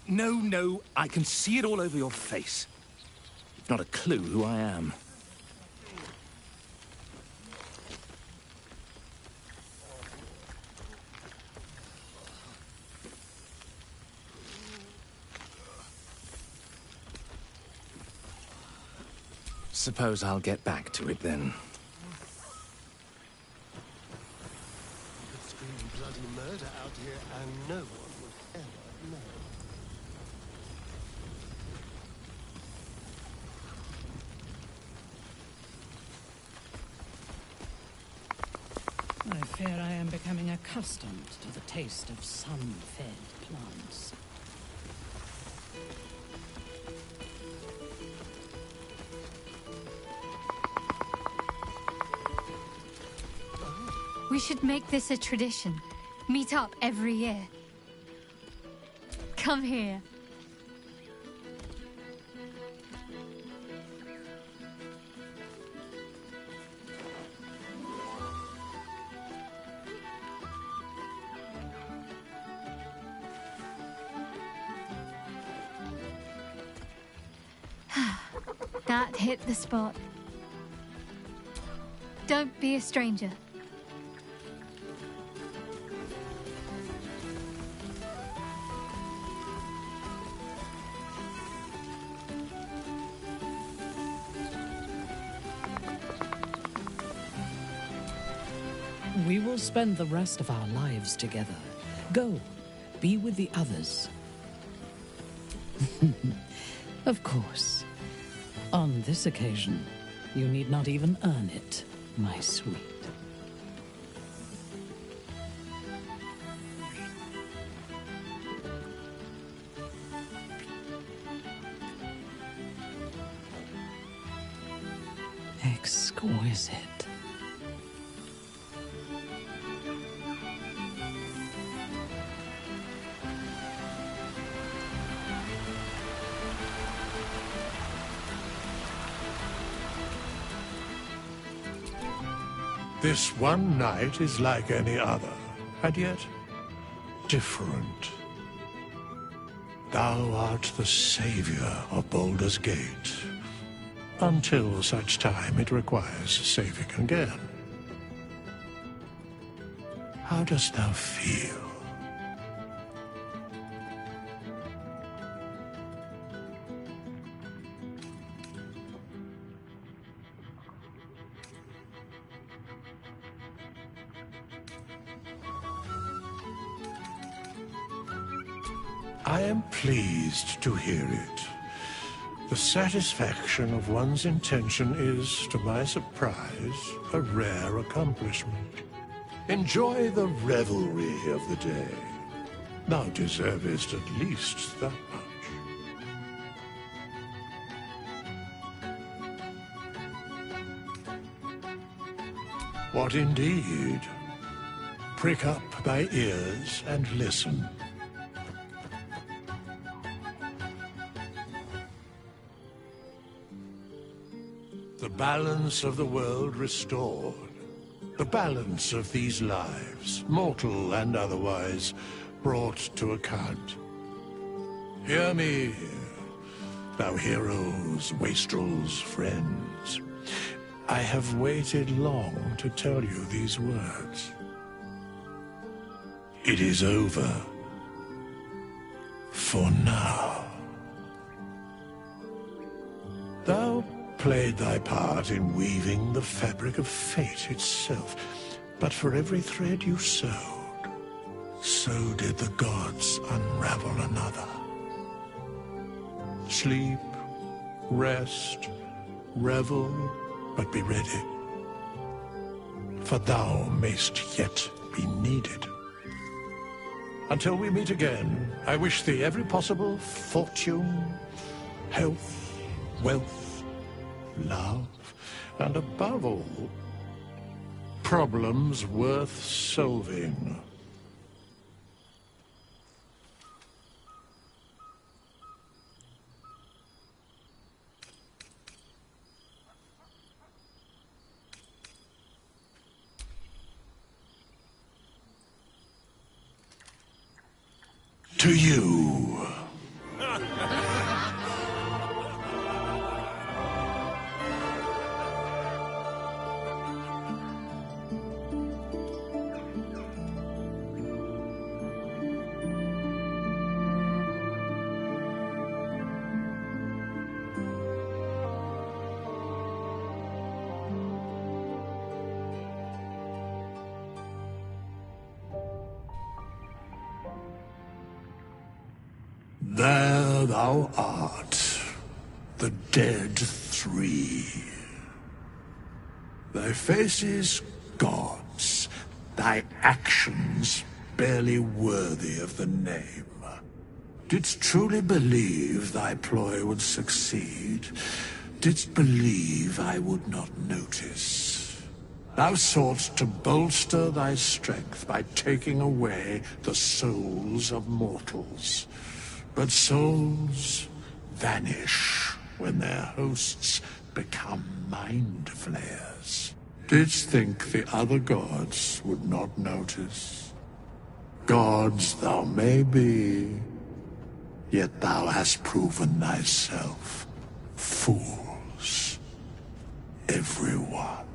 No, I can see it all over your face. You've not a clue who I am. Suppose I'll get back to it then. Could scream bloody murder out here and no one would ever know. I fear I am becoming accustomed to the taste of sun-fed plants. We should make this a tradition. Meet up every year. Come here. That hit the spot. Don't be a stranger. We will spend the rest of our lives together. Go, be with the others. Of course. On this occasion, you need not even earn it, my sweet. exquisite. This one night is like any other, and yet different. Thou art the savior of Baldur's Gate, until such time it requires saving again. How dost thou feel? I am pleased to hear it. The satisfaction of one's intention is, to my surprise, a rare accomplishment. Enjoy the revelry of the day. Thou deservest at least that much. What indeed? Prick up thy ears and listen. The balance of the world restored. The balance of these lives, mortal and otherwise, brought to account. Hear me, thou heroes, wastrels, friends. I have waited long to tell you these words. It is over. For now. Thou played thy part in weaving the fabric of fate itself, but for every thread you sewed, so did the gods unravel another. Sleep, rest, revel, but be ready, for thou mayst yet be needed. Until we meet again, I wish thee every possible fortune, health, wealth, love, and above all, problems worth solving. To you. There thou art, the dead three. Thy faces gods, thy actions barely worthy of the name. Didst truly believe thy ploy would succeed? Didst believe I would not notice? Thou soughtst to bolster thy strength by taking away the souls of mortals. But souls vanish when their hosts become mind flayers. Didst think the other gods would not notice? Gods thou may be, yet thou hast proven thyself fools. Everyone.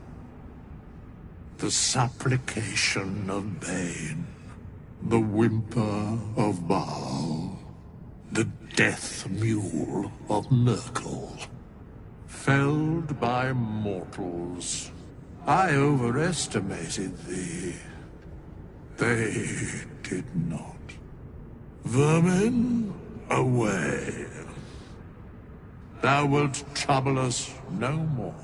The supplication of Bane, the whimper of Baal, the death mule of Merkel. Felled by mortals. I overestimated thee. They did not. Vermin, away. Thou wilt trouble us no more.